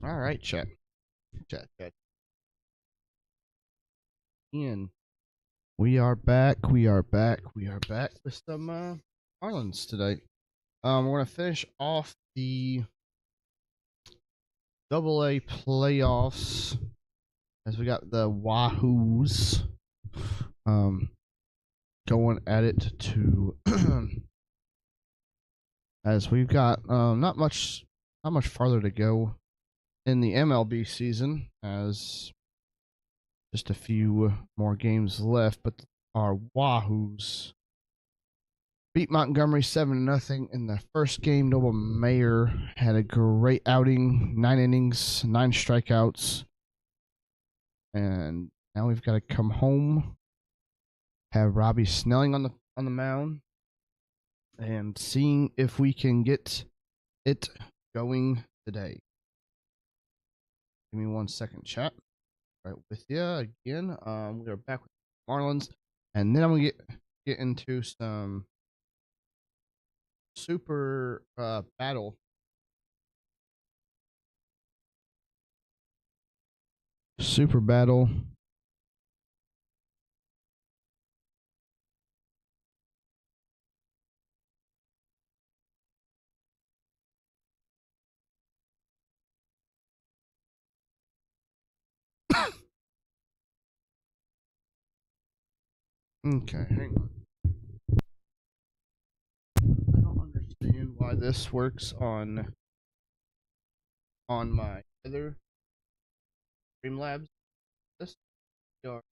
All right, chat. Ian, we are back. We are back with some Marlins today. We're gonna finish off the AA playoffs as we got the Wahoos going at it to as we've got not much farther to go in the MLB season, as just a few more games left, but our Wahoos beat Montgomery 7-0 in the first game. Noble Mayer had a great outing, 9 innings, 9 strikeouts, and now we've got to come home, have Robbie Snelling on the mound, and seeing if we can get it going today. Give me 1 second, chat. Right with you again. We are back with Marlins, and then I'm gonna get into some super battle. Super battle. Okay, hang on. I don't understand why this works on my other Streamlabs. This are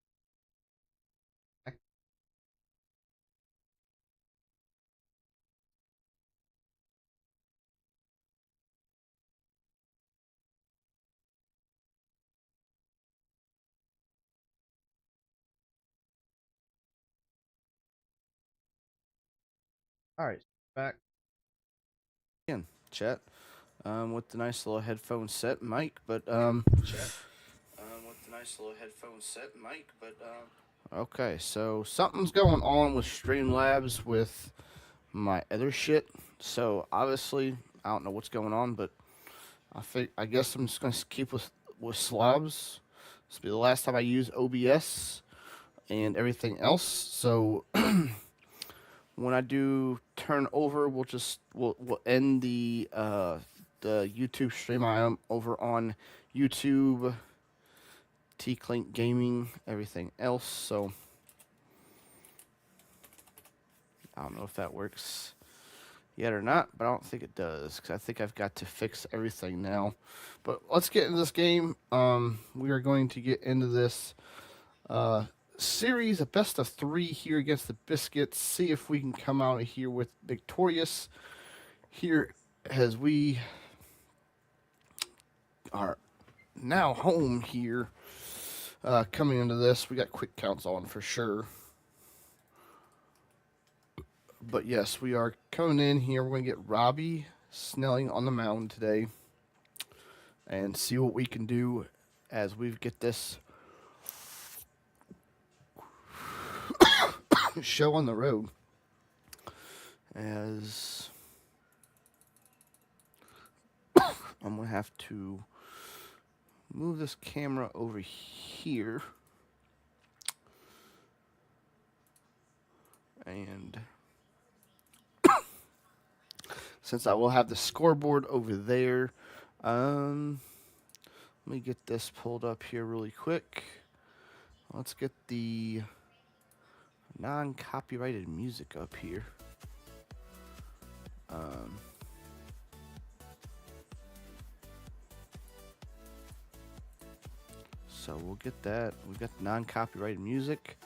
all right. Back again, chat. With the nice little headphone set mic, but okay, so something's going on with Streamlabs with my other shit. So obviously, I don't know what's going on, but I guess I'm just gonna keep with Slobs. This will be the last time I use OBS and everything else. So when I do turn over, we'll end the YouTube stream. I am over on YouTube, T-Clink Gaming, everything else. So I don't know if that works yet or not, but I don't think it does, because I think I've got to fix everything now. But let's get into this game. We are going to get into this series, a best of 3 here against the Biscuits. See if we can come out of here with victorious here, as we are now home here. Coming into this, we got quick counts on for sure. But yes, we are coming in here. We're going to get Robbie Snelling on the mound today and see what we can do as we get this show on the road. As I'm going to have to move this camera over here. And since I will have the scoreboard over there, let me get this pulled up here really quick. Let's get the non-copyrighted music up here. So we'll get that. We've got the non-copyrighted music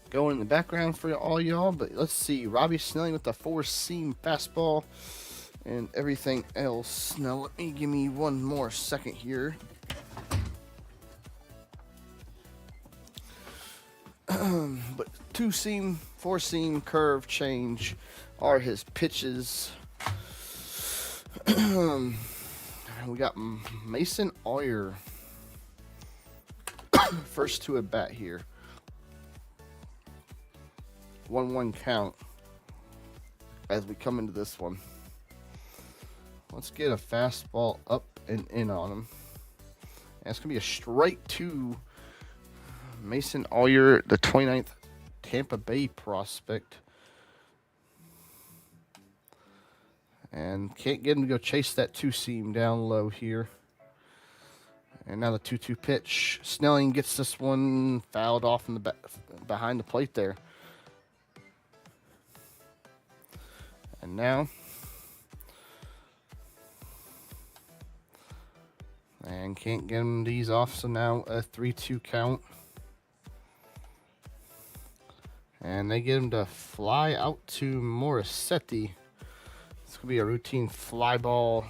going in the background for all y'all. But let's see. Robbie Snelling with the 4-seam fastball and everything else. Now give me one more second here. But 2-seam, 4-seam, curve, change are his pitches. We got Mason Oyer. First to at bat here. 1-1 count as we come into this one. Let's get a fastball up and in on him. And it's going to be a straight to Mason Oyer, the 29th Tampa Bay prospect. And can't get him to go chase that 2-seam down low here. And now the 2-2 pitch. Snelling gets this one fouled off in the behind the plate there. And now, and can't get him these off, so now a 3-2 count. And they get him to fly out to Morisetti. It's going to be a routine fly ball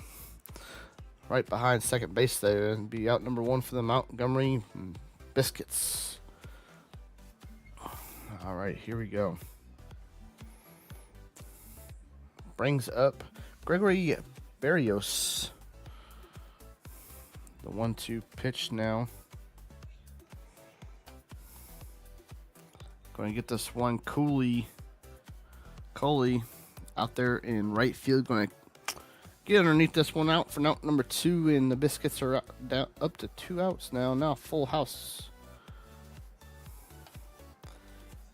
right behind second base there, and be out number 1 for the Montgomery Biscuits. All right, here we go. Brings up Gregory Barrios. The 1-2 pitch now. Going to get this one. Coley out there in right field. Going to get underneath this one out for out number 2, and the Biscuits are up to 2 outs now. Now full house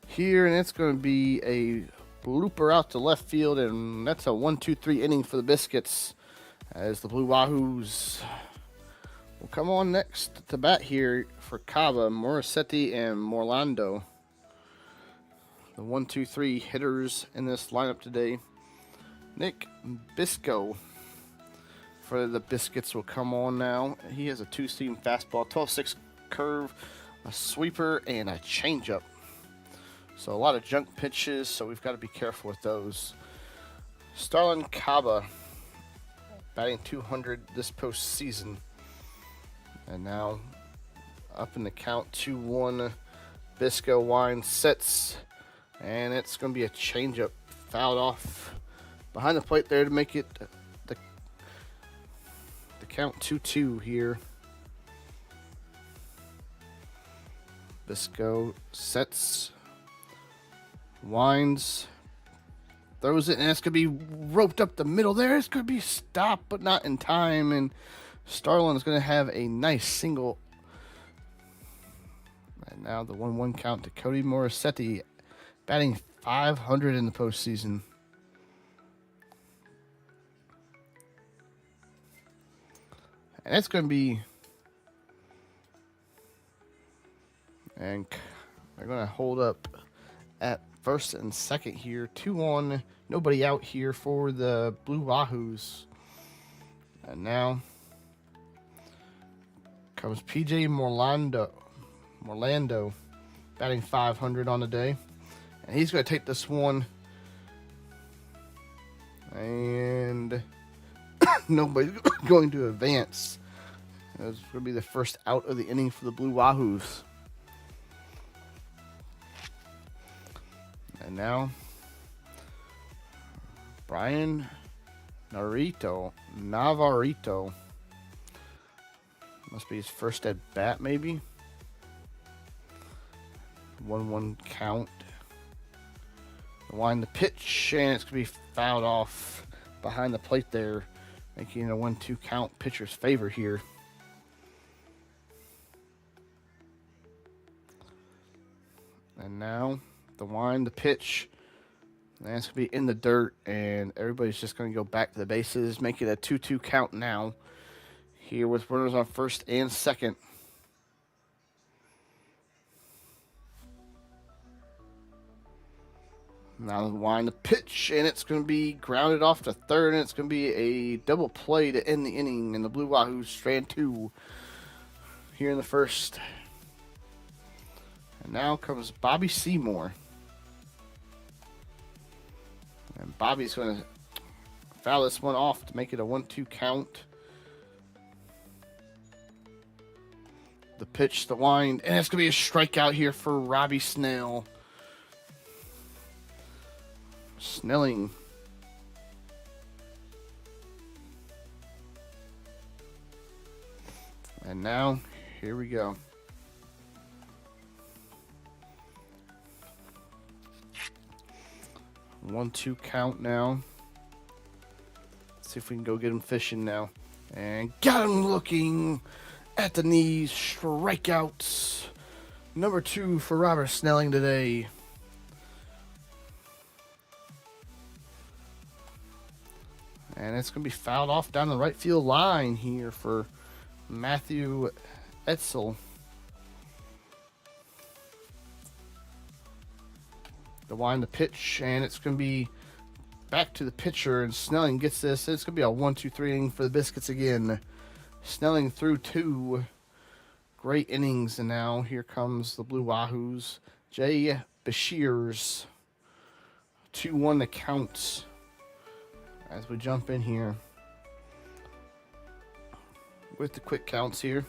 here, and it's going to be a blooper out to left field, and that's a 1-2-3 inning for the Biscuits as the Blue Wahoos will come on next to bat here for Cava, Morisetti, and Morlando. The 1-2-3 hitters in this lineup today. Nick Bisco for the Biscuits will come on now. He has a 2-seam fastball, 12-6 curve, a sweeper, and a changeup. So a lot of junk pitches, so we've got to be careful with those. Starlin Caba batting 200 this postseason. And now up in the count, 2-1. Bisco winds, sets, and it's going to be a changeup fouled off behind the plate there to make it the count 2-2 here. Bisco sets, winds, throws it, and it's going to be roped up the middle there. It's going to be stopped, but not in time, and Starlin is going to have a nice single. And now the 1-1 count to Cody Morisetti, batting 500 in the postseason. And it's going to be, and they're going to hold up at first and second here. 2-1, nobody out here for the Blue Wahoos. And now comes PJ Morlando, batting 500 on the day. And he's going to take this one. And nobody's going to advance. It's going to be the first out of the inning for the Blue Wahoos. And now, Brian Navarrito. Must be his first at bat, maybe. 1-1 count. Wind the pitch, and it's going to be fouled off behind the plate there, making it a 1-2 count, pitcher's favor here. And now the wind, the pitch, and it's going to be in the dirt, and everybody's just going to go back to the bases, making it a 2-2 count now here with runners on first and second. Now the wind, the pitch, and it's going to be grounded off to third, and it's going to be a double play to end the inning, and the Blue Wahoos strand 2 here in the first. And now comes Bobby Seymour. And Bobby's going to foul this one off to make it a 1-2 count. The pitch, the wind, and it's going to be a strikeout here for Robbie Snell. Snelling. And now, here we go. One, 2 count now. Let's see if we can go get him fishing now. And got him looking at the knees. Strikeouts. Number 2 for Robert Snelling today. And it's going to be fouled off down the right field line here for Matthew Etzel. The wind, the pitch, and it's going to be back to the pitcher, and Snelling gets this. It's going to be a 1-2-3 inning for the Biscuits again. Snelling threw 2 great innings, and now here comes the Blue Wahoos. Jay Beshears. 2-1 the count as we jump in here with the quick counts here.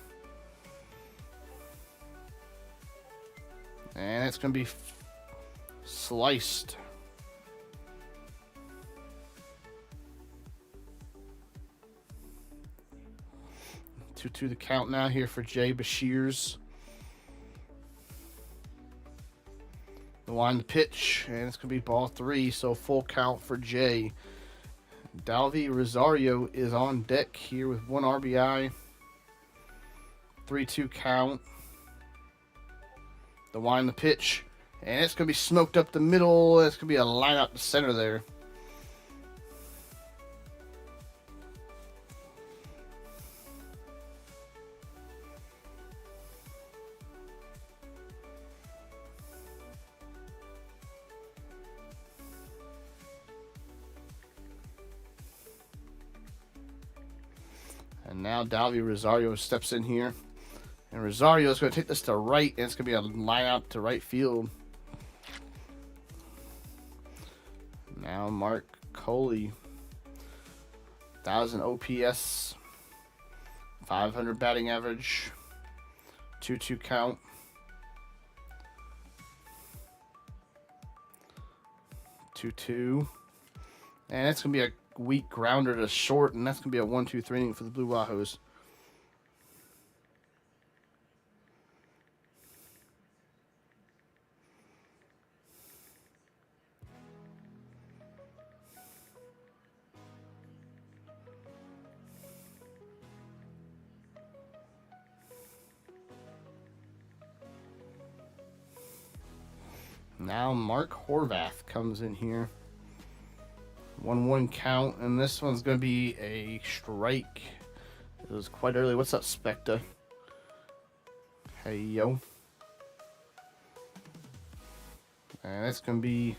And it's going to be sliced. Two the count now here for Jay Beshears. The line, the pitch, and it's going to be ball 3, so full count for Jay. Dalvy Rosario is on deck here with 1 RBI. 3-2 count. The wind, the pitch, and it's going to be smoked up the middle. It's going to be a line up the center there. And now Dalvy Rosario steps in here. And Rosario is going to take this to right, and it's going to be a line out to right field. Now Mark Coley. 1,000 OPS. 500 batting average. 2-2 count. Two. And it's going to be a weak grounder to short, and that's going to be a 1-2-3 inning for the Blue Wahoos. Now Mark Horvath comes in here. 1-1 count, and this one's going to be a strike. It was quite early. What's up, Specta? Hey, yo. And it's going to be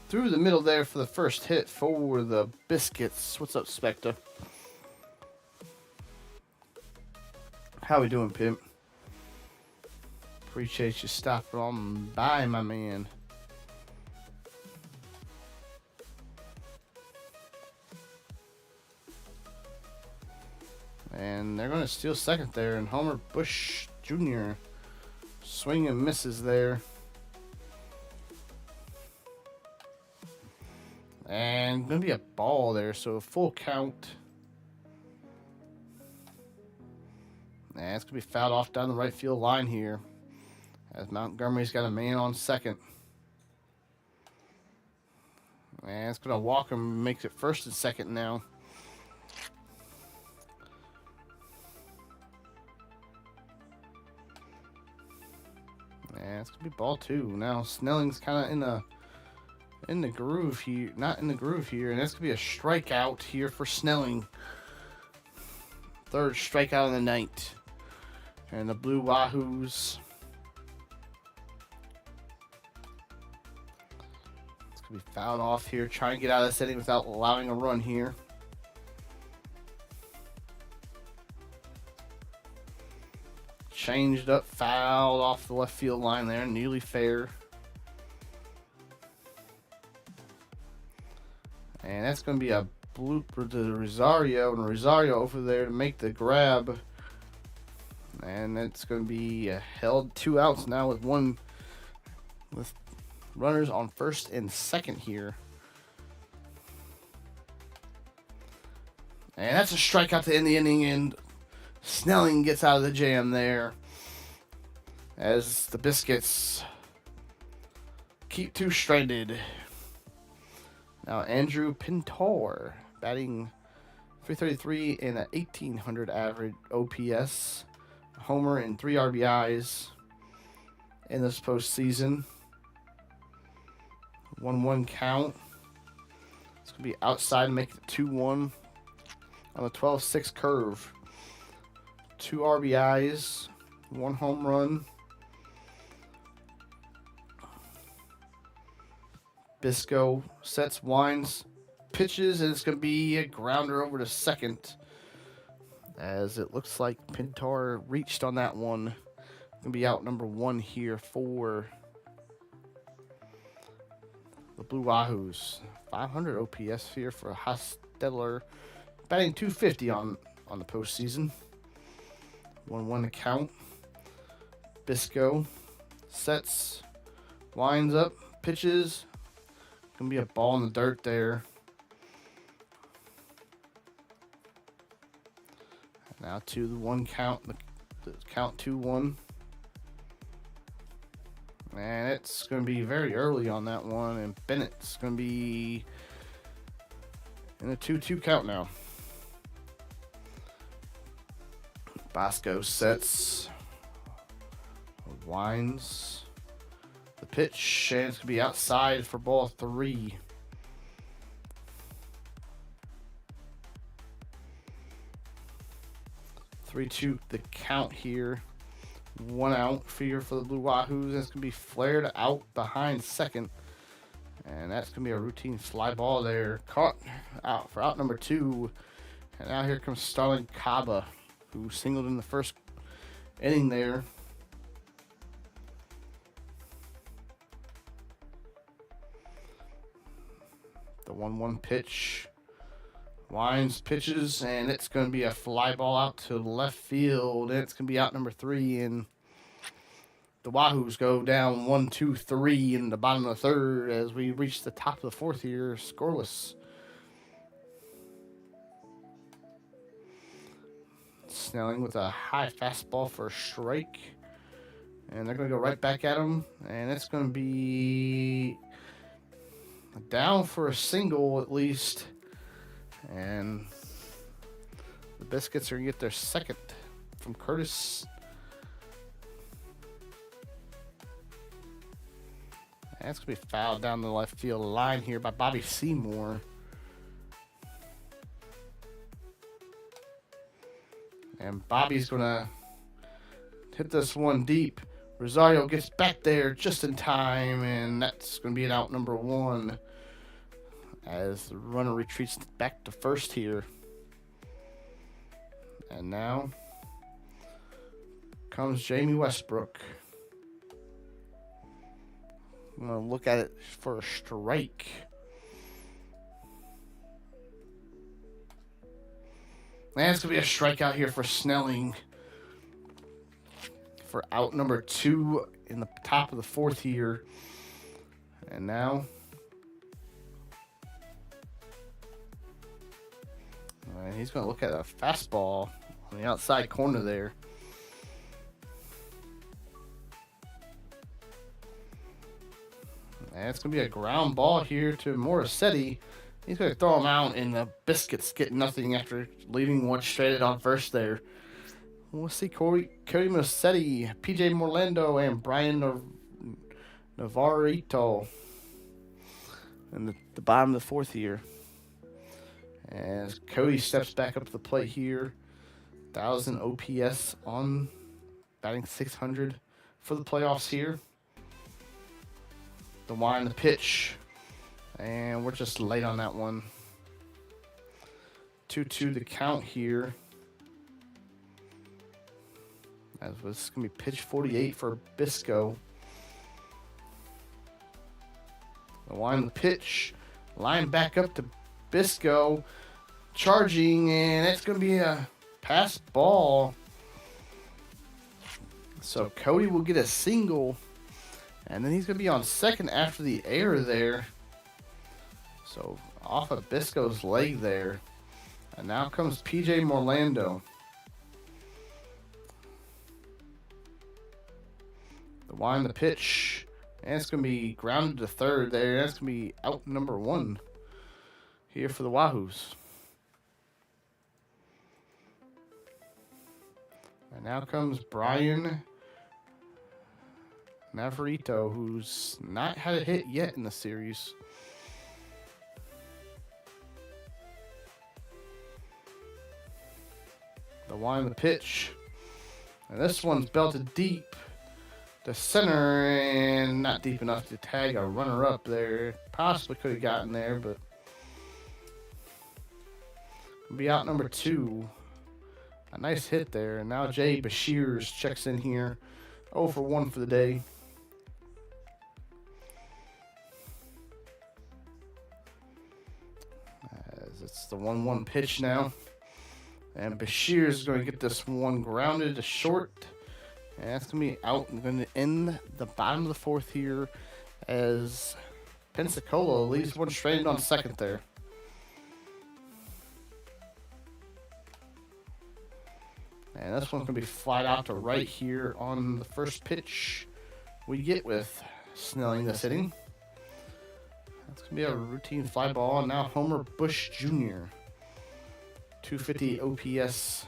through the middle there for the first hit for the Biscuits. What's up, Specta? How we doing, Pimp? Appreciate you stopping on by, my man. And they're going to steal second there, and Homer Bush Jr. swing and misses there. And going to be a ball there, so a full count. And it's going to be fouled off down the right field line here, as Montgomery's got a man on second. And it's going to walk him, makes it first and second now. And it's going to be ball 2. Now Snelling's kind of in the groove here. Not in the groove here. And that's going to be a strikeout here for Snelling. 3rd strikeout of the night. And the Blue Wahoos. It's going to be fouled off here. Trying to get out of this inning without allowing a run here. changed up, fouled off the left field line there, nearly fair. And that's going to be a blooper to Rosario, and Rosario over there to make the grab. And it's going to be held 2 outs now with runners on first and second here. And that's a strikeout to end the inning, and Snelling gets out of the jam there as the Biscuits keep 2 stranded. Now Andrew Pintor batting .333 and an 1800 average OPS, a homer and 3 RBIs in this postseason. 1-1 count. It's going to be outside, make it 2-1 on the 12-6 curve. 2 RBIs, 1 home run. Bisco sets, winds, pitches, and it's going to be a grounder over to second, as it looks like Pintar reached on that one. Going to be out number 1 here for the Blue Wahoos. 500 OPS here for Hostetler, batting .250 on the postseason. 1-1 to count. Bisco sets, winds up, pitches. Gonna be a ball in the dirt there. Now to the 1 count, the count 2-1. And it's going to be very early on that one, and Bennett's going to be in a 2-2 count now. Bosco sets, winds the pitch, and it's going to be outside for ball 3. (3-2) the count here. 1 out here for the Blue Wahoos. It's going to be flared out behind second. And that's going to be a routine fly ball there. Caught out for out number 2. And now here comes Starling Caba, who singled in the first inning there. The 1-1 pitch. Winds, pitches, and it's going to be a fly ball out to left field. And it's going to be out number 3, and the Wahoos go down 1-2-3 in the bottom of the third as we reach the top of the 4th here, scoreless. Snelling with a high fastball for a strike, and they're going to go right back at him, and it's going to be down for a single at least. And the Biscuits are going to get their second from Curtis. And it's going to be fouled down the left field line here by Bobby Seymour. And Bobby's going to hit this one deep. Rosario gets back there just in time, and that's going to be an out number 1. As the runner retreats back to first here. And now comes Jamie Westbrook. I'm going to look at it for a strike. And it's going to be a strikeout here for Snelling for out number 2 in the top of the 4th here. And now he's going to look at a fastball on the outside corner there. And it's going to be a ground ball here to Morissetti. He's going to throw him out, and the Biscuits get nothing after leaving one stranded on first there. We'll see Cody Morissetti, PJ Morlando, and Brian Navarrito in the bottom of the 4th here. As Cody steps back up to the plate here. 1,000 OPS on batting .600 for the playoffs here. The wind, the pitch. And we're just late on that one. 2-2 the count here. As this is going to be pitch 48 for Bisco. The line, the pitch. Line back up to Bisco. Charging, and it's going to be a pass ball. So Cody will get a single. And then he's going to be on second after the error there. So off of Bisco's leg there. And now comes PJ Morlando. The wind, the pitch. And it's going to be grounded to third there. That's going to be out number 1 here for the Wahoos. And now comes Brian Navarrito, who's not had a hit yet in the series. The wind, the pitch. And this one's belted deep to center and not deep enough to tag a runner up there. Possibly could have gotten there, but be out number 2. A nice hit there. And now Jay Bashirs checks in here. 0 for 1 for the day. As it's the 1-1 pitch now. And Bashir is going to get this one grounded to short. And that's going to be out and going to end the bottom of the 4th here as Pensacola leaves one stranded on second there. And this one's going to be flied out to right here on the first pitch we get with Snelling this inning. That's going to be a routine fly ball. And now Homer Bush Jr. 250 OPS.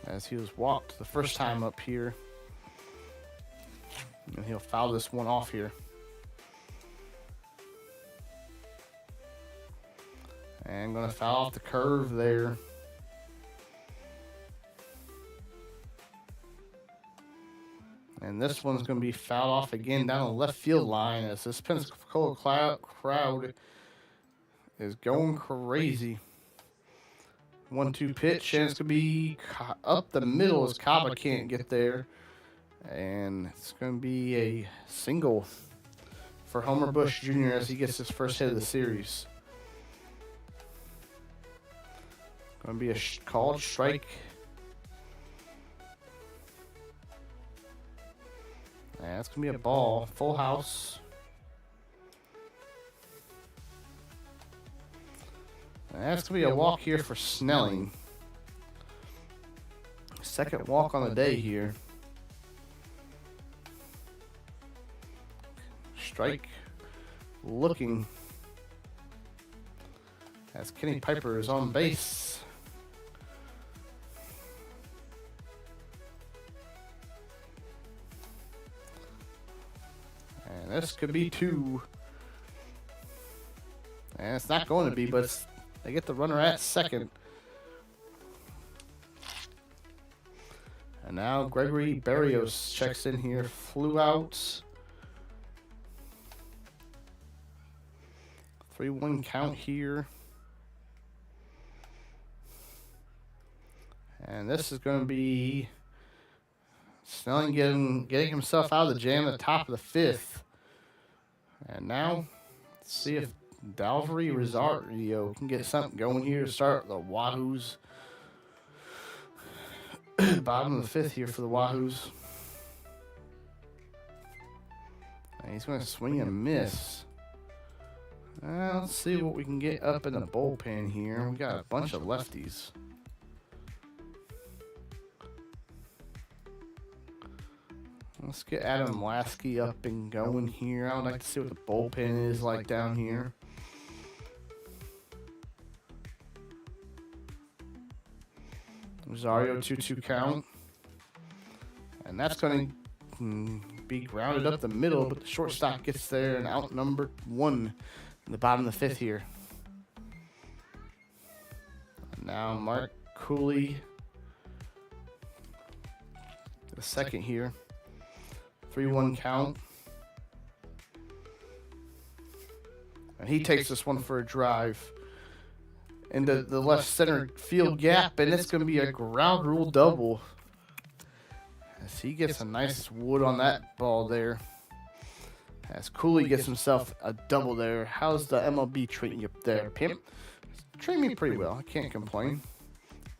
As he was walked the first time up here. And he'll foul this one off here. And going to foul off the curve there. And this one's going to be fouled off again down the left field line as this Pensacola crowd is going crazy. 1-2 pitch, and it's going to be up the middle as Kaba can't get there. And it's going to be a single for Homer Bush Jr. as he gets his first hit of the series. Going to be a called strike. And that's going to be a ball. Full house. And that's going to be a walk here for Snelling. Second walk on the day here. Strike. Looking. As Kenny Piper is on base. And this could be 2. And it's not going to be, but they get the runner at second. And now Gregory Barrios checks in here. Flew out. 3-1 count here. And this is going to be Snelling getting himself out of the jam at the top of the 5th. And now, let's see if Dalvery Rosario can get something going here to start the Wahoos. Bottom of the 5th here for the Wahoos. And he's going to swing and miss. Let's see what we can get up in the bullpen here. We got a bunch of lefties. Let's get Adam Lasky up and going here. I would like to see what the bullpen is like down here. Rosario 2-2 count. And that's going to be grounded up the middle, but the shortstop gets there and out number 1 in the bottom of the 5th here. And now Mark Cooley, the second here. 3-1 count. And he takes this one for a drive. into the left center field gap, and it's going to be a ground rule double. As he gets a nice wood on that ball there. As Cooley gets himself a double there. How's the MLB treating you up there, Pimp? Treating me pretty well. I can't complain.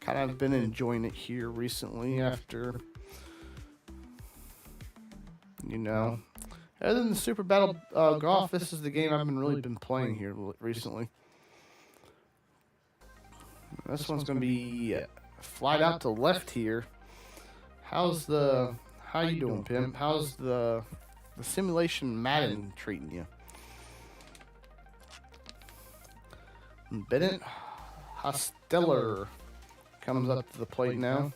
Kind of been enjoying it here recently after, you know, other than the Super Battle Golf, this is the game I've really been playing here recently. This one's going to be flied out to left here. How you doing, Pimp? How's the simulation Madden treating you? Bennett Hosteller comes up to the plate now.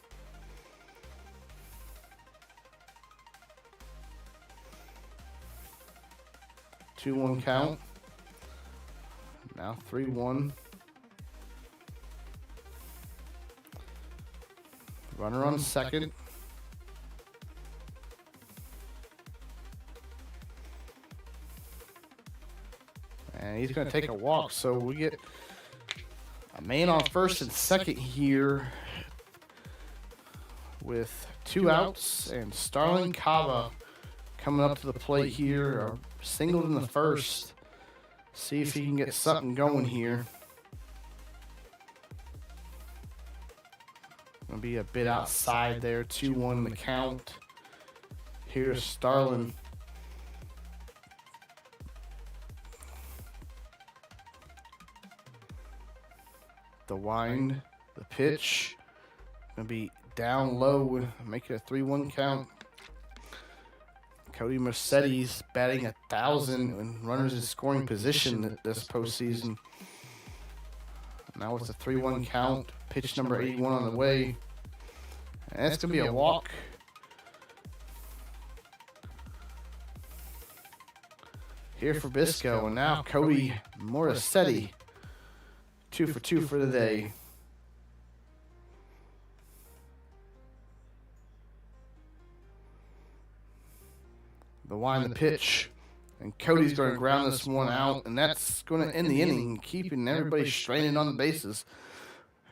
Two 2-1 count. Now 3-1. Runner on second. And he's going to take a walk, so we get a man on first and second here with 2 outs, and Starling Cava coming up to the plate here, singled in the first. See if he can get something going here. Gonna be a bit outside there, 2-1 the count. Here's Starling. The wind, the pitch, gonna be down low, make it a 3-1 count. Cody Mercedes batting 1,000 and runners in scoring position this postseason. Now it's a 3-1 count. Pitch number 81 on the way. And it's gonna be a walk. Here for Bisco, and now Cody Morassetti. 2 for 2 for the day. The wind, the pitch, and Cody's going to ground this one out, and that's going to end the inning, keeping everybody straining on the bases.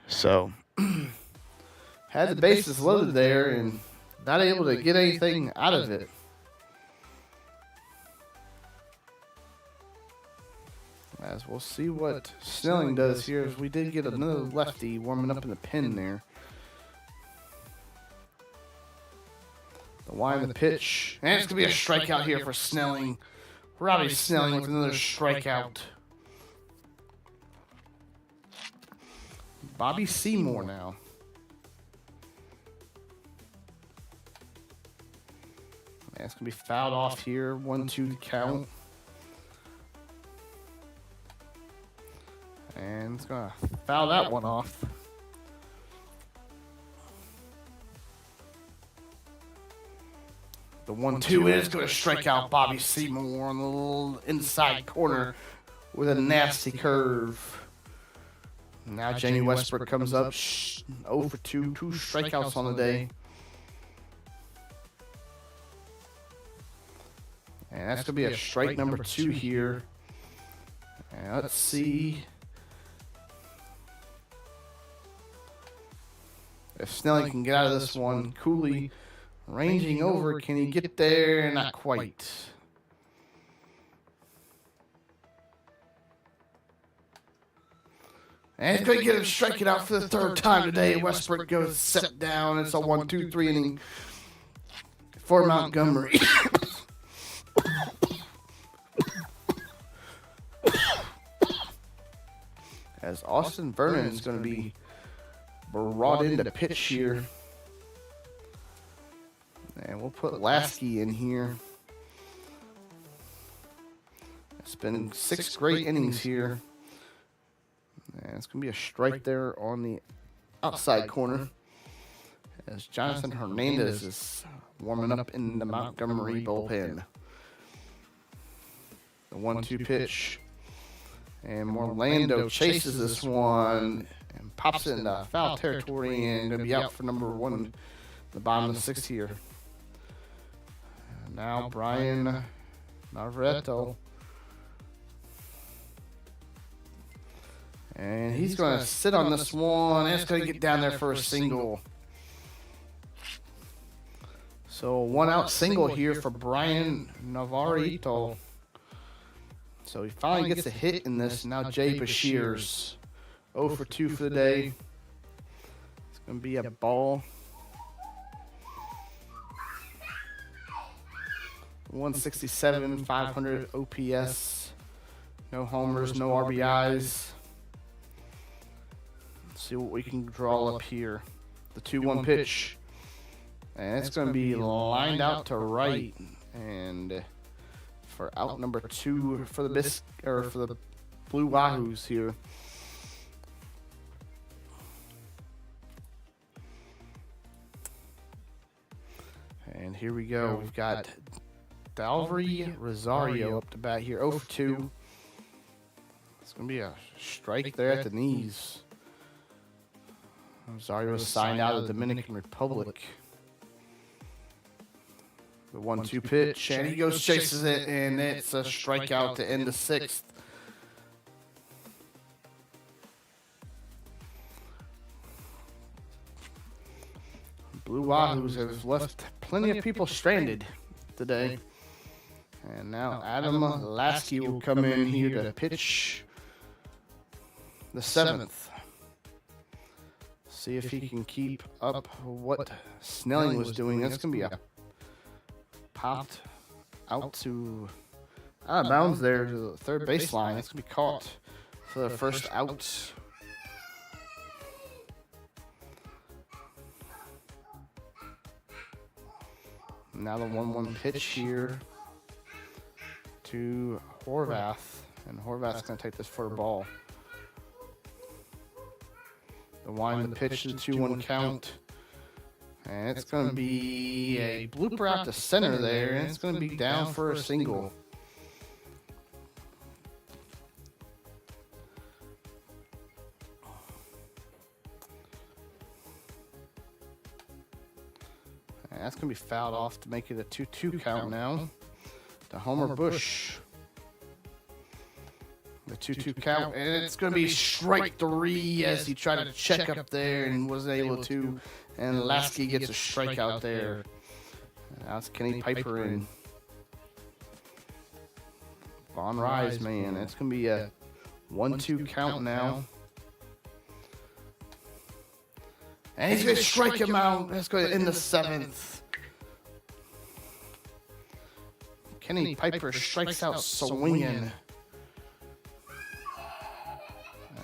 So, had the bases loaded there and not able to get anything out of it. As we'll see what Snelling does here, as we did get another lefty warming up in the pen there. The wind, the pitch, and it's going to be a strikeout here for Snelling. Robbie Snelling with another strikeout. Bobby Seymour now. And it's going to be fouled off here, 1-2 to count. And it's going to foul that one off. The 1-2 is going to strike out Bobby Seymour on the little inside corner with a nasty curve. Now Jamie Westbrook comes up 0 for 2, 2 strikeouts on the day. And that's going to be a strike number 2 here. And let's see if Snelling can get out of this one. Cooley ranging over. Can he get there? Not quite. And he's going to get him striking out for the 3rd time today. Westbrook goes set down. It's a 1-2-3 inning for Montgomery. As Austin Vernon is going to be brought in to pitch here. And we'll put Lasky in here. It's been 6 great innings here. And it's going to be a strike there on the outside corner. As Jonathan Hernandez is warming up in the Montgomery bullpen. The 1-2 pitch. And Orlando chases this one and pops it into foul territory and going to be out for number 1, the bottom of the 6th here. Now Brian Navarreto. And he's going to sit on this one. And it's going to get down there for a single. So 1 out single here for Brian Navarrito. So he finally gets a hit in this. Now Jay Bashir's 0 for 2 for the day. It's going to be a ball. 167, 500 OPS. No homers, no RBIs. Let's see what we can draw up here. The 2-1 pitch. And it's going to be lined out to right. And for out number 2 for the Blue Wahoos here. And here we go. We've got Dalvery Rosario up to bat here. 0 for 2. It's going to be a strike there at the knees. Rosario was signed out of the Dominican Republic. The 1-2 pitch, and he goes, chases it, and it's a strikeout to end the 6th. Blue Wahoos have left plenty of people stranded today. And now Adam Lasky will come in here to pitch the 7th. See if he can keep up what Snelling was doing. That's going to be a popped out to out of bounds there to the third baseline. It's going to be caught for the first out. Now the 1-1 pitch here to Horvath. And Horvath's going to take this for a ball. The wind, the pitch, the 2-1 count. And it's going to be a blooper out to center there, and it's going to be down for a single. And that's going to be fouled off to make it a 2-2 count now to Homer Bush. The 2-2 count, and it's going to be strike 3 as he tried to check up there and wasn't able to. And Lasky gets a strikeout there. Now it's Kenny Piper in. Von Rise, man. It's going to be a 1-2 count now. And he's going to strike him out. That's going to end the 7th. Kenny Piper strikes out swinging.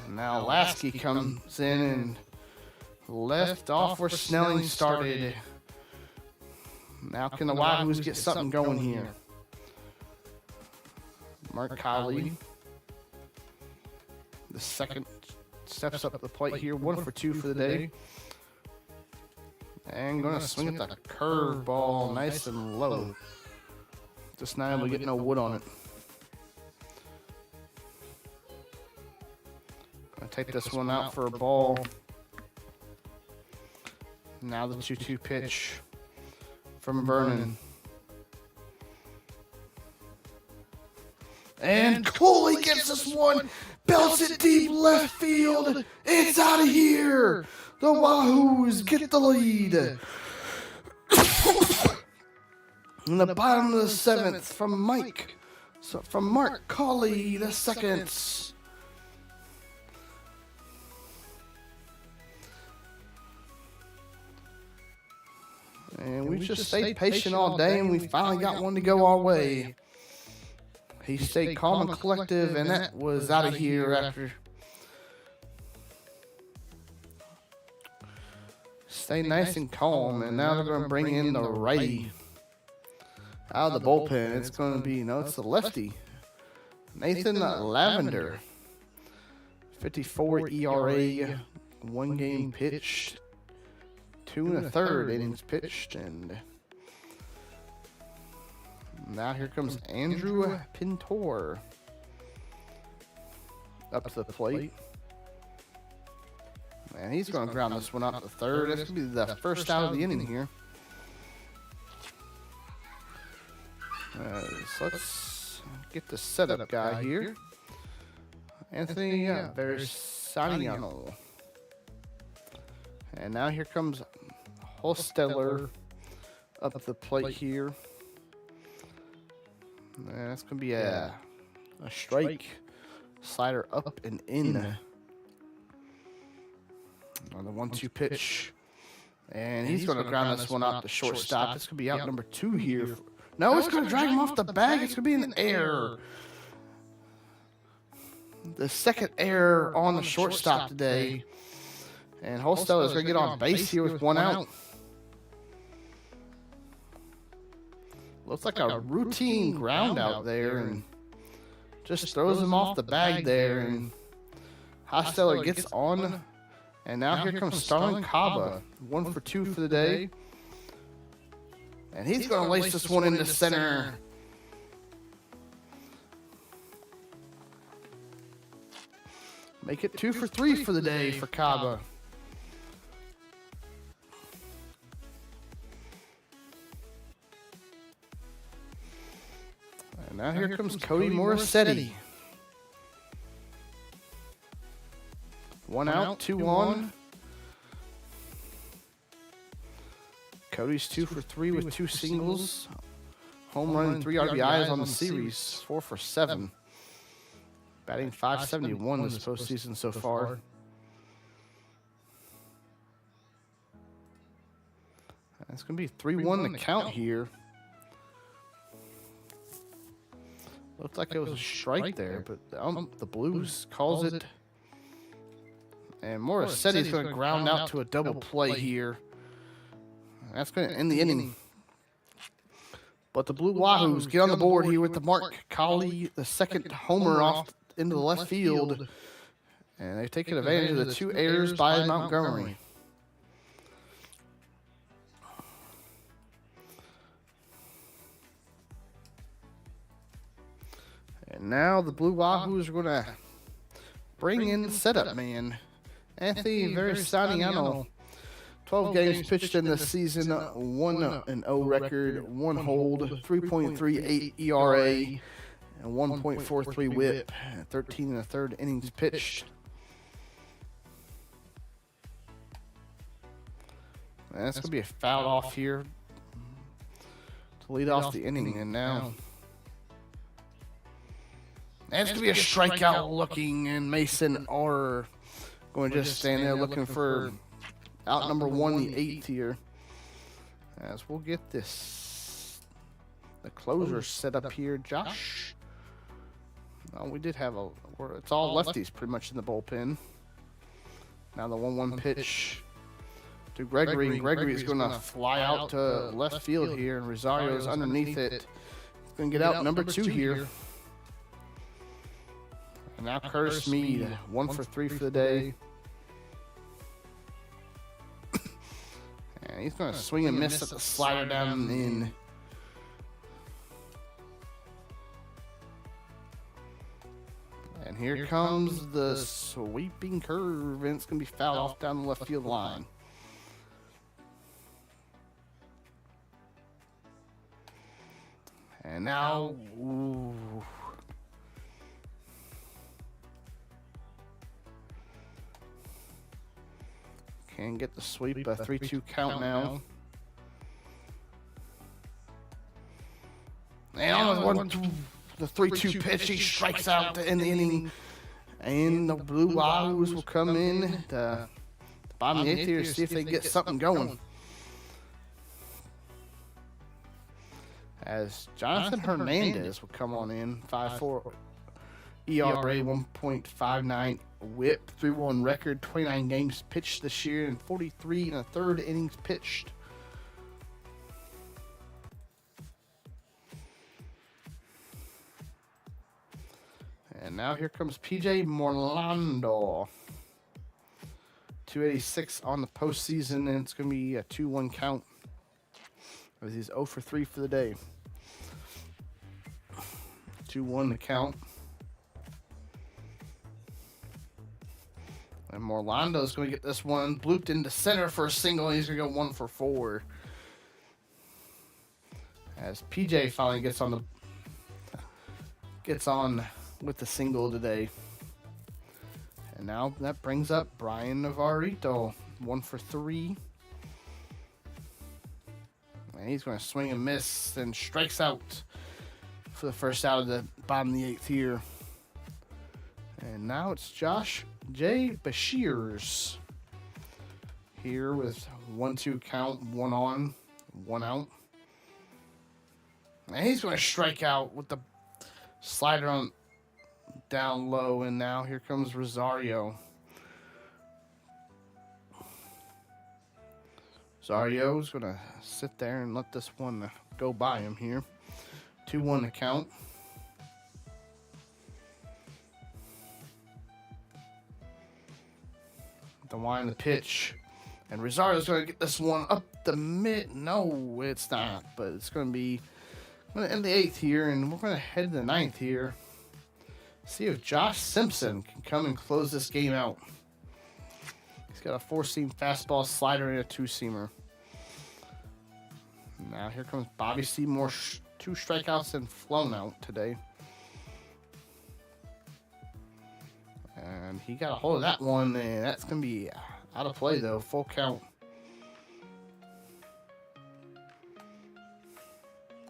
And now Lasky comes in and left off where Snelling started. Now can the Wahoos get something going here? Mark Colley, the second, steps up the plate here. 1 for 2 for the day. And going to swing at the curve ball nice and low. Just not able to get no wood on it. Going to take this one out for a ball. Now the 2-2 pitch from Vernon. And Cooley gets this one, belts it deep left field. It's out of here. The Wahoos get the lead. In the bottom of the 7th from Mark Colley, the second. And we just stayed patient all day, and we finally got one to go our way. He stayed calm and collective, and that was out of here after. Stay nice and calm, and now they're going to bring in the righty out of the bullpen. It's going to be, no, it's the lefty. Nathan Lavender. 54 ERA, 1 game pitched. 2 1/3 innings pitched, and now here comes Andrew Pintor up to the plate. And he's going to ground this one out to third. That's going to be the first out of the inning here. So let's get the setup guy here. Mlbtheshow. And now here comes Hosteller up the plate here. And that's going to be a strike. Slider up and in. On the 1-2 pitch. And he's going to ground this one out to shortstop. This could be out number 2 here. No, it's going to drag him off the bag. It's going to be an error. The second error on the shortstop today. And Hosteller is going to get on base here with 1 out. Looks like a routine ground out there, and just throws him off the bag there. And Hosteller gets on, and now here comes Starlin Caba, 1 for 2 for the day. And he's going to lace this one into center. Make it 2 for 3 for the day for Caba. And now here comes Cody Morissetti. 1 out, 2 on. Cody's 2 for 3 with 2 singles. Home run and 3 RBIs on the series. 4 for 7. Batting .571 this postseason so far. It's going to be 3-1 the count here. Looked like it was a strike there, but the Blues calls it. And Morissetti's going to ground out to a double play here. That's going to end the inning. But the Blue Wahoos get on the board here with the Mark Colley, the second homer off into the left field. And they've taken advantage of the 2 errors by Montgomery. And now the Blue Wahoos are going to bring in the setup man, Anthony Verisaniano. 12 games pitched in this season, 1-0 record, 1 hold, 3.38 ERA, and 1.43 WHIP, 13 1/3 innings pitched. And that's going to be a foul off here to lead off the inning, and now. And it's going to be a strikeout looking, and Mason are going to just stand there looking for out number 1, the 8th here. As we'll get the closer set up here, Josh. We did have it's all lefties pretty much in the bullpen. Now the 1-1 pitch to Gregory. And Gregory is going to fly out to left field here, and Rosario's underneath it. It's going to get out number 2 here. And now Curtis Mead, 1 for 3 for the day. And he's going to swing and miss at the slider down and in. And here comes the sweeping curve, and it's going to be fouled off down the left field line. And now, ooh. Can get the sweep, a 3-2 count now. And on the 3-2 pitch, he strikes out to end the inning. And the Blue Wahoos will come in to bottom of the 8th here to see if they get something going. As Jonathan Hernandez will come on in, 5.4 ERA, 1.59 WHIP, 3-1 record, 29 games pitched this year, and 43 1/3 innings pitched. And now here comes PJ Morlando. 286 on the postseason, and it's going to be a 2-1 count. As he's 0 for 3 for the day. 2-1 the count. And Morlando's going to get this one blooped into center for a single. He's going to go 1 for 4. As PJ finally gets on with the single today. And now that brings up Brian Navarrito, 1 for 3. And he's going to swing and miss and strikes out for the first out of the bottom of the 8th here. And now it's Josh J. Bashirs here with 1-2 count, 1 on, 1 out. And he's going to strike out with the slider on down low. And now here comes Rosario. Rosario's going to sit there and let this one go by him here. 2-1 to count. The line, the pitch. And Rosario's going to get this one up the mid. No, it's not. But it's going to be end the 8th here. And we're going to head to the 9th here. See if Josh Simpson can come and close this game out. He's got a 4-seam fastball, slider, and a 2-seamer. Now here comes Bobby Seymour. 2 strikeouts and flown out today. And he got a hold of that one, and that's going to be out of play, though. Full count.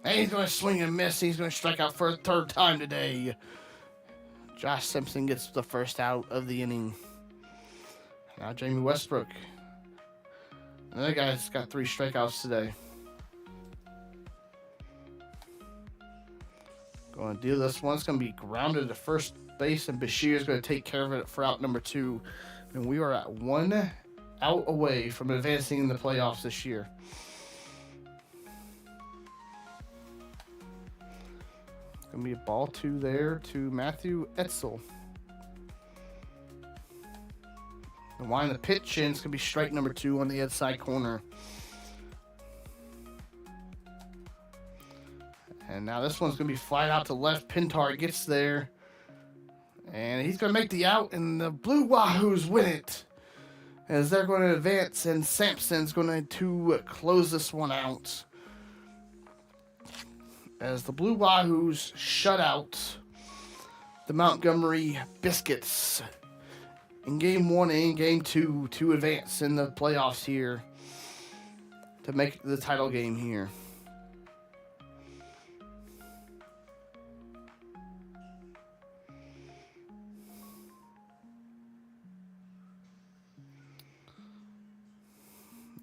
And he's going to swing and miss. He's going to strike out for a 3rd time today. Josh Simpson gets the first out of the inning. Now Jamie Westbrook. Another guy's got 3 strikeouts today. Going to deal this one. It's going to be grounded to first base, and Bashir is going to take care of it for out number 2. And we are at 1 out away from advancing in the playoffs this year. It's going to be a ball 2 there to Matthew Etzel. The line, the pitch, and it's going to be strike number 2 on the inside corner. And now this one's going to be flied out to left. Pintar gets there. And he's going to make the out, and the Blue Wahoos win it. As they're going to advance, and Sampson's going to close this one out. As the Blue Wahoos shut out the Montgomery Biscuits in Game 1 and Game 2 to advance in the playoffs here to make the title game here.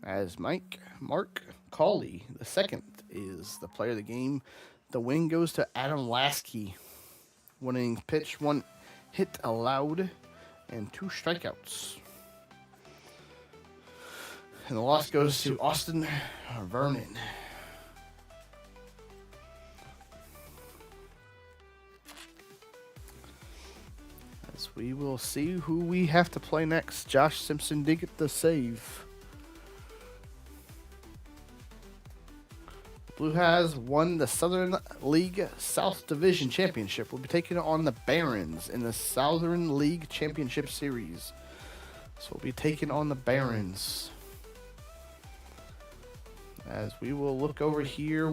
As Mark Cawley, the second, is the player of the game. The win goes to Adam Lasky. Winning pitch, 1 hit allowed, and 2 strikeouts. And the loss goes to Austin Vernon. As we will see who we have to play next. Josh Simpson did get the save. Blue has won the Southern League South Division Championship. We'll be taking on the Barons in the Southern League Championship Series. So we'll be taking on the Barons. As we will look over here,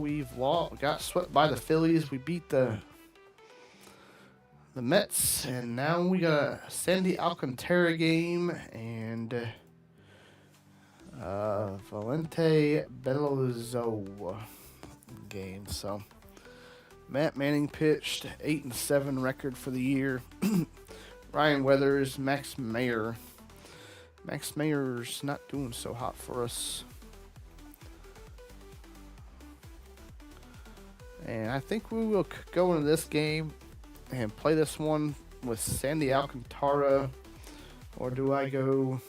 got swept by the Phillies. We beat the Mets, and now we got a Sandy Alcantara game and Valente Bellozo game. So Matt Manning pitched, 8-7 record for the year. Ryan Weathers, Max Mayer. Max Mayer's not doing so hot for us. And I think we will go into this game and play this one with Sandy Alcantara, or do I go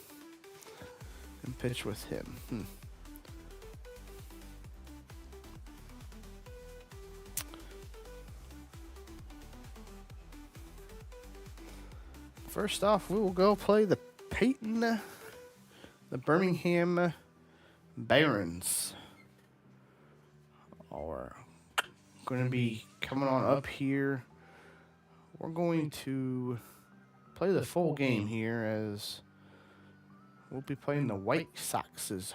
and pitch with him? First off, we will go play the Birmingham Barons. We're going to be coming on up here. We're going to play the full game here as we'll be playing the White Soxes.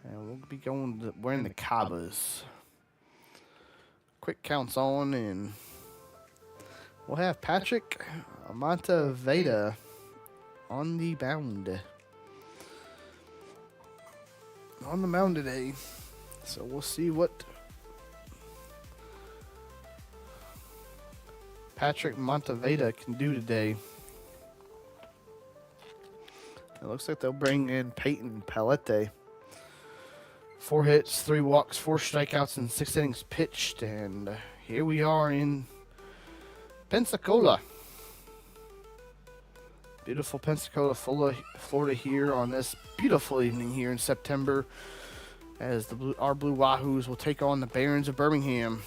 And we'll be wearing the Cabas. Quick counts on, and we'll have Patrick Mlbtheshow on the mound. On the mound today. So we'll see what Patrick Mlbtheshow can do today. It looks like they'll bring in Peyton Palette. 4 hits, 3 walks, 4 strikeouts, and 6 innings pitched. And here we are in Pensacola. Beautiful Pensacola, Florida here on this beautiful evening here in September as our Blue Wahoos will take on the Barons of Birmingham.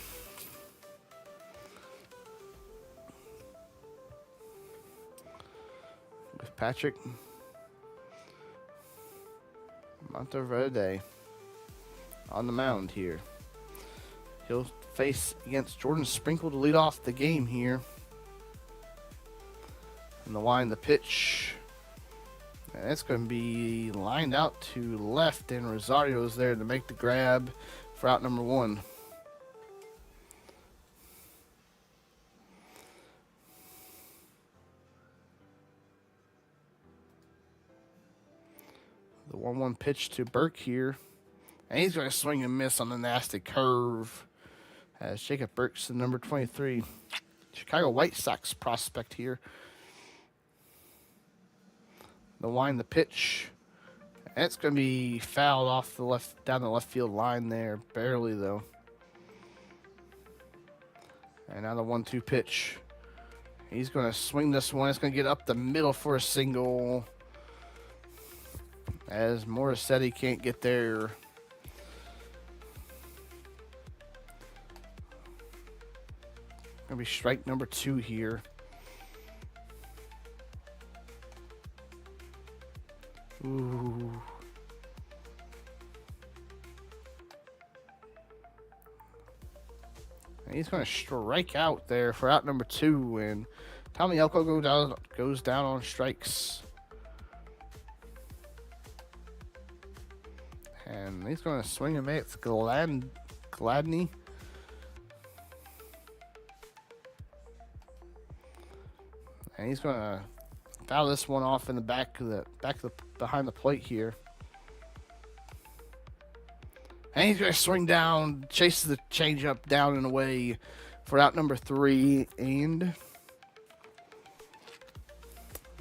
With Patrick Mlbtheshow on the mound here. He'll face against Jordan Sprinkle to lead off the game here. And the line, the pitch. And it's going to be lined out to left, and Rosario's there to make the grab for out number 1. The 1-1 pitch to Burke here. And he's going to swing and miss on the nasty curve. As Jacob Burke's the number 23 Chicago White Sox prospect here. The line, the pitch. And it's going to be fouled off the down the left field line there. Barely, though. And now the 1-2 pitch. He's going to swing this one. It's going to get up the middle for a single. As Morissette can't get there. Going to be strike number 2 here. Ooh. And he's going to strike out there for out number 2, and Tommy Elko goes down on strikes. And he's going to swing and make it Gladney. And he's going to foul this one off in the behind the plate here. And he's going to swing down, chases the changeup down and away for out number 3, and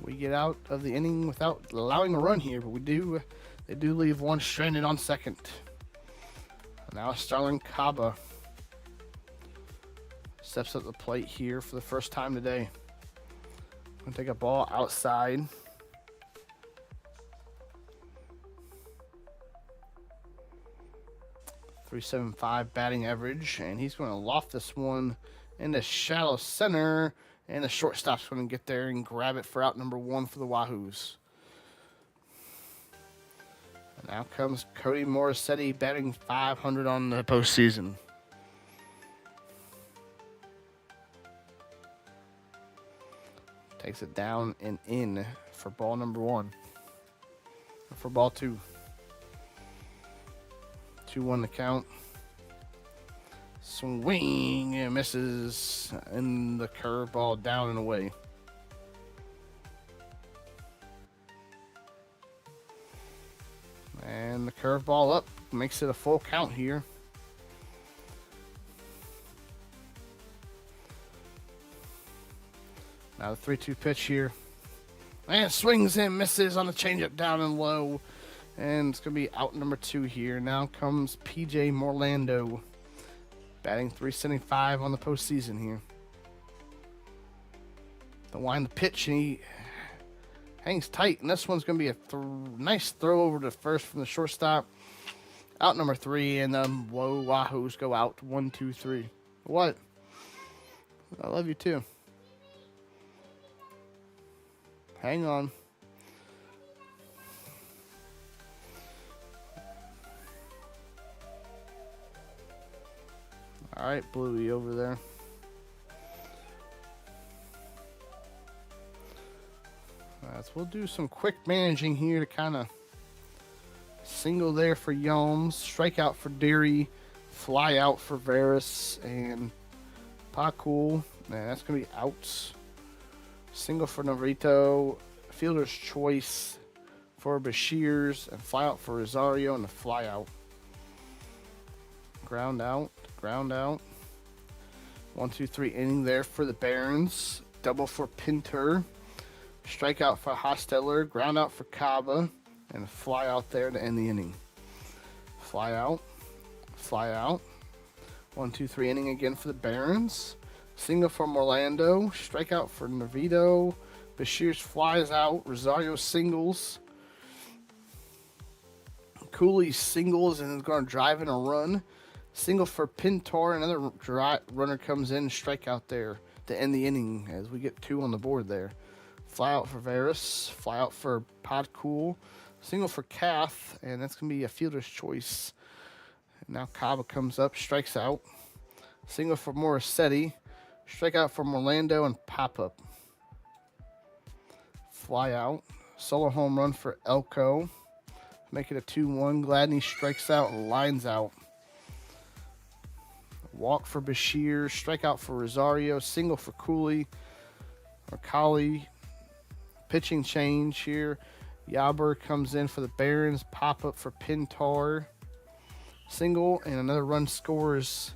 we get out of the inning without allowing a run here, but they do leave one stranded on second. Now Starlin Caba steps up the plate here for the first time today. Gonna take a ball outside. .375 batting average, and he's going to loft this one into shallow center, and the shortstop's going to get there and grab it for out number 1 for the Wahoos. And now comes Cody Morissette batting .500 on the postseason. Takes it down and in for ball number 1. For ball 2. 2-1 the count. Swing and misses, and the curveball down and away. And the curveball up makes it a full count here. Now the 3-2 pitch here. And swings and misses on the changeup down and low. And it's going to be out number 2 here. Now comes P.J. Morlando, batting .375 on the postseason here. The line, the pitch, and he hangs tight. And this one's going to be a nice throw over to first from the shortstop. Out number 3, and the Wahoos go out 1, 2, 3. What? I love you too. Hang on. All right, Bluey over there. We'll do some quick managing here to kind of single there for Yelms, strikeout for Deary, fly out for Varus, and Pakul. Man, that's going to be outs Single for Navarrito. Fielder's choice for Bashirs. And fly out for Rosario and a fly out. Ground out. Ground out. 1, 2, 3 inning there for the Barons. Double for Pinter. Strikeout for Hostetler. Ground out for Caba. And a fly out there to end the inning. Fly out. Fly out. 1, 2, 3 inning again for the Barons. Single from Orlando. Strikeout for Navarrito. Bashirs flies out. Rosario singles. Cooley singles and is going to drive in a run. Single for Pintor. Another runner comes in. Strikeout there to end the inning as we get 2 on the board there. Fly out for Varus. Fly out for Podcool. Single for Kath. And that's going to be a fielder's choice. And now Caba comes up. Strikes out. Single for Morissetti. Strikeout from Orlando and pop up. Fly out. Solo home run for Elko. Make it a 2-1. Gladney strikes out and lines out. Walk for Bashir. Strikeout for Rosario. Single for Cooley. Or Kali. Pitching change here. Yauber comes in for the Barons. Pop up for Pintar. Single and another run scores.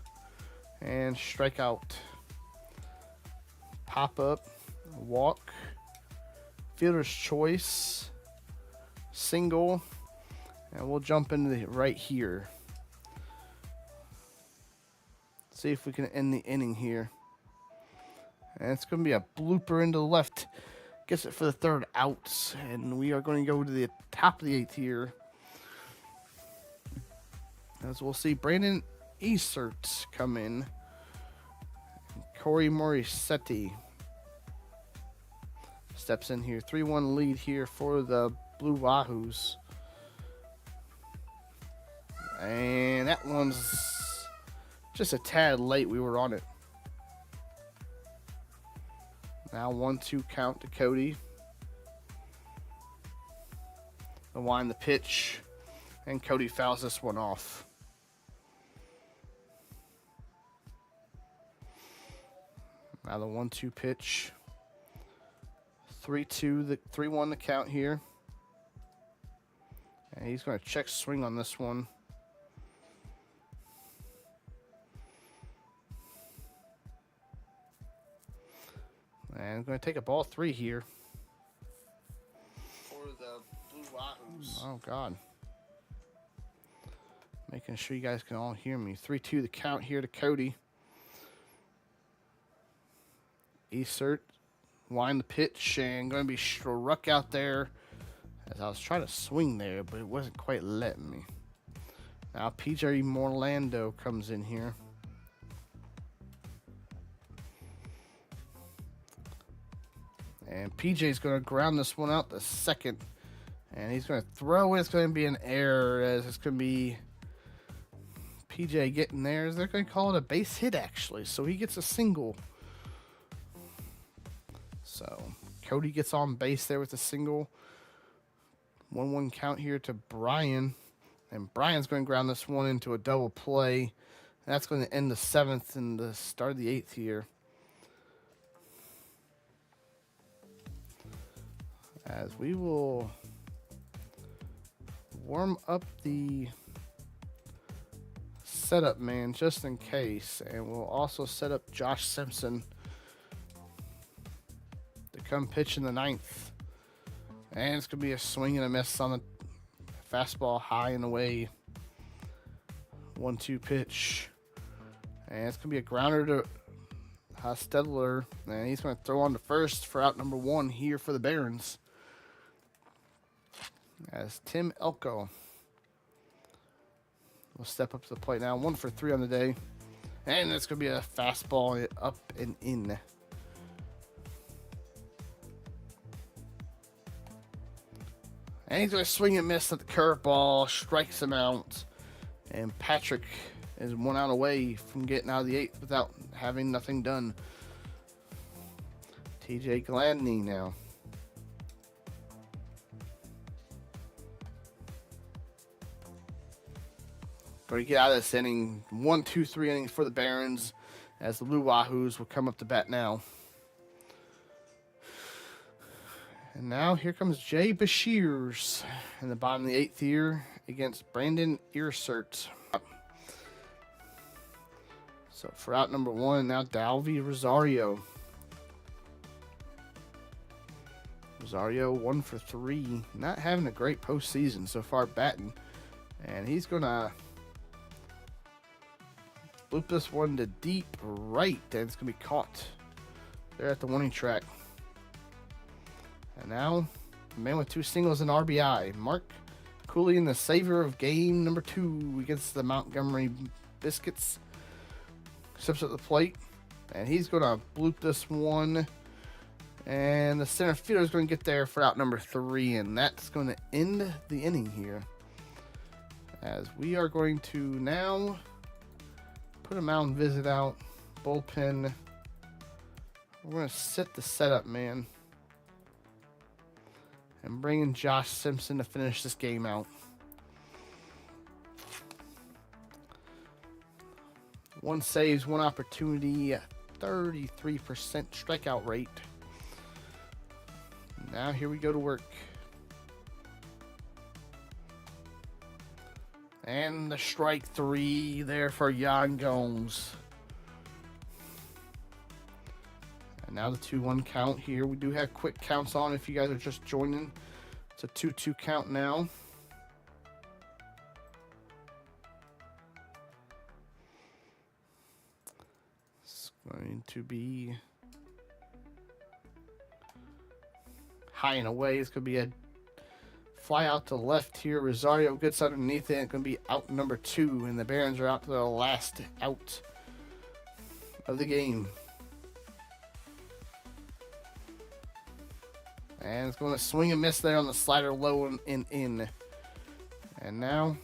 And strikeout. Pop up. Walk. Fielder's choice. Single. And we'll jump into the right here. See if we can end the inning here. And it's going to be a blooper into the left. Gets it for the 3rd out. And we are going to go to the top of the 8th here. As we'll see Brandon Esert come in. Corey Morissetti steps in here. 3-1 lead here for the Blue Wahoos. And that one's just a tad late. We were on it. Now 1-2 count to Cody. The wind the pitch. And Cody fouls this one off. Now the 1-2 pitch. 3-2, 3-1 the count here. And he's going to check swing on this one. And I'm going to take a ball 3 here. For the Blue Wahoos. Oh, God. Making sure you guys can all hear me. 3-2 the count here to Cody. Esert. Wind the pitch. And going to be struck out there. As I was trying to swing there, but it wasn't quite letting me. Now PJ Morlando comes in here. And PJ's going to ground this one out to second. And he's going to throw. It's going to be an error as it's going to be PJ getting there. They're going to call it a base hit, actually. So he gets a single. So Cody gets on base there with a single. 1-1 count here to Brian. And Brian's going to ground this one into a double play. And that's going to end the 7th and the start of the 8th here. As we will warm up the setup man just in case. And we'll also set up Josh Simpson to come pitch in the 9th. And it's going to be a swing and a miss on the fastball high and away. 1-2 pitch. And it's going to be a grounder to Hostetler. And he's going to throw on to first for out number 1 here for the Barons. As Tim Elko will step up to the plate now. 1 for 3 on the day. And it's going to be a fastball up and in. And he's going to swing and miss at the curveball. Strikes him out. And Patrick is 1 out away from getting out of the 8th without having nothing done. TJ Gladney now. Going to get out of this inning. 1, 2, 3 innings for the Barons as the Blue Wahoos will come up to bat now. And now here comes Jay Bashirs in the bottom of the 8th here against Brandon Earsert. So for out number 1, now Dalvy Rosario. Rosario 1 for 3. Not having a great postseason so far batting. And he's going to loop this one to deep right. And it's going to be caught there at the warning track. And now, the man with 2 singles and RBI, Mark Cooley, in the savior of game number 2 against the Montgomery Biscuits. Steps at the plate, and he's going to bloop this one. And the center fielder is going to get there for out number 3, and that's going to end the inning here. As we are going to now put a mound visit out, bullpen. We're going to set the setup, man. And bring in Josh Simpson to finish this game out. 1 saves, 1 opportunity, 33% strikeout rate. Now here we go to work. And the strike 3 there for Yan Gomes. And now the 2-1 count here. We do have quick counts on if you guys are just joining. It's a 2-2 count now. It's going to be high and away. It's going to be a fly out to left here. Rosario gets underneath it. It's going to be out number 2. And the Barons are out to the last out of the game. And it's going to swing and miss there on the slider, low and in. And now,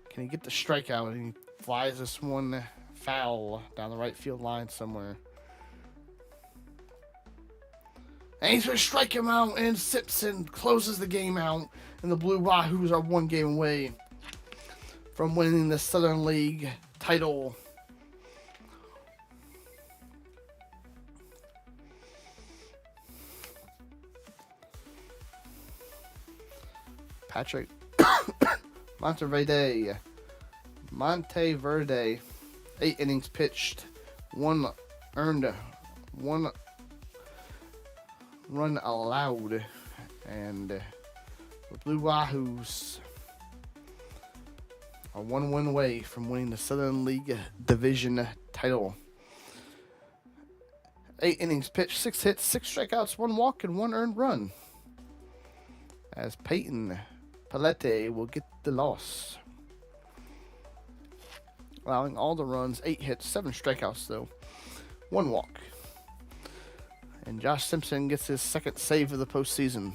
can he get the strikeout? And he flies this one foul down the right field line somewhere. And he's going to strike him out, and Simpson closes the game out. And the Blue Wahoos are 1 game away from winning the Southern League title. Patrick Monteverde. 8 innings pitched, 1 earned, 1 run allowed, and the Blue Wahoos are 1 win away from winning the Southern League Division title. 8 innings pitched, 6 hits, 6 strikeouts, 1 walk, and 1 earned run. As Peyton Palette will get the loss, allowing all the runs, 8 hits, 7 strikeouts though, 1 walk. And Josh Simpson gets his 2nd save of the postseason.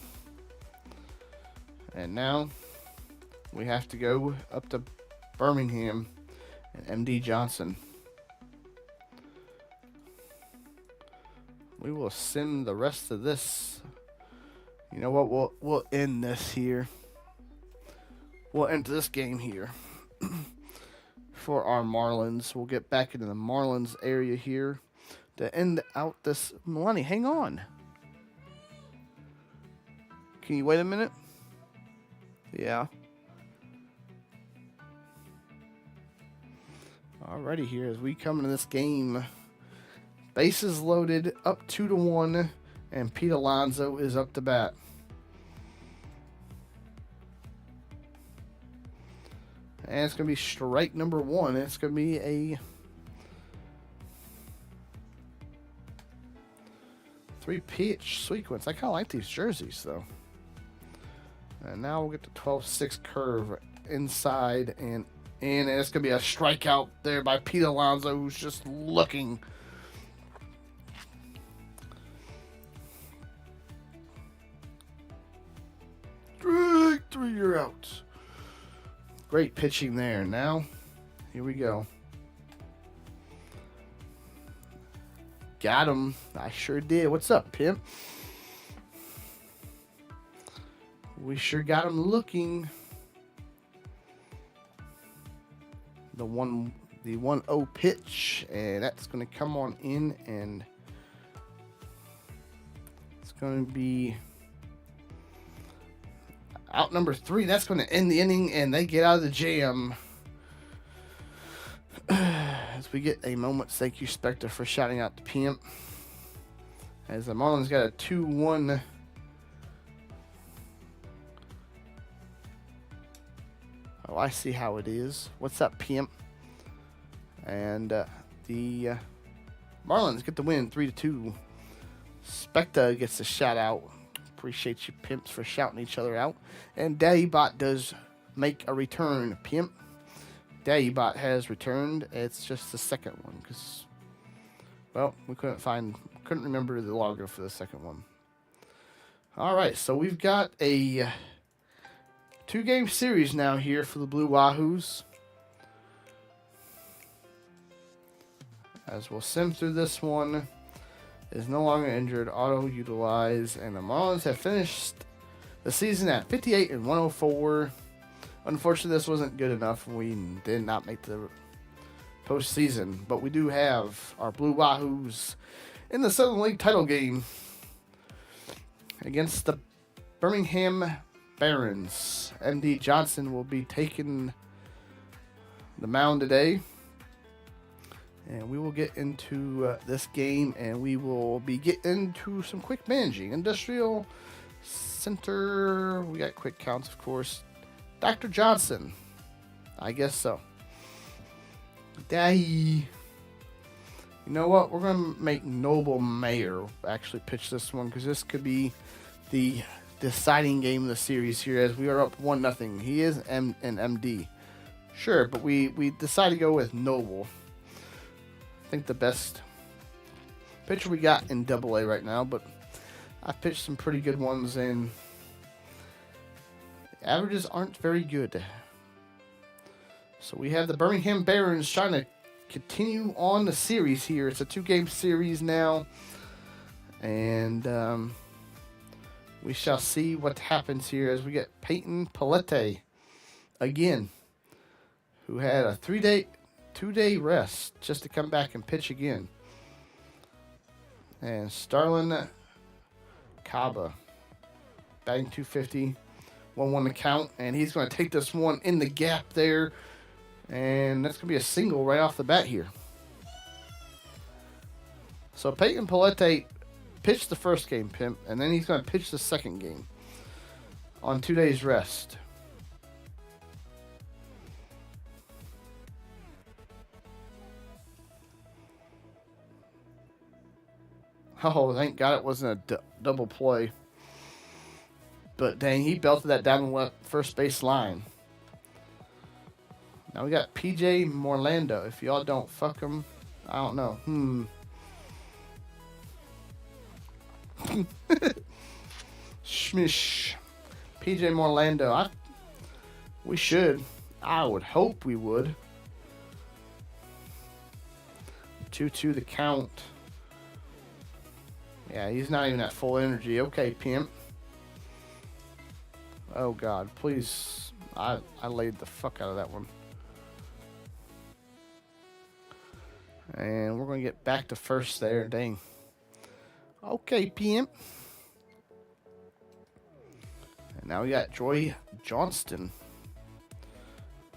And now we have to go up to Birmingham and MD Johnson. We will sim the rest of this. You know what? We'll end this here. We'll end this game here for our Marlins. We'll get back into the Marlins area here to end out this. Milani, hang on. Can you wait a minute? Yeah. Alrighty, here as we come into this game. Bases loaded, up 2-1, and Pete Alonso is up to bat. And it's going to be strike number 1. It's going to be a 3-pitch sequence. I kind of like these jerseys, though. And now we'll get the 12-6 curve inside and in. And it's going to be a strikeout there by Pete Alonso, who's just looking. Strike 3, you're out. Great pitching there. Now, here we go. Got him. I sure did. What's up, pimp? We sure got him looking. The 1-0 pitch, and that's going to come on in, and It's going to be out number 3. That's going to end the inning, and they get out of the jam. As we get a moment, thank you, Spectre, for shouting out to Pimp. As the Marlins got a 2-1. Oh, I see how it is. What's up, Pimp? And the Marlins get the win 3-2. Spectre gets a shout out. Appreciate you, Pimps, for shouting each other out. And Daddybot does make a return, Pimp. Daddybot has returned. It's just the second one because, well, we couldn't remember the logo for the second one. All right, so we've got a 2-game series now here for the Blue Wahoos. As we'll sim through this one. Is no longer injured, auto-utilized, and the Marlins have finished the season at 58-104. Unfortunately, this wasn't good enough. We did not make the postseason, but we do have our Blue Wahoos in the Southern League title game against the Birmingham Barons. M.D. Johnson will be taking the mound today. And we will get into this game, and we will be getting into some quick managing. Industrial Center, we got quick counts, of course. Dr. Johnson, I guess so. You know what? We're going to make Noble Mayer actually pitch this one, because this could be the deciding game of the series here, as we are up 1-0. He is an MD. Sure, but we decided to go with Noble. I think the best pitcher we got in AA right now, but I pitched some pretty good ones, and the averages aren't very good. So we have the Birmingham Barons trying to continue on the series here. It's a 2-game series now, and we shall see what happens here as we get Peyton Pallette again, who had a 2-day rest just to come back and pitch again. And Starlin Caba batting .250, 1-1 to count, and he's going to take this one in the gap there, and that's going to be a single right off the bat here. So Peyton Pallette pitched the first game, Pimp, and then he's going to pitch the second game on 2 days rest. Oh, thank God it wasn't a double play. But dang, he belted that down the left first base line. Now we got PJ Morlando. If y'all don't fuck him, I don't know. Shmish. PJ Morlando. We should. I would hope we would. 2-2 the count. Yeah, he's not even at full energy. Okay, Pimp. Oh, God. Please. I laid the fuck out of that one. And we're going to get back to first there. Dang. Okay, Pimp. And now we got Joy Johnston.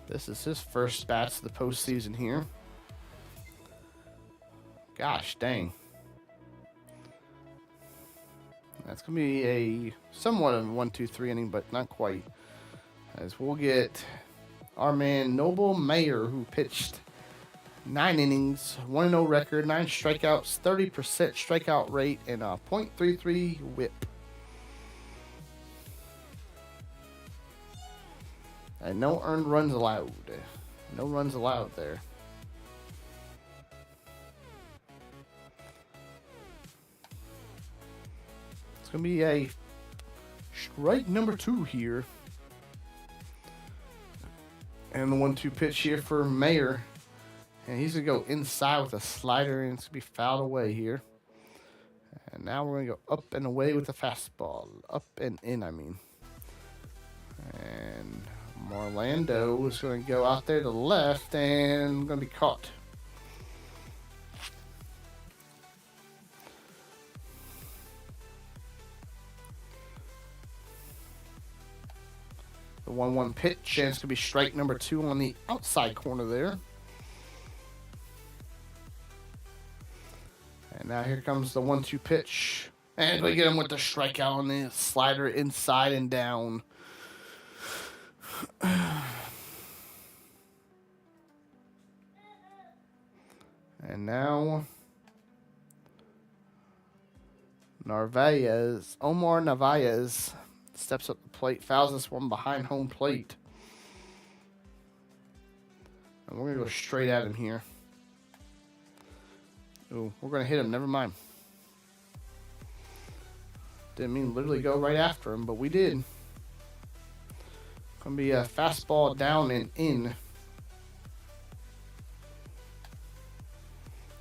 This is his first bats of the postseason here. Gosh, dang. That's going to be a somewhat of a 1-2-3 inning, but not quite. As we'll get our man Noble Mayer, who pitched 9 innings, 1-0 record, 9 strikeouts, 30% strikeout rate, and a .33 whip. And no earned runs allowed. No runs allowed there. Going to be a strike number 2 here. And the 1-2 pitch here for Mayer. And he's going to go inside with a slider, and it's going to be fouled away here. And now we're going to go up and away with the fastball. Up and in, I mean. And Morlando is going to go out there to the left and going to be caught. 1-1 pitch, and it's going to be strike number 2 on the outside corner there. And now here comes the 1-2 pitch. And we get him with the strikeout on the slider inside and down. And now Omar Narvaez steps up the plate, fouls this one behind home plate. And we're going to go straight at him here. Ooh, we're going to hit him, never mind. Didn't mean literally go right after him, but we did. Going to be a fastball down and in.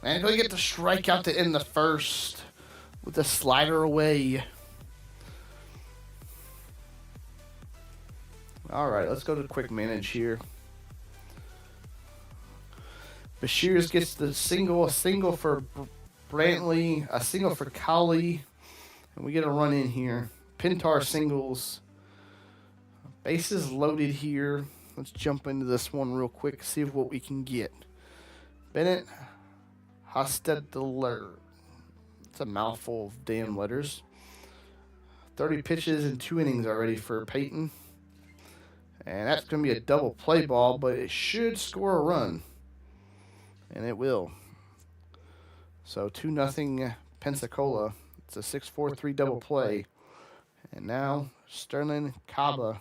And going to get the strikeout to end the first with the slider away. All right, let's go to the quick manage here. Bashirs gets the single, a single for Brantley, a single for Cowley, and we get a run in here. Pintar singles. Bases loaded here. Let's jump into this one real quick, see what we can get. Bennett Hostetler. It's a mouthful of damn letters. 30 pitches and 2 innings already for Peyton. And that's going to be a double play ball, but it should score a run. And it will. So 2-0 Pensacola. It's a 6-4-3 double play. And now Sterling Caba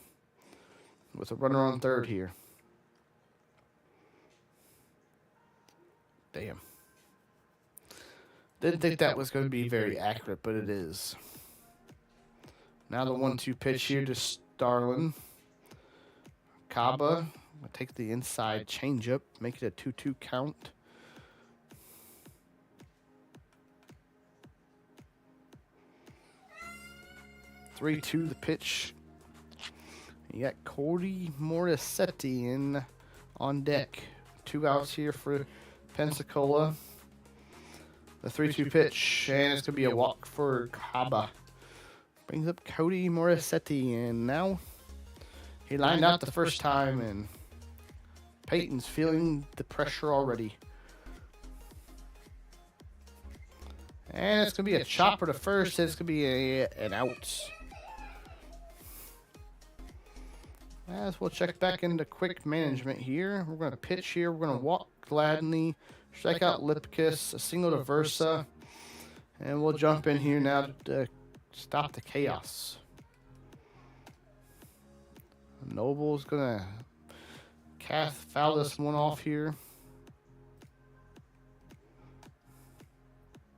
with a runner on third here. Damn. Didn't think that was going to be very accurate, but it is. Now the 1-2 pitch here to Starlin. Caba will take the inside changeup, make it a 2-2 count. (3-2) the pitch. You got Cody Morissetti in on deck. 2 outs here for Pensacola. The 3-2 pitch, and it's going to be a walk for Caba. Brings up Cody Morissetti, and now he lined out the first time, and Peyton's feeling the pressure already. And it's going to be a chopper to first. It's going to be an out. As we'll check back into quick management here. We're going to pitch here. We're going to walk Gladney, strike out Lipkiss, a single to Versa. And we'll jump in here now to stop the chaos. Noble's going to foul this one off here.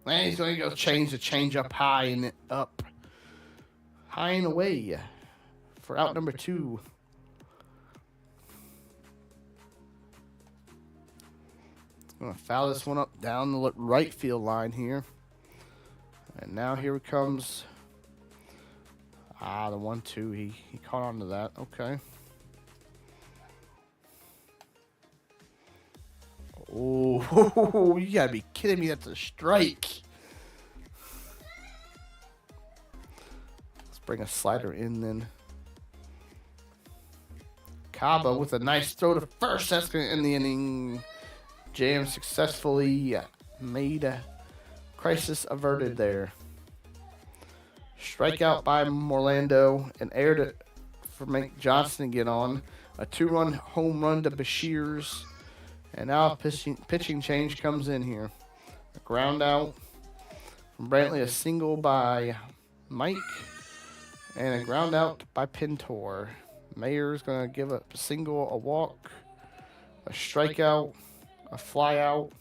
And he's going to go change the change up high and up. High and away for out number 2. Going to foul this one up down the right field line here. And now here comes the 1-2. He caught on to that. Okay. Oh, you got to be kidding me. That's a strike. Let's bring a slider in then. Caba with a nice throw to first. That's going to end the inning. JM successfully made a crisis averted there. Strikeout by Morlando and aired it for Mike Johnson to get on. A 2-run home run to Bashirs. And now a pitching change comes in here. A ground out from Brantley, a single by Mike, and a ground out by Pintor. Mayer's going to give up a single, a walk, a strikeout, a fly out,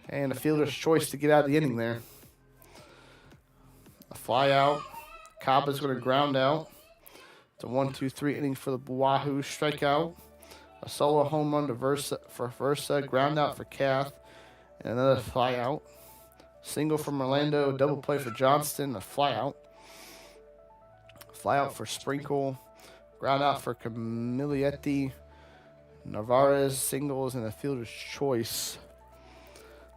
and a fielder's choice to get out of the inning there. A fly out. Caba's going to ground out. It's a 1-2-3 inning for the Wahoo. Strikeout. A solo home run to Versa, ground out for Kath, and another fly out. Single from Orlando, double play for Johnston, a fly out. Fly out for Sprinkle, ground out for Camilletti. Navarez singles and a fielder's choice.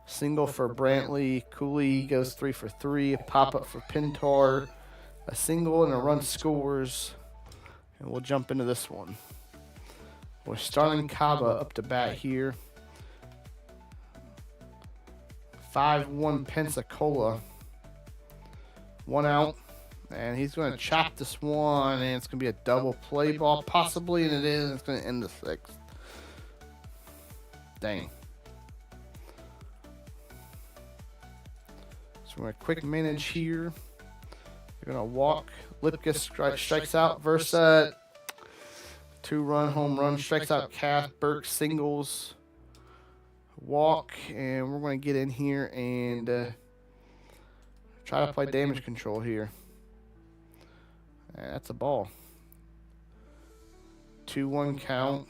Single for Brantley. Cooley goes 3 for 3. A pop up for Pintar. A single and a run scores. And we'll jump into this one. We're starting Kaba up to bat here. 5-1 Pensacola. 1 out. And he's going to chop this one, and it's going to be a double play ball, possibly, and it is. It's going to end the 6th. Dang. So we're going to quick manage here. We're going to walk. Lipka strikes out. Versa. 2-run home run. Strikes out Kath. Burke singles. Walk. And we're going to get in here and try to play damage control here. And that's a ball. 2-1 count.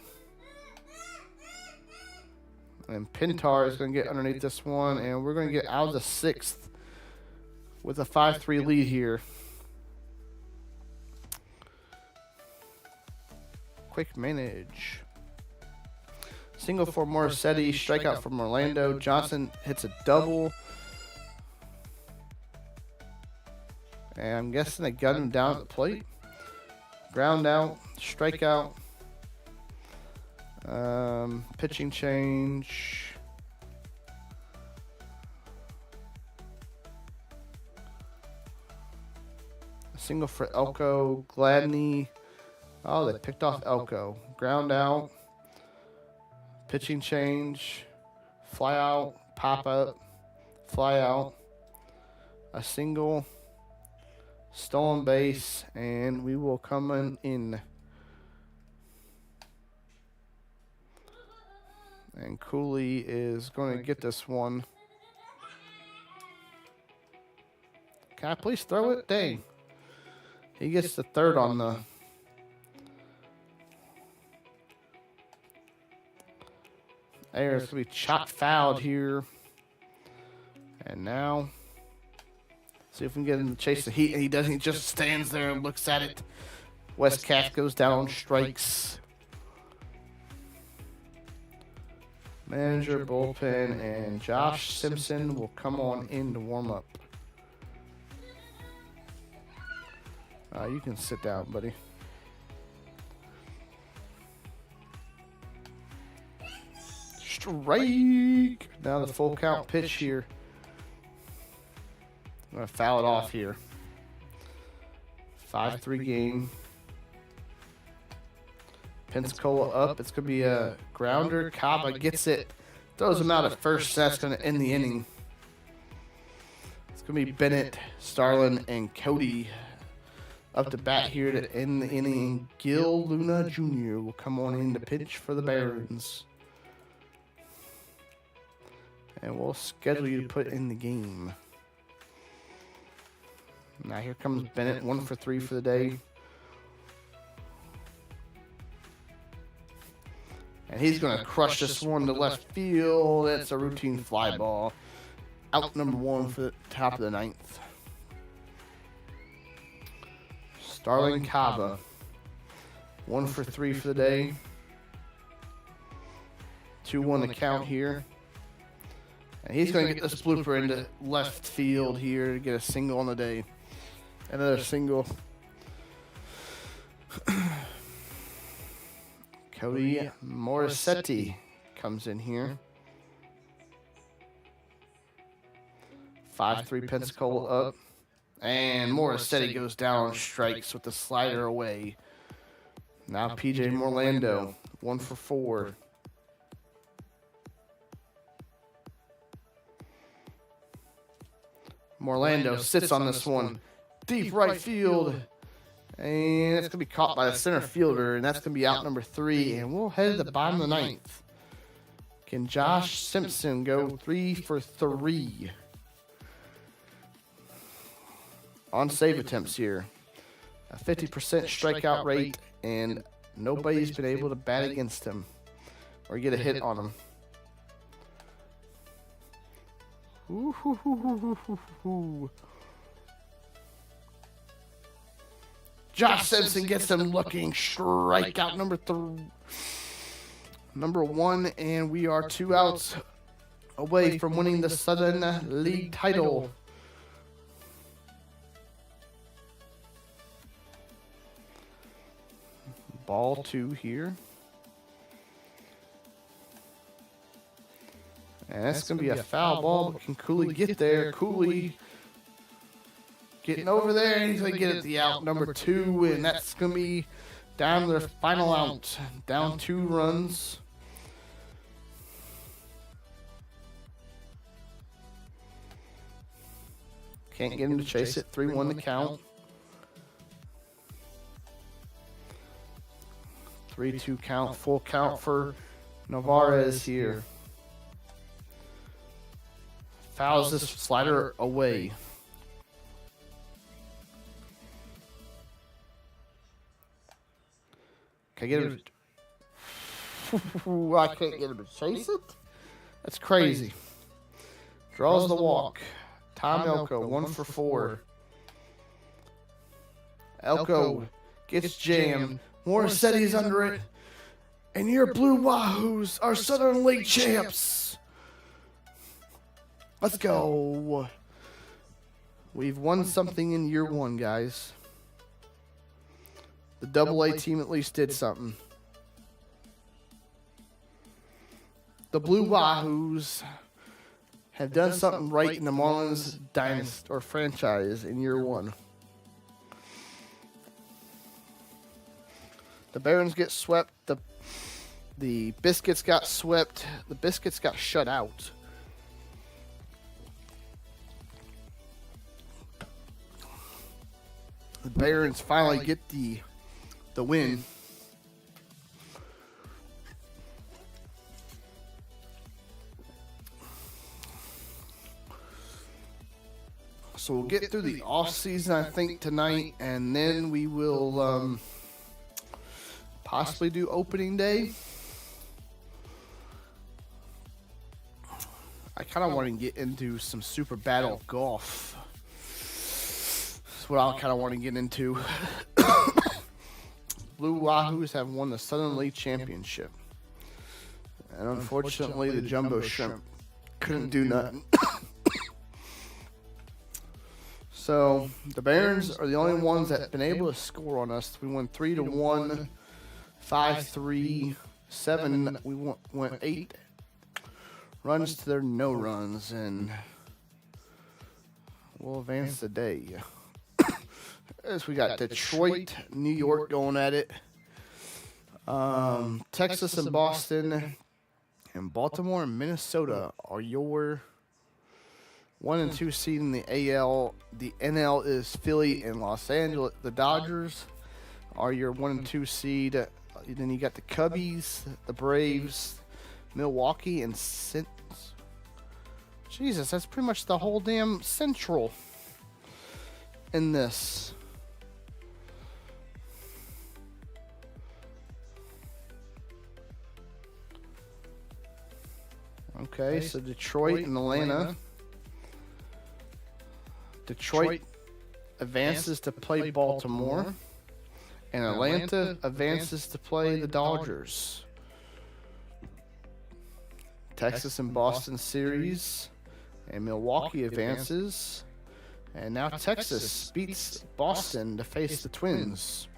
And Pintar is going to get underneath this one. And we're going to get out of the 6th with a 5-3 lead here. Quick manage. Single for Morissette. Strikeout from Orlando. Johnson hits a double. And I'm guessing they got him down at the plate. Ground out. Strikeout. Pitching change. A single for Elko. Gladney. Oh, they picked off Elko. Ground out. Pitching change. Fly out. Pop up. Fly out. A single. Stolen base. And we will come in. And Cooley is going to get this one. Can I please throw it? Dang. He gets the 3rd on the... There's going to be chopped fouled here. And now, see if we can get him to chase the heat. And he doesn't. He just stands there and looks at it. Westcott goes down on strikes. Manager, bullpen, and Josh Simpson will come on in to warm up. You can sit down, buddy. Strike. Now the full count pitch here. I'm going to foul it off here. 5-3 game. Pensacola up. It's going to be a grounder. Kaba gets it. Throws him out at first. That's going to end the inning. It's going to be Bennett, Starlin, and Cody up to bat here to end the inning. Gil Luna Jr. will come on in to pitch for the Barons. And we'll schedule you to put in the game. Now here comes Bennett, 1 for 3 for the day. And he's going to crush this one to left field. That's a routine fly ball. Out number 1 for the top of the 9th. Starling Kaba, 1 for 3 for the day. 2-1 the count here. And he's going to get this blooper into left field here to get a single on the day. Another single. Cody Morissette comes in here. 5-3 Pensacola up. And Morissette goes down on strikes with the slider away. Now PJ Morlando, 1 for 4. Morlando sits on this one. Deep right field. And it's going to be caught by the center fielder. And that's going to be out number 3. And we'll head to the bottom of the 9th. Can Josh Simpson go 3 for 3 on save attempts here? A 50% strikeout rate. And nobody's been able to bat against him or get a hit on him. Ooh. Josh Simpson gets him looking. Strikeout number 1, and we are 2 outs away from winning the Southern League title. Ball 2 here. And that's going to be a foul ball, but can Cooley get there? Cooley getting over there, and he's going to get it the out number 2, and that's going to be down to their final out. Down 2 runs. Can't get him to chase it. 3-1 the count. 3-2 count. Full count for Narvaez here. Fouls this slider away. Can I get him? I can't get him to chase it? That's crazy. Draws the walk. Tom Elko, 1 for 4. Elko gets jammed. Morissetti's under it. And your Blue Wahoos are Southern League champs. Let's go. We've won something in year 1, guys. The Double-A team at least did something. The Blue Wahoos have done something right in the Marlins dynasty or franchise in year 1. The Barons get swept. The Biscuits got swept. The Biscuits got shut out. The Barons finally get the win. So we'll get through the off season, I think, tonight, and then we will possibly do opening day. I kind of want to get into some super battle golf. That's what I kind of want to get into. Blue Wahoos have won the Southern League Championship. And unfortunately, the Jumbo Shrimp couldn't do nothing. So, the Barons are the only ones that have been able to score on us. We won 3-1, 5-3, 7. We went 8 runs to their no runs, and we'll advance the day. As we got Detroit, New York going at it. Texas and Boston, and Baltimore and Minnesota are your 1 and 2 seed in the AL. The NL is Philly and Los Angeles. The Dodgers are your 1 and 2 seed. Then you got the Cubbies, the Braves, Milwaukee, and Jesus, that's pretty much the whole damn Central in this. Okay, so Detroit and Atlanta. Detroit advances to play Baltimore, and Atlanta advances to play the Dodgers. Texas and Boston series, and Milwaukee advances, and now Texas beats Boston to face the Twins.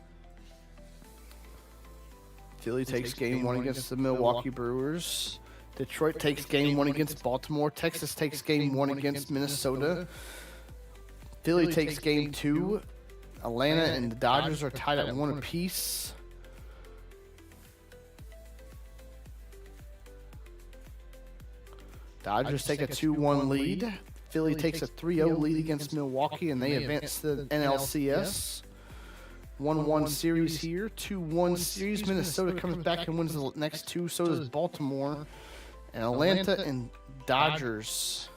Philly takes game 1 against the Milwaukee Brewers. Detroit takes game 1 against Baltimore. Texas takes game 1 against Minnesota. Philly takes game 2. Atlanta and the Dodgers are tied at 1 apiece. Dodgers take a 2-1 lead. Philly takes a 3-0 lead against Milwaukee, and they advance to the NLCS. 1-1 series here. 2-1 series. Minnesota comes back and wins the next 2. So does Baltimore. And Atlanta and Dodgers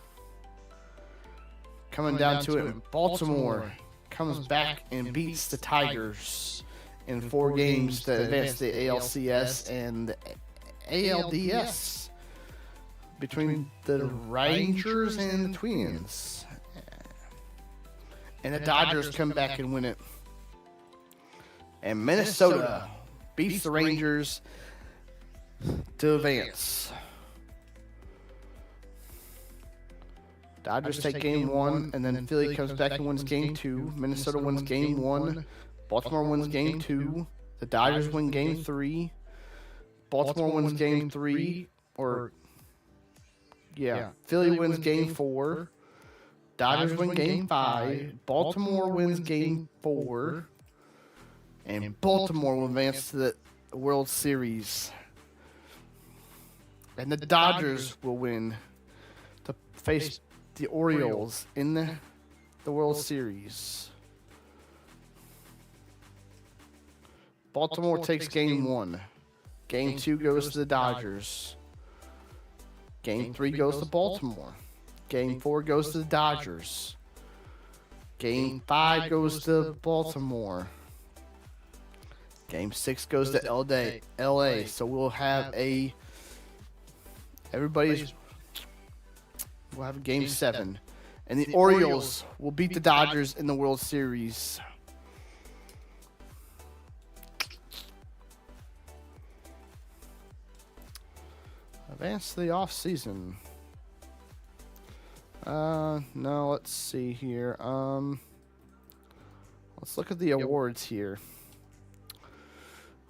coming down to it. Baltimore comes back and beats the Tigers in 4 games to advance the ALCS and the ALDS between the Rangers and the Twins. And the Dodgers come back and win it. And Minnesota beats the Rangers to advance. Dodgers take game 1, and then Philly comes back and wins game 2. Minnesota wins game 1. Baltimore wins game 2. The Dodgers win Game 3. Baltimore wins Game 3. Philly wins Game 4. Dodgers win Game 5. Baltimore wins Game 4. And Baltimore will advance to the World Series. And the Dodgers will win to face the Orioles in the World Series. Baltimore takes Game 1. Game 2 goes to the Dodgers. Game 3 goes to Baltimore. Game 4 goes to the Dodgers. Game 5 goes to Baltimore. Game 6 goes to LA. So we'll have we'll have Game 7. And the Orioles will beat the Dodgers in the World Series. Advance to the off season. No, let's see here. Let's look at the awards here.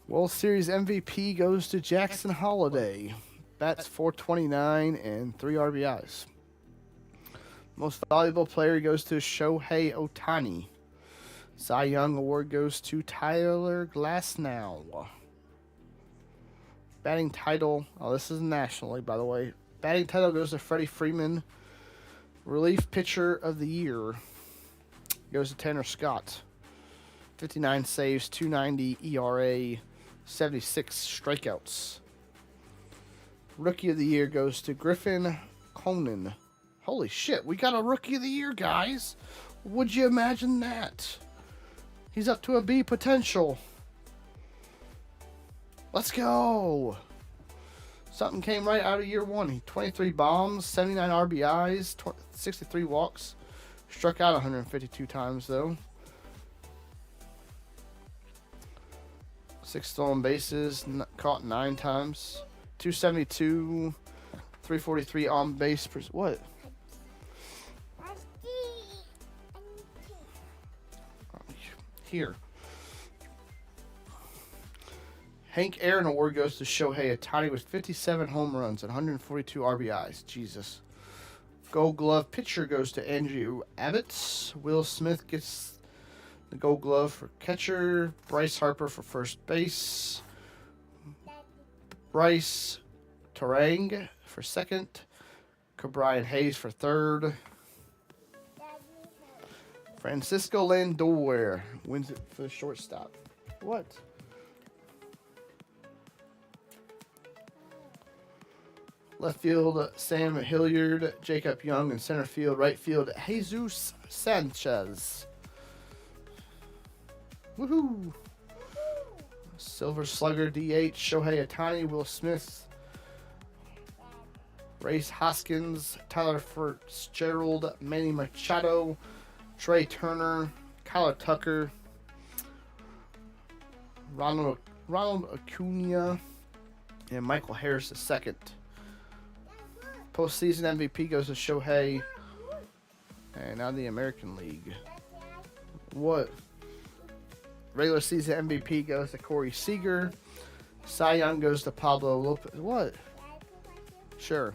World Series MVP goes to Jackson Holliday. Bats .429 and 3 RBIs. Most valuable player goes to Shohei Ohtani. Cy Young Award goes to Tyler Glasnow. Batting title, this is nationally, by the way. Batting title goes to Freddie Freeman. Relief pitcher of the year goes to Tanner Scott. 59 saves, 290 ERA, 76 strikeouts. Rookie of the year goes to Griffin Conan. Holy shit, we got a Rookie of the Year, guys. Would you imagine that? He's up to a B potential. Let's go. Something came right out of year 1. 23 bombs, 79 RBIs, 63 walks. Struck out 152 times, though. 6 stolen bases, caught 9 times. 272, 343 on base. What? Here. Hank Aaron Award goes to Shohei Ohtani with 57 home runs and 142 RBIs. Jesus. Gold Glove pitcher goes to Andrew Abbott. Will Smith gets the Gold Glove for catcher. Bryce Harper for first base. Bryce Terang for second. Brian Hayes for third. Francisco Lindor wins it for the shortstop. What? Left field, Sam Hilliard, Jacob Young, and center field, right field, Jesus Sanchez. Woohoo! Silver Slugger, DH, Shohei Ohtani, Will Smith, Race Hoskins, Tyler Fitzgerald, Manny Machado, Trey Turner, Kyler Tucker, Ronald Acuna, and Michael Harris II. Postseason MVP goes to Shohei. And now the American League. What? Regular season MVP goes to Corey Seager. Cy Young goes to Pablo Lopez. What? Sure.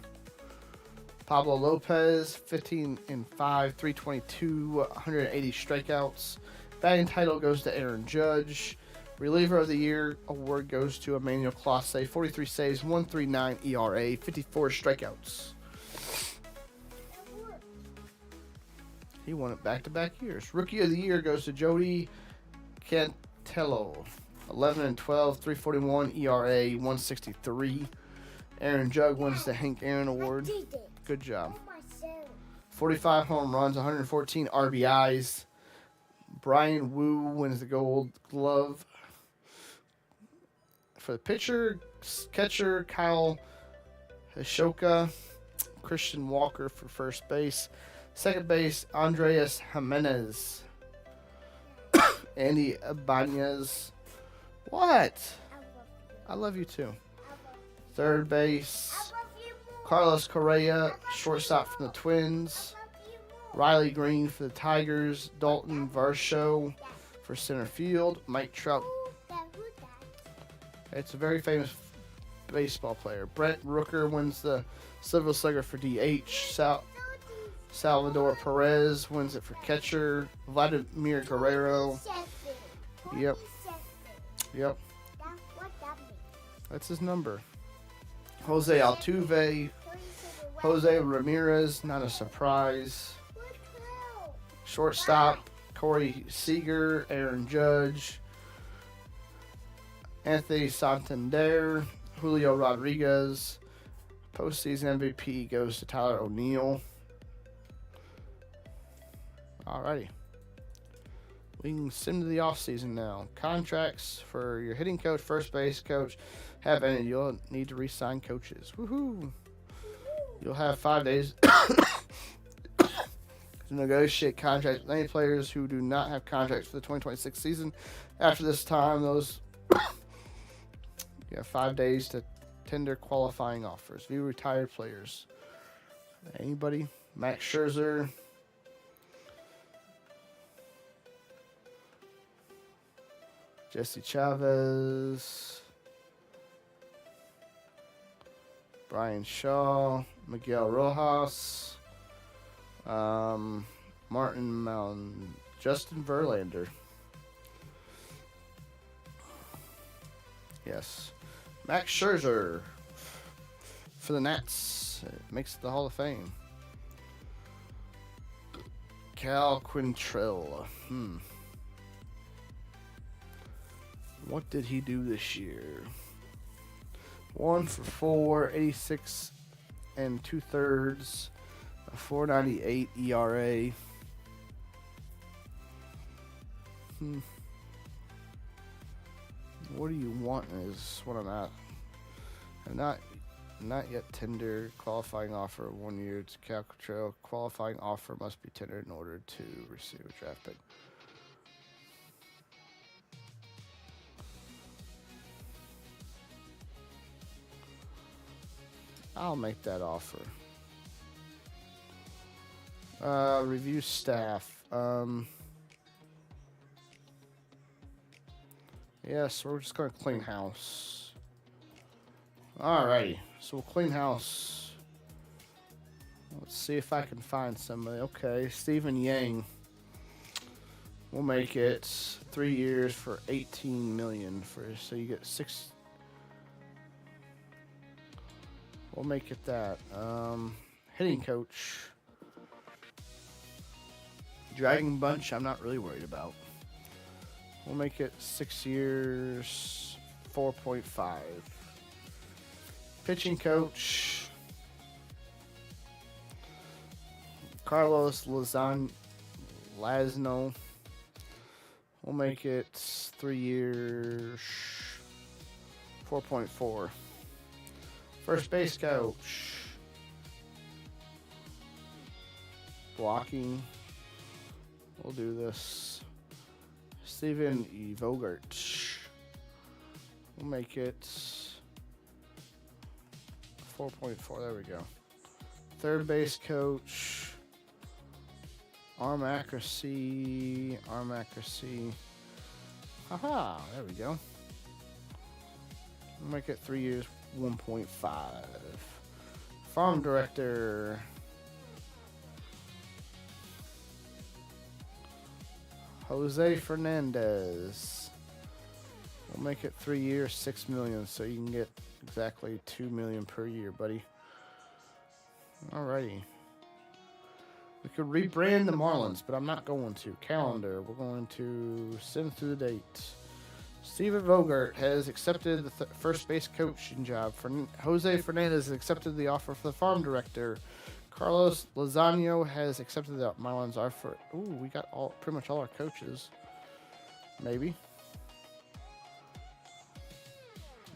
Pablo Lopez, 15 and 5, 322, 180 strikeouts. Batting title goes to Aaron Judge. Reliever of the Year award goes to Emmanuel Clase, 43 saves, 139 ERA, 54 strikeouts. He won it back-to-back years. Rookie of the Year goes to Jody Cantello, 11 and 12, 341 ERA, 163. Aaron Judge wins the Hank Aaron Award. Good job. 45 home runs, 114 RBIs. Brian Wu wins the Gold Glove. For the pitcher, catcher, Kyle Hishoka. Christian Walker for first base. Second base, Andreas Jimenez. Andy Ibanez. What? I love you too. Third base, Carlos Correa, shortstop from the Twins. Riley Green for the Tigers. Dalton Varsho for center field. Mike Trout It's a very famous baseball player. Brent Rooker wins the Silver Slugger for DH. Salvador Perez wins it for catcher. Vladimir Guerrero. Yep. That's his number. Jose Altuve. Jose Ramirez, not a surprise. Shortstop, Corey Seager. Aaron Judge. Anthony Santander. Julio Rodriguez. Postseason MVP goes to Tyler O'Neill. Alrighty. We can sim to the offseason now. Contracts for your hitting coach, first base coach have ended. You'll need to re-sign coaches. Woohoo! You'll have 5 days to negotiate contracts with any players who do not have contracts for the 2026 season. After this time, you have 5 days to tender qualifying offers. View retired players. Anybody? Max Scherzer. Jesse Chavez. Brian Shaw. Miguel Rojas. Martin Mound. Justin Verlander. Yes. Max Scherzer for the Nats. It makes the Hall of Fame. Cal Quantrill. What did he do this year? 1 for 4, 86 and 2/3, a 4.98 ERA. What do you want is what I'm at. I'm not yet tendered qualifying offer 1 year to Cal Quantrill. Qualifying offer must be tendered in order to receive a draft pick. I'll make that offer. Review staff. Yes, we're just going to clean house. Alrighty, so we'll clean house. Let's see if I can find somebody. Okay, Stephen Yang. We'll make it 3 years for $18 million. So you get 6. We'll make it that. Hitting coach. Dragon Bunch, I'm not really worried about. We'll make it 6 years, 4.5. Pitching coach. Carlos Lasno. We'll make it 3 years, 4.4. First base coach. Blocking. We'll do this. Steven Vogart. We'll make it 4.4. There we go. Third base coach. Arm accuracy. Haha, there we go. We'll make it 3 years, 1.5. Farm director. Jose Fernandez. We'll make it 3 years, $6 million, so you can get exactly $2 million per year, buddy. Alrighty. We could rebrand the Marlins, but I'm not going to. Calendar. We're going to send through the date. Steven Vogart has accepted the first base coaching job. Jose Fernandez has accepted the offer for the farm director. Carlos Lozano has accepted the Marlins offer. Ooh, we got pretty much all our coaches. Maybe.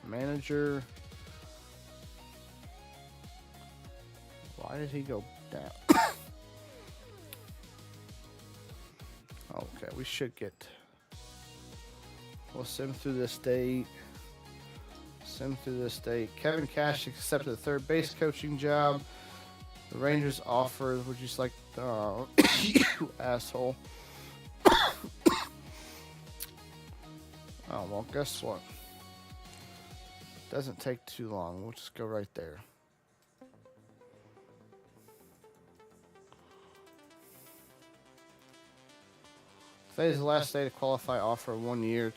Manager. Why did he go down? Okay, we should get. We'll sim through this date. Kevin Cash accepted the third base coaching job. The Rangers offer, would you just like, you asshole. Oh, well, guess what? Doesn't take too long. We'll just go right there. Today is the last day to qualify. Offer 1 year.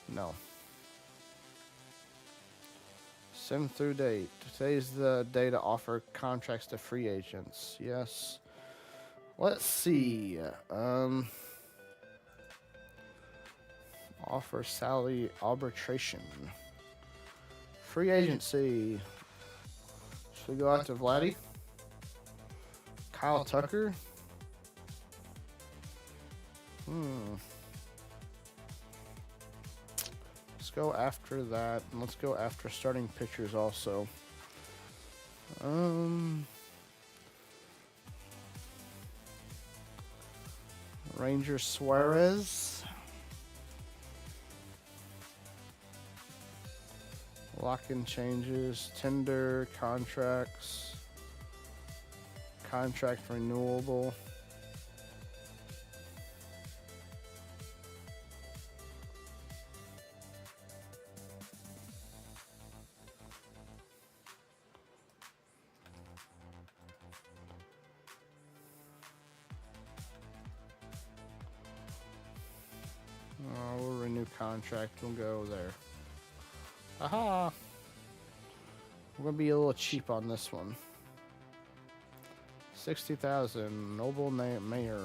No. Sim through date. Today's the day to offer contracts to free agents. Yes. Let's see. Offer salary arbitration. Free agency. Should we go after Vladdy? Kyle Tucker? Let's go after that. And let's go after starting pitchers also. Ranger Suarez. Lock-in changes, tender, contracts, contract renewable. We'll renew contract. We'll go there. Aha! We're gonna be a little cheap on this one. 60,000. Noble Mayor.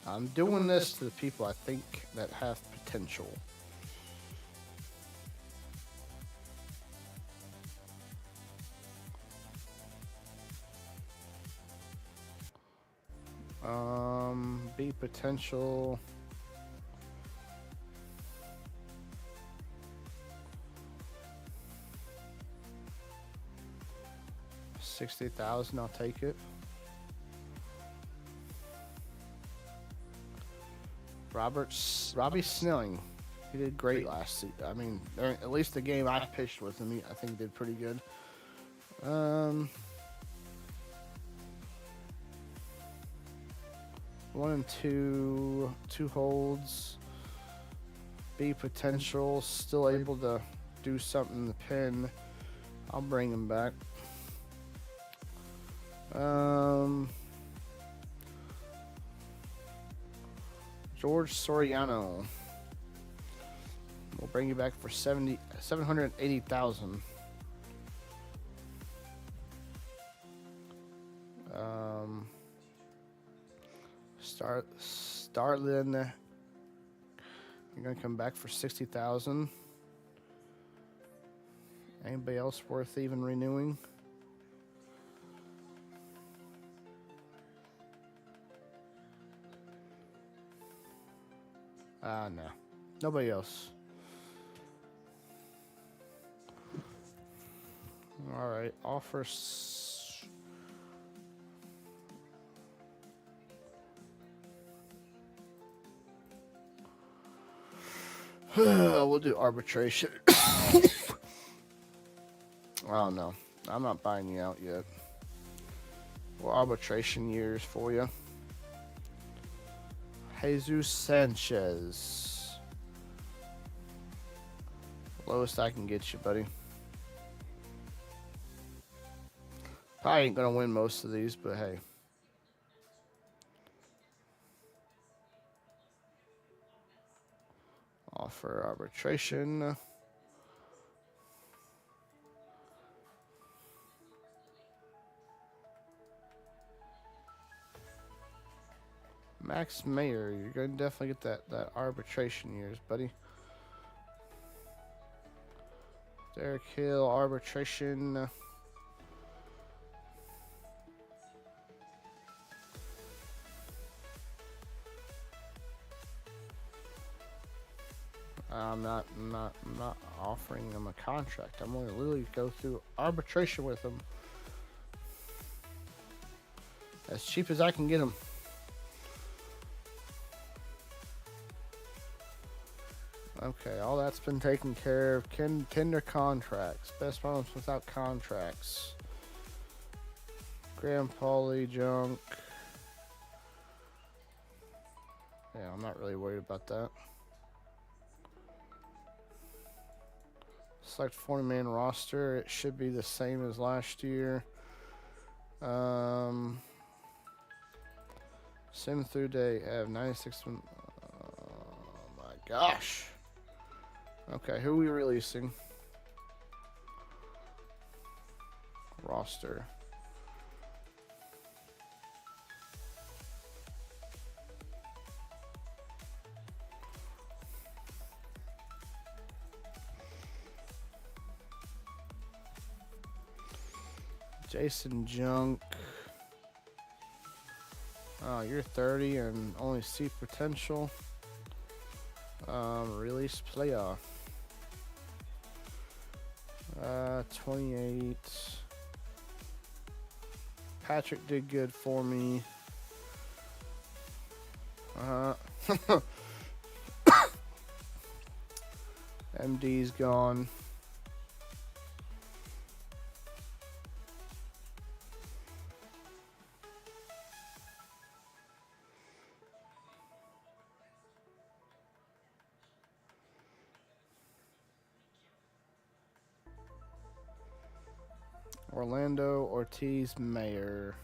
I'm doing this to the people I think that have potential. Be potential. $60,000, I'll take it. Robbie Snelling. He did great last season. I mean, at least the game I pitched with him, I think he did pretty good. 1 and 2, 2 holds. B potential, still able to do something in the pen. I'll bring him back. George Soriano. We'll bring you back for $780,000. Starlin. You're gonna come back for $60,000. Anybody else worth even renewing? No. Nobody else. Alright, offers. We'll do arbitration. Oh no, I'm not buying you out yet. Well, arbitration years for you. Jesus Sanchez. Lowest I can get you, buddy. Probably ain't gonna win most of these, but hey. Offer arbitration. Max Mayer, you're going to definitely get that arbitration years, buddy. Derek Hill, arbitration. I'm not offering him a contract. I'm going to literally go through arbitration with him. As cheap as I can get him. Okay, all that's been taken care of. Tender contracts. Best problems without contracts. Graham Pauly, junk. Yeah, I'm not really worried about that. Select 40-man roster. It should be the same as last year. Sim through day have 96. Oh my gosh. Okay, who are we releasing? Roster. Jason Junk. Oh, you're 30 and only see potential. Release player. 28. Patrick did good for me. MD's gone. Orlando Ortiz Mayer.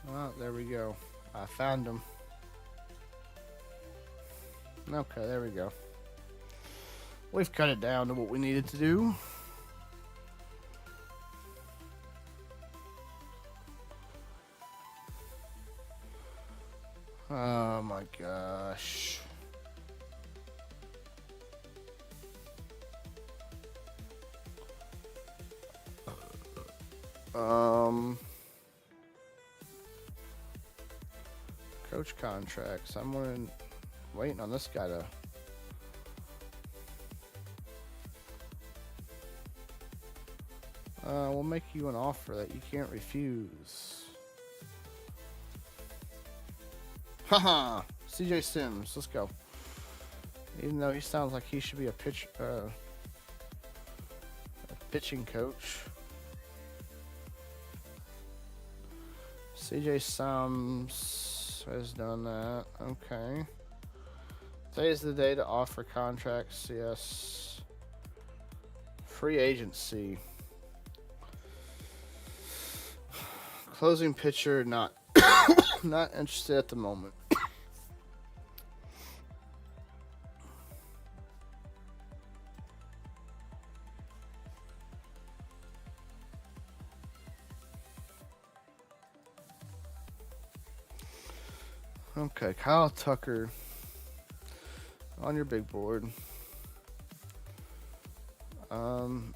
Oh, there we go. I found him. Okay, there we go. We've cut it down to what we needed to do. Oh my gosh. Coach contracts. I'm waiting on this guy to. We'll make you an offer that you can't refuse. Haha, CJ Sims, let's go. Even though he sounds like he should be a pitching coach. CJ Sims has done that. Okay. Today's the day to offer contracts. Yes. Free agency. Closing pitcher, not not interested at the moment. Okay, Kyle Tucker on your big board.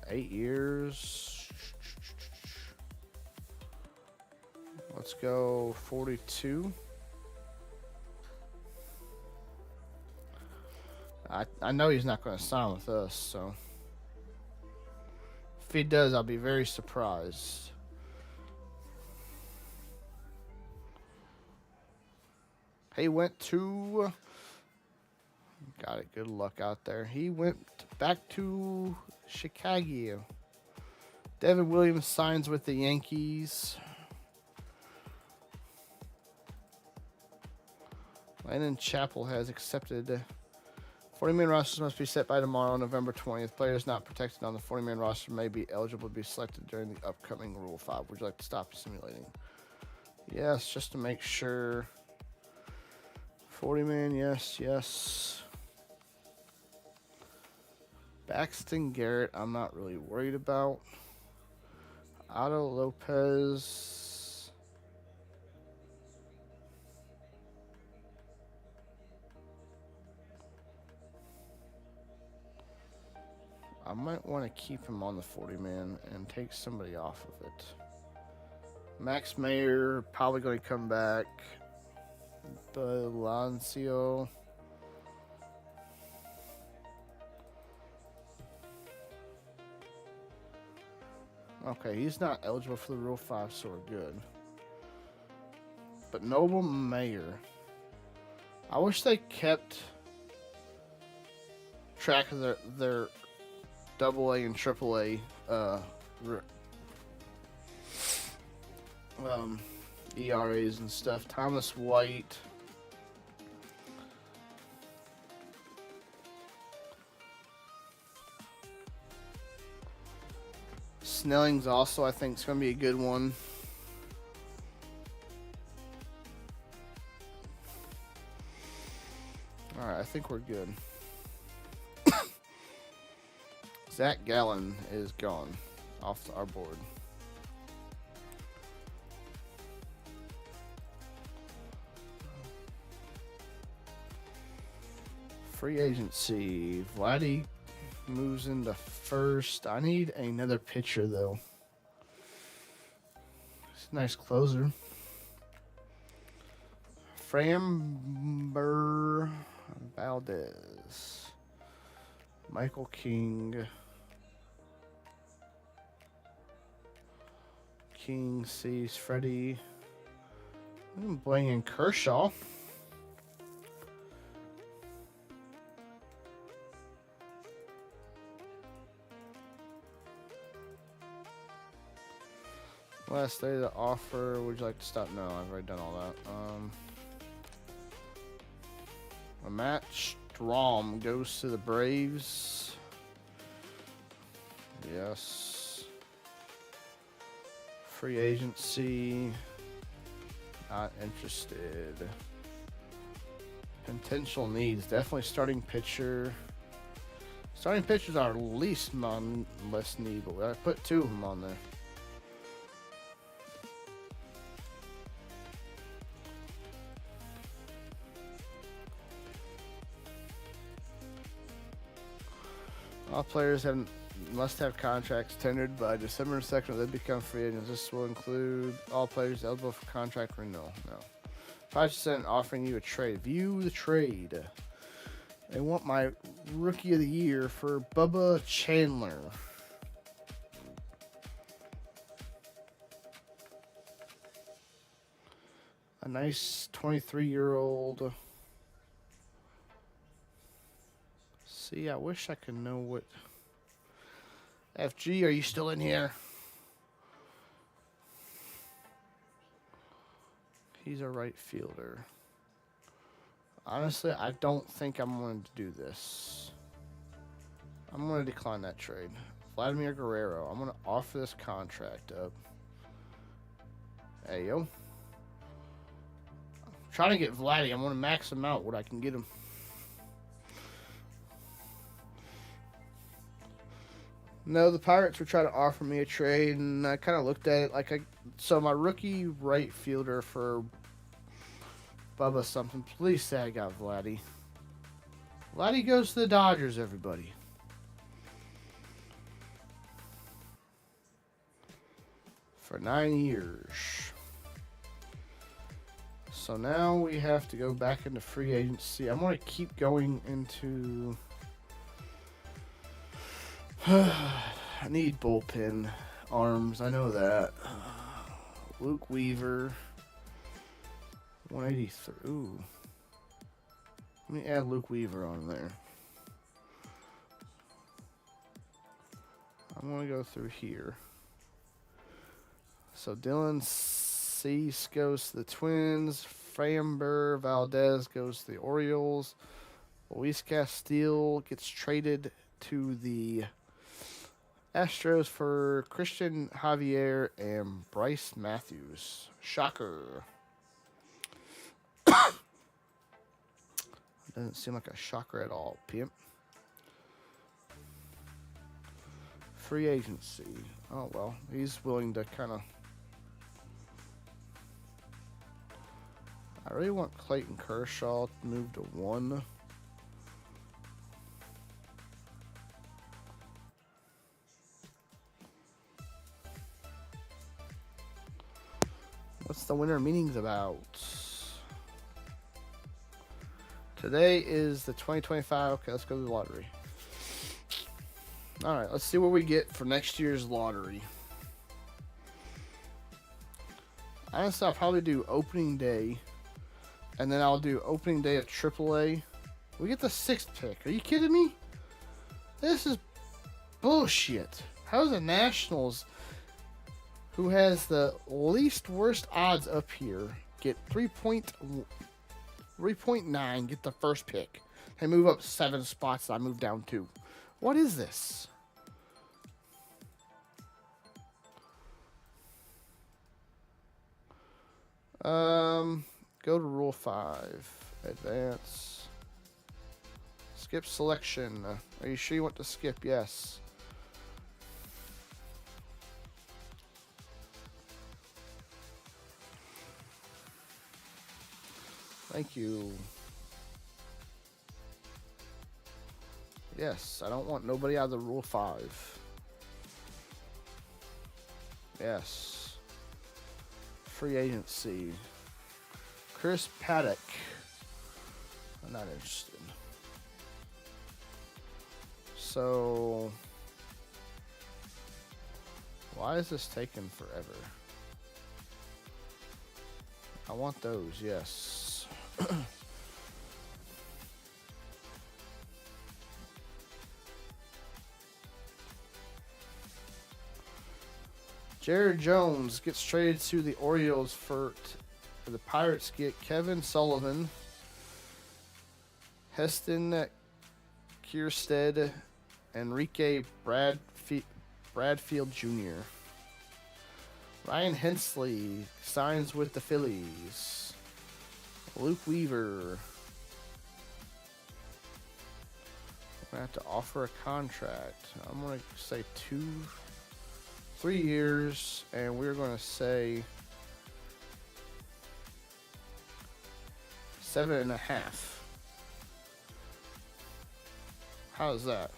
8 years. Let's go 42. I know he's not going to sign with us, so if he does, I'll be very surprised. He went to. Got it. Good luck out there. He went back to Chicago. Devin Williams signs with the Yankees. Landon Chapel has accepted. 40-man rosters must be set by tomorrow, November 20th. Players not protected on the 40-man roster may be eligible to be selected during the upcoming Rule 5. Would you like to stop simulating? Yes, just to make sure. 40-man, yes, yes. Baxton Garrett, I'm not really worried about. Otto Lopez. I might want to keep him on the 40-man and take somebody off of it. Max Mayer, probably going to come back. Balancio. Okay, he's not eligible for the Rule 5, so we're good. But Noble Mayer. I wish they kept track of their AA and AAA ERAs and stuff. Thomas White. Snelling's also, I think, is going to be a good one. Alright, I think we're good. Zach Gallen is gone off our board. Free agency. Vladdy moves into first. I need another pitcher, though. It's a nice closer. Framber Valdez. Michael King. King sees Freddie. I'm playing in Kershaw. Last day of the offer. Would you like to stop? No, I've already done all that. Matt Strom goes to the Braves. Yes. Free agency. Not interested. Potential needs. Definitely starting pitcher. Starting pitchers are least less need, but I put 2 of them on there. All players must have contracts tendered by December 2nd. They become free agents. This will include all players eligible for contract renewal. No. 5% offering you a trade. View the trade. They want my rookie of the year for Bubba Chandler. A nice 23-year-old. See, I wish I could know what... FG, are you still in here? He's a right fielder. Honestly, I don't think I'm going to do this. I'm going to decline that trade. Vladimir Guerrero. I'm going to offer this contract up. Hey, yo. I'm trying to get Vladdy. I'm going to max him out what I can get him. No, the Pirates were trying to offer me a trade, and I kind of looked at it like so my rookie right fielder for Bubba something. Please say I got Vladdy. Vladdy goes to the Dodgers, everybody. For 9 years. So now we have to go back into free agency. I'm going to keep going into... I need bullpen arms. I know that. Luke Weaver. 183. Ooh. Let me add Luke Weaver on there. I'm going to go through here. So Dylan Cease goes to the Twins. Framber Valdez goes to the Orioles. Luis Castillo gets traded to the Astros for Christian Javier and Bryce Matthews. Shocker. Doesn't seem like a shocker at all, pimp. Free agency. Oh, well, he's willing to kind of... I really want Clayton Kershaw to move to 1. What's the winter meetings about? Today is the 2025. Okay, let's go to the lottery. All right, let's see what we get for next year's lottery. Honestly, I'll probably do opening day, and then I'll do opening day of AAA. We get the 6th pick. Are you kidding me? This is bullshit. How's the Nationals, who has the least worst odds up here, get 3.9, get the first pick? They move up 7 spots. I move down 2. What is this? Go to Rule 5. Advance. Skip selection. Are you sure you want to skip? Yes. Thank you. Yes, I don't want nobody out of the Rule 5. Yes. Free agency. Chris Paddock. I'm not interested. So, why is this taking forever? I want those, yes. Jared Jones gets traded to the Orioles for the Pirates get Kevin Sullivan, Heston Kierstead, Enrique Bradfield Jr. Ryan Hensley signs with the Phillies. Luke Weaver. I'm going to have to offer a contract. I'm going to say 3 years, and we're going to say 7.5. How's that?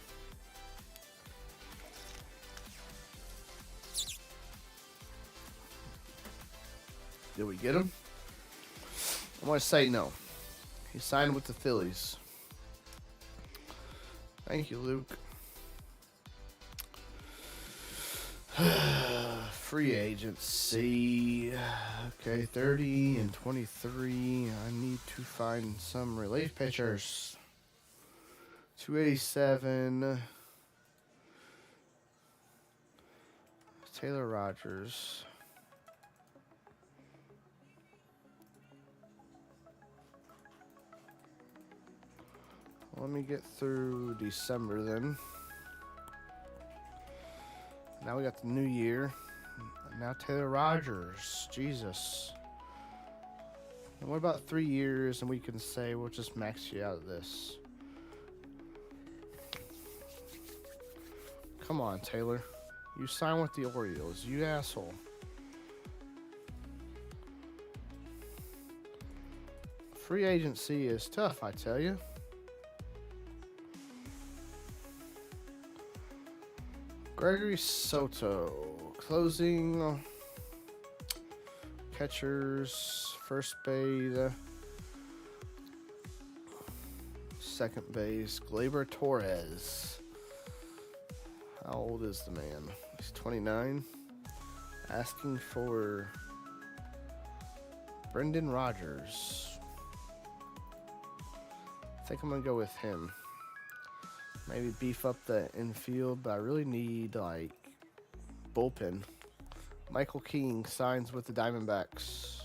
Did we get him? I'm going to say no. He signed with the Phillies. Thank you, Luke. Free agency. Okay, 30 and 23. I need to find some relief pitchers. 287. Taylor Rogers. Let me get through December then. Now we got the new year. Now Taylor Rogers. Jesus. And what about 3 years and we can say we'll just max you out of this? Come on, Taylor. You signed with the Orioles, you asshole. Free agency is tough, I tell you. Gregory Soto. Closing. Catchers. First base. Second base. Gleyber Torres. How old is the man? He's 29. Asking for Brendan Rodgers. I think I'm going to go with him. Maybe beef up the infield, but I really need, like, bullpen. Michael King signs with the Diamondbacks.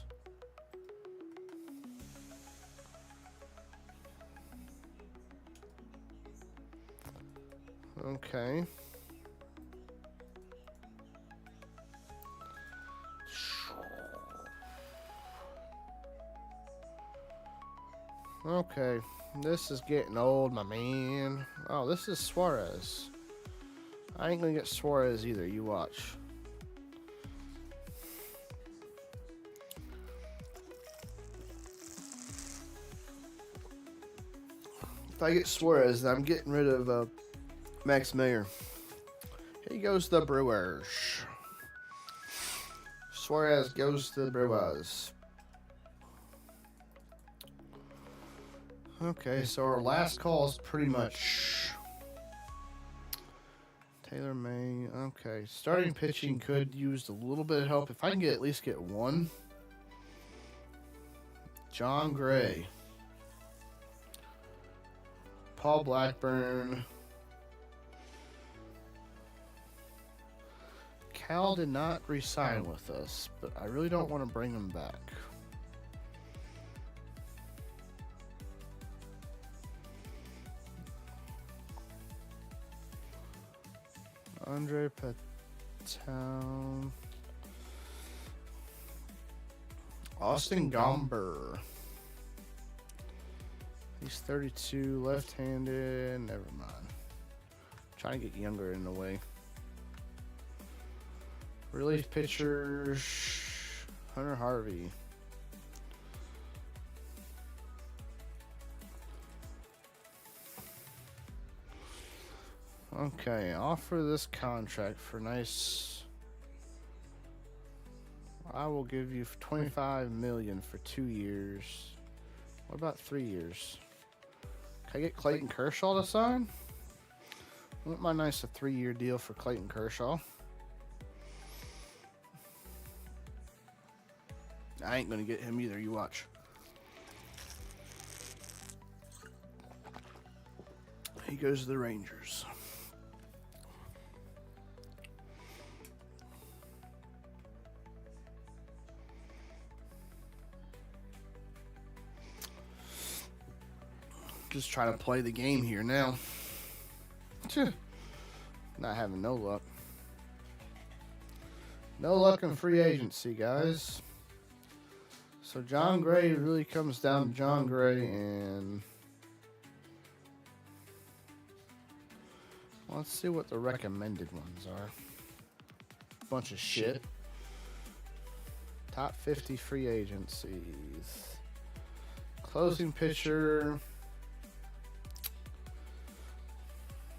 Okay. Okay. This is getting old, my man. Oh, this is Suarez. I ain't gonna get Suarez either, you watch. If I get Suarez, then I'm getting rid of Max Meyer. Here goes the Brewers. Suarez goes to the Brewers. Okay, so our last call is pretty much Taylor May. Okay, starting pitching could use a little bit of help. If I can at least get one. John Gray. Paul Blackburn. Cal did not re-sign with us, but I really don't want to bring him back. Andre Patel. Austin Gomber. He's 32, left-handed. Never mind. Trying to get younger in a way. Relief pitchers. Hunter Harvey. Okay, offer this contract for nice. I will give you $25 million for 2 years. What about 3 years? Can I get Clayton Kershaw to sign? Wouldn't mind nice a 3-year deal for Clayton Kershaw. I ain't gonna get him either. You watch. He goes to the Rangers. Just trying to play the game here now. Not having no luck. No luck in free agency, guys. So John Gray really comes down to John Gray, and let's see what the recommended ones are. Bunch of shit. Top 50 free agencies. Closing pitcher.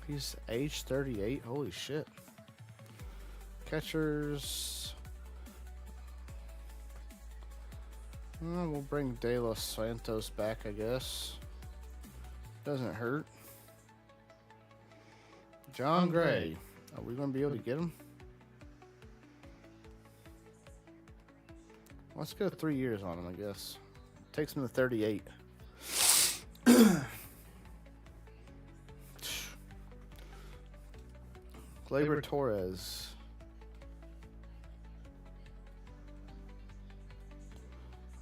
He's age 38. Holy shit. Catchers. We'll bring De Los Santos back, I guess. Doesn't hurt. John Gray. Are we going to be able to get him? Let's go 3 years on him, I guess. Takes him to 38. Gleyber Torres.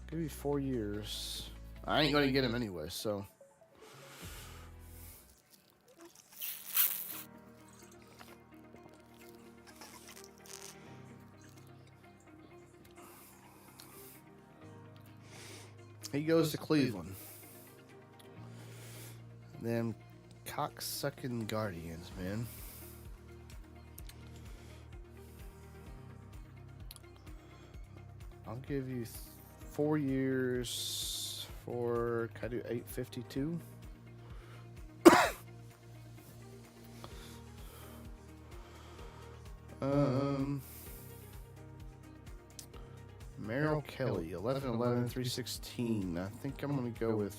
Give me 4 years. I ain't going to get him anyway, so. He goes to Cleveland. Them cocksucking Guardians, man. I'll give you 4 years for, can I do 852? Merrill Kelly, 11-11, 316. I think I'm going to go with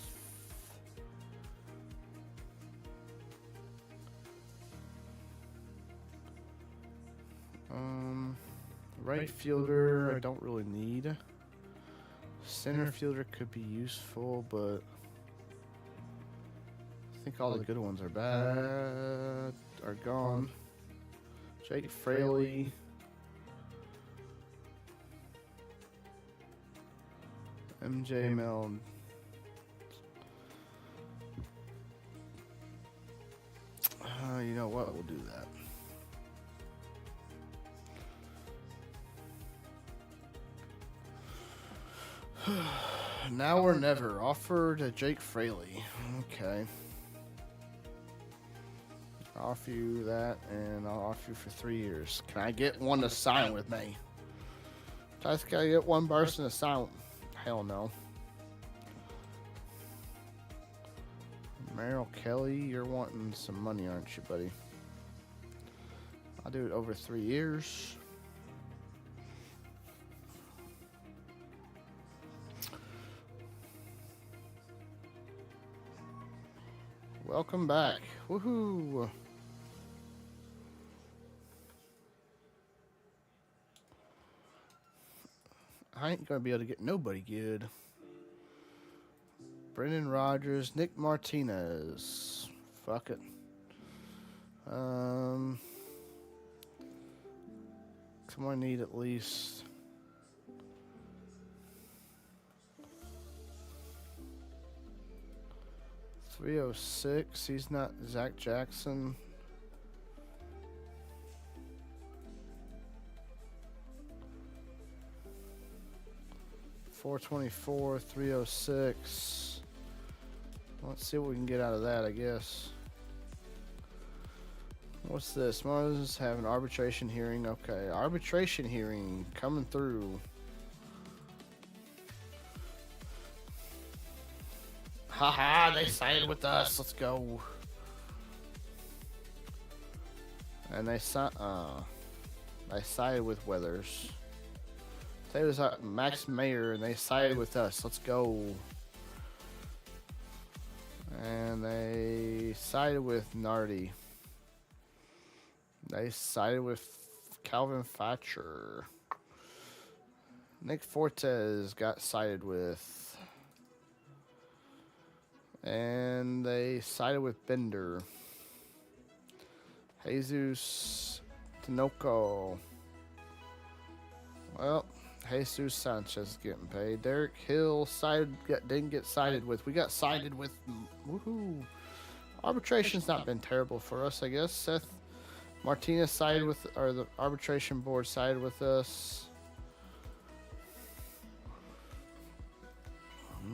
right fielder. I don't really need. Center fielder could be useful, but I think all the good ones are bad, are gone. Jake Fraley. MJ Mel. You know what? We'll do that. Now or never. Offer to Jake Fraley. Okay. I'll offer you that, and I'll offer you for 3 years. Can I get one to sign with me? I just gotta get one person to sign. Hell no. Merrill Kelly, you're wanting some money, aren't you, buddy? I'll do it over 3 years. Welcome back. Woohoo! I ain't gonna be able to get nobody good. Brendan Rodgers, Nick Martinez. Fuck it. I'm going to need at least... .306. He's not Zach Jackson. .424, 306. Let's see what we can get out of that, I guess. What's this? Marlins have an arbitration hearing. Okay, arbitration hearing coming through. Haha, they sided with us. Let's go. And they sided with Weathers. They was Max Mayer, and they sided with us. Let's go. And they sided with Nardi. They sided with Calvin Thatcher. Nick Fortes got sided with. And they sided with Bender. Jesus Tinoco. Well, Jesus Sanchez is getting paid. Derek Hill didn't get sided with. We got sided with. Woohoo! Arbitration's not been terrible for us, I guess. Seth Martinez sided with, or the arbitration board sided with us.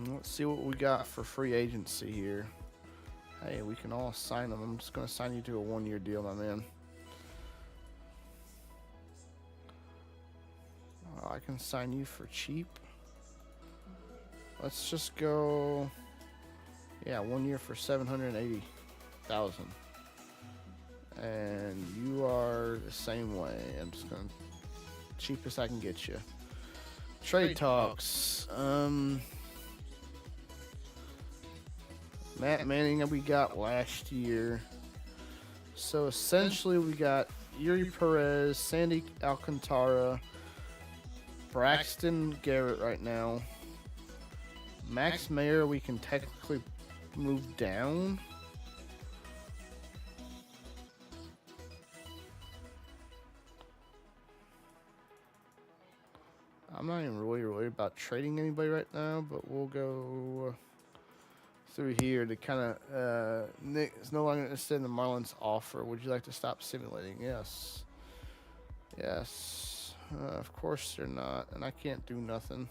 Let's see what we got for free agency here. Hey, we can all sign them. I'm just going to sign you to a 1-year deal, my man. I can sign you for cheap. Let's just go. Yeah, 1 year for $780,000. And you are the same way. I'm just going to cheapest I can get you. Trade talks. Matt Manning we got last year. So essentially we got Yuri Perez, Sandy Alcantara, Braxton Garrett right now. Max Mayer we can technically move down. I'm not even really worried about trading anybody right now, but we'll go through here to kind of... Nick is no longer interested in the Marlins offer. Would you like to stop simulating? Yes. Yes. Of course they're not, and I can't do nothing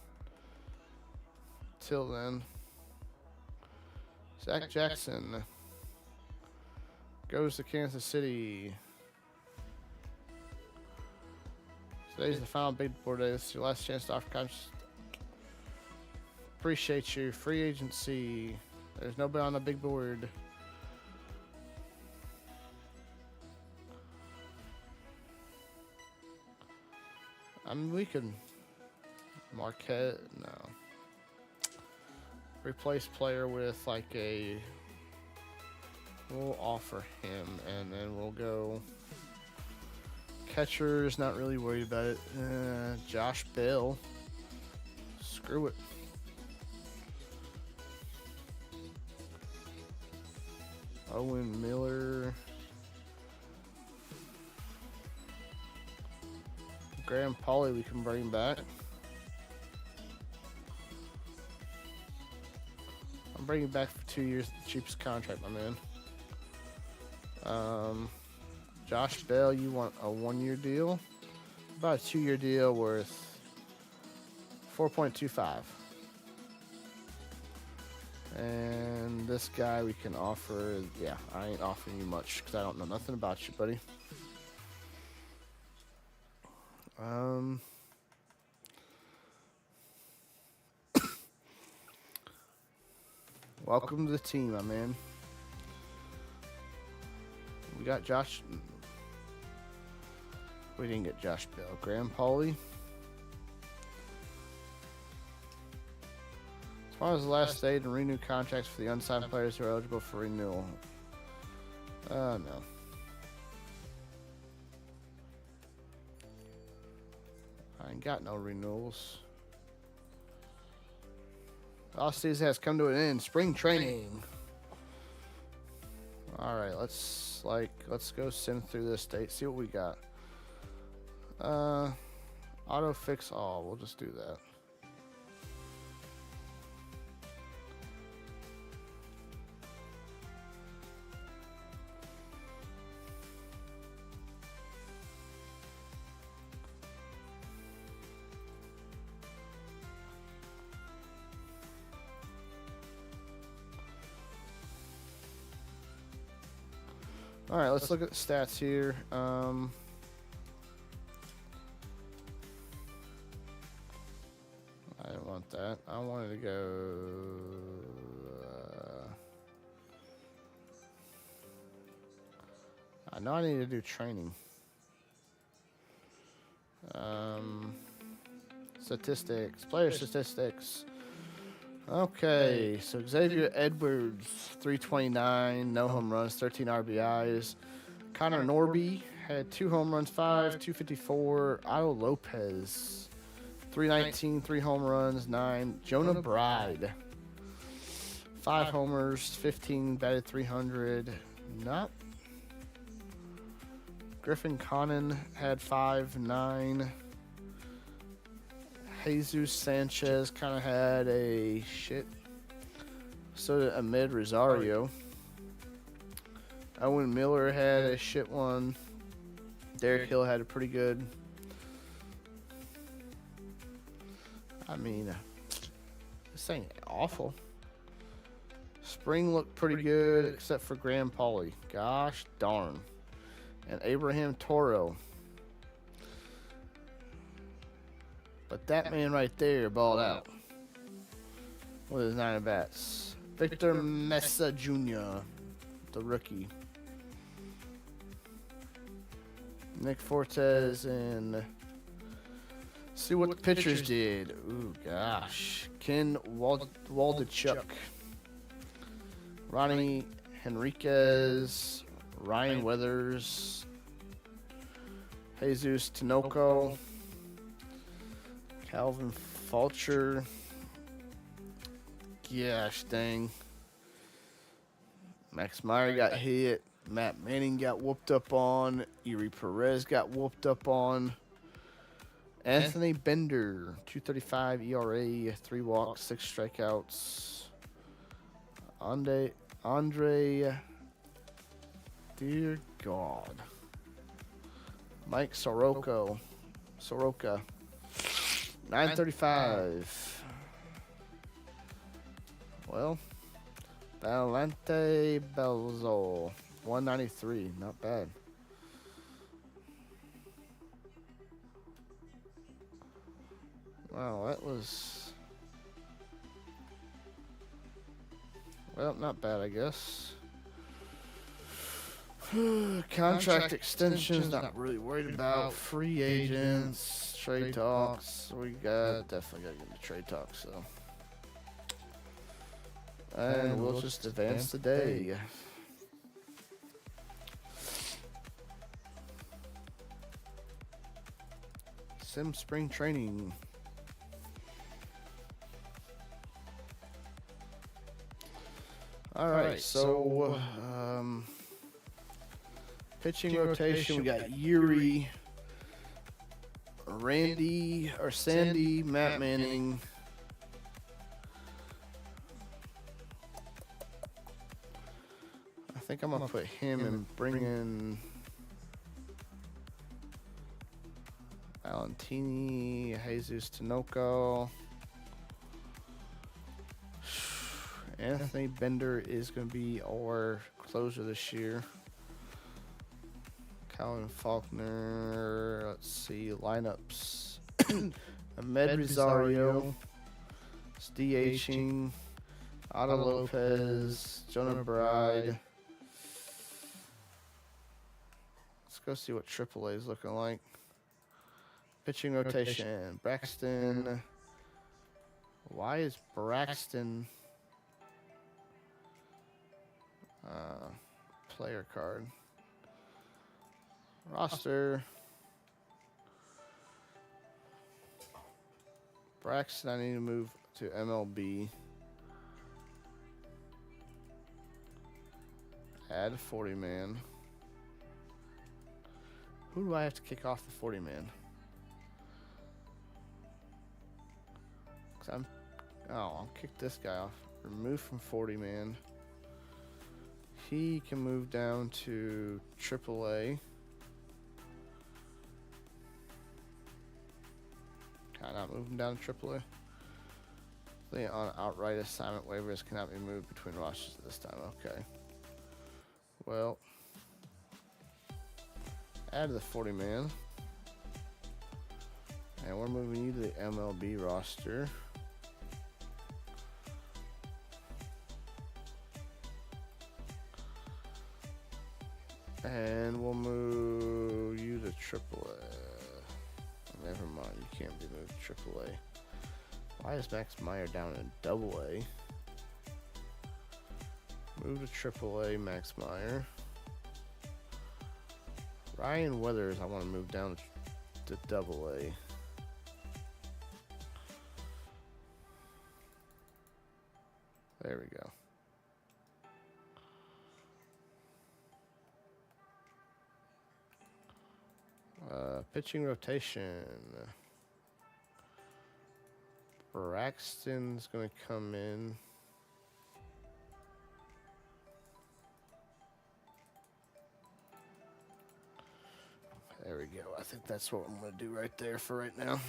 till then. Zach Jackson goes to Kansas City. Today's the final big board day. This is your last chance to offer contracts. Appreciate you. Free agency. There's nobody on the big board. I mean, we could Marquette. No. Replace player with like a. We'll offer him, and then we'll go. Catcher's not really worried about it. Josh Bell. Screw it. Owen Miller. Graham Pauly we can bring back. I'm bringing back for 2 years, the cheapest contract, my man. Josh Bell, you want a 1-year deal? About a 2-year deal worth $4.25. And this guy we can offer, yeah, I ain't offering you much because I don't know nothing about you, buddy. Welcome to the team, my man. We got Josh. We didn't get Josh Bell. Graham Pauly. Tomorrow's the last day to renew contracts for the unsigned players who are eligible for renewal. No. I ain't got no renewals. All season has come to an end. Spring training. All right, let's go send through this date. See what we got. Auto fix all. We'll just do that. All right, let's look at the stats here. I didn't want that. I wanted to go. I know I need to do training. Statistics, player statistics. Okay, so Xavier Edwards, 329, no home runs, 13 RBIs. Connor Norby had 2 home runs, 254. Otto Lopez, 319, 3 home runs, 9. Jonah Bride, 5 homers, 15, batted 300. Not. Griffin Connon had 5, 9. Jesus Sanchez kind of had a shit. So did Ahmed Rosario. Owen Miller had a shit one. Derek Hill had a pretty good. I mean, this ain't awful. Spring looked pretty good, except for Graham Pauly. Gosh darn. And Abraham Toro. But that man right there balled out with his 9 at-bats. Victor Mesa Jr., the rookie. Nick Fortes and see what the pitchers did. Ooh, gosh. Ken Waldachuk. Ronnie Henriquez. Ryan Weathers. Jesus Tinoco. Calvin Fulcher. Gosh dang. Max Meyer got hit. Matt Manning got whooped up on. Erie Perez got whooped up on. Anthony Bender, 235 ERA, 3 walks, 6 strikeouts. Andre, dear God. Mike Soroka, 935. Well, Valente Belzo, 193. Not bad. Wow, that was... Well, not bad, I guess. Contract extensions, not really worried about. Free agents, trade talks. We definitely got to get into trade talks, so. And we'll just advance the day. Sim spring training. All right, so pitching rotation, we got Yuri, Sandy, Matt Manning. I think I'm gonna put him and bring in Valentini, Jesus Tinoco. Anthony Bender is going to be our closer this year. Calvin Faulkner. Let's see. Lineups. Ahmed Rosario. DHing. Otto Lopez. Jonah Bride. Let's go see what AAA is looking like. Pitching rotation. Braxton. Why is Braxton... player card. Roster. Braxton, I need to move to MLB. Add a 40-man. Who do I have to kick off the 40-man? I'll kick this guy off. Remove from 40-man. He can move down to AAA. Not moving down to AAA. The on outright assignment waivers cannot be moved between rosters this time. Okay. Well, add to the 40-man. And we're moving you to the MLB roster. And we'll move you to AAA. Never mind, you can't be moved to AAA. Why is Max Meyer down in AA? Move to AAA, Max Meyer. Ryan Weathers, I want to move down to AA. There we go. Pitching rotation. Braxton's going to come in. There we go. I think that's what I'm going to do right there for right now.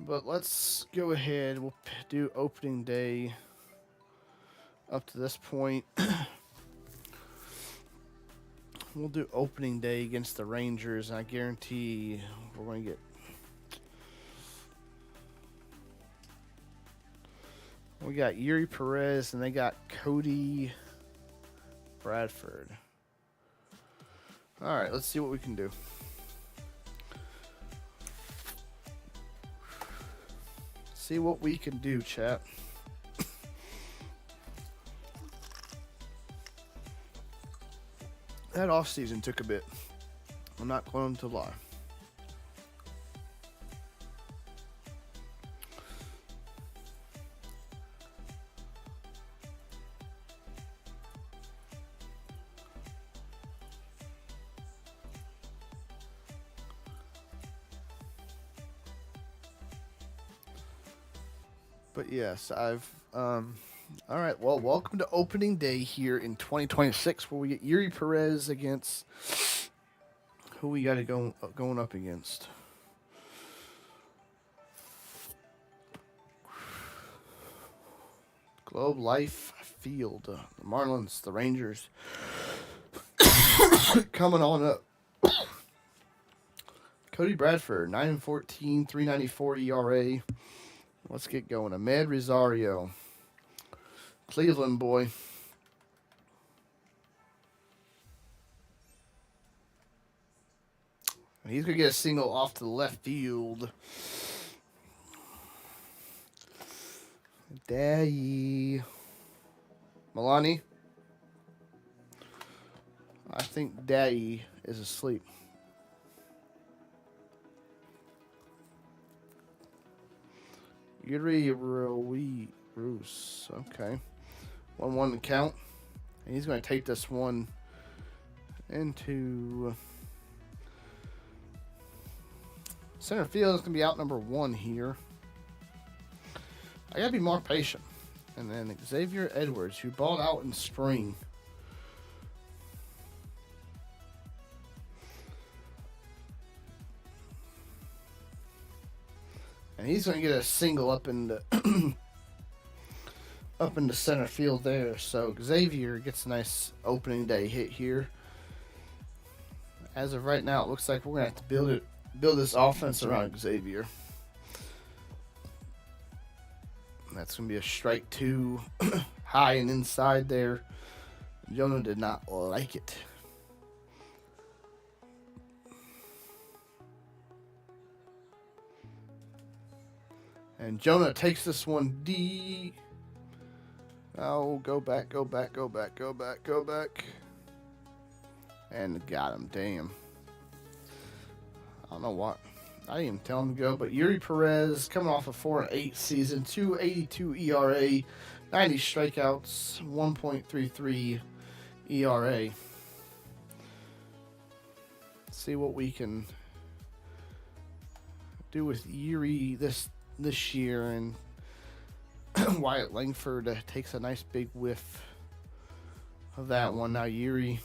But let's go ahead. We'll do opening day up to this point. We'll do opening day against the Rangers, and I guarantee we're going to get... We got Yuri Perez, and they got Cody Bradford. All right, let's see what we can do. See what we can do, chat. That offseason took a bit. I'm not going to lie. But yes, all right, well, welcome to opening day here in 2026, where we get Yuri Perez against who we got to going up against. Globe Life Field, the Marlins, the Rangers, coming on up. Cody Bradford, 9-14, 3.94 ERA. Let's get going. Ahmed Rosario, Cleveland boy. He's going to get a single off to the left field. Daddy. Milani. I think Daddy is asleep. Yuri Roos. Okay. 1-1 to count. And he's going to take this one into center field. Is going to be out number 1 here. I got to be more patient. And then Xavier Edwards, who balled out in spring. And he's going to get a single up into center field there. So Xavier gets a nice opening day hit here. As of right now, it looks like we're going to have to build this offense around Xavier. And that's going to be a strike 2 high and inside there. Jonah did not like it. And Jonah takes this one deep. Oh, go back. And got him, damn. I don't know what. I didn't even tell him to go, but Yuri Perez coming off a 4-8 season, 2.82 ERA, 90 strikeouts, 1.33 ERA. See what we can do with Yuri this this year, and Wyatt Langford takes a nice big whiff of that one. Now Yuri,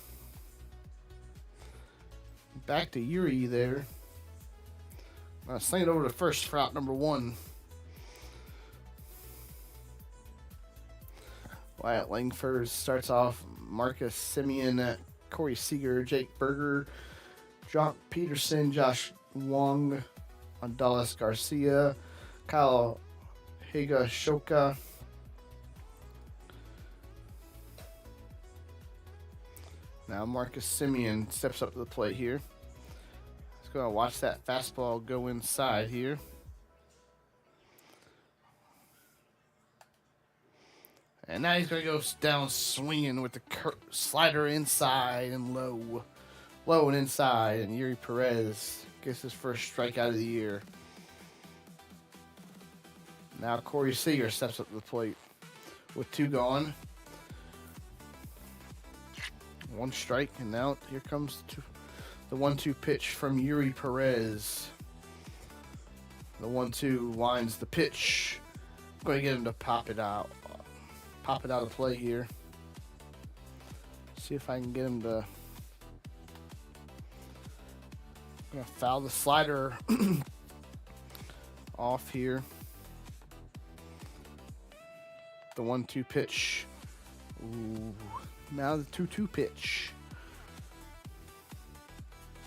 back to Yuri there. Sling it over to first for out number 1. Wyatt Langford starts off. Marcus Simeon, Corey Seager, Jake Berger, Jock Peterson, Josh Wong, Andalis Garcia, Kyle Higashoka, now Marcus Simeon steps up to the plate here. He's going to watch that fastball go inside here. And now he's going to go down swinging with the slider inside and low. Low and inside. And Yuri Perez gets his first strikeout of the year. Now Corey Seager steps up to the plate with 2 gone. 1 strike. And now here comes the 1-2 pitch from Yuri Perez. The 1-2 winds the pitch. I'm going to get him to pop it out. Pop it out of play here. See if I can get him to. I'm gonna foul the slider off here. The 1-2 pitch. Ooh. Now the 2-2 pitch.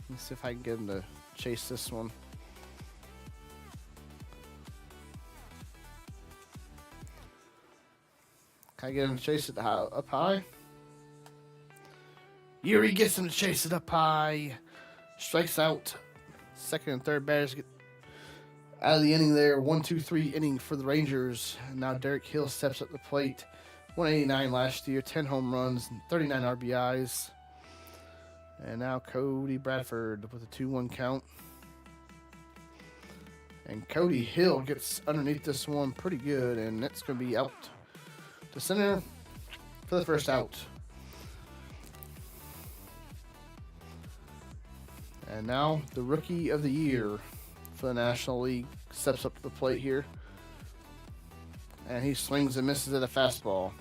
Let's see if I can get him to chase this one. Can I get him to chase it up high? Yuri gets him to chase it up high. Strikes out. Second and third batters get out of the inning there. 1-2-3 inning for the Rangers. And now Derek Hill steps up the plate. 189 last year, 10 home runs, and 39 RBIs. And now Cody Bradford with a 2-1 count. And Cody Hill gets underneath this one pretty good, and that's going to be out to center for the first out. And now the Rookie of the Year for the National League steps up to the plate here. And he swings and misses at a fastball.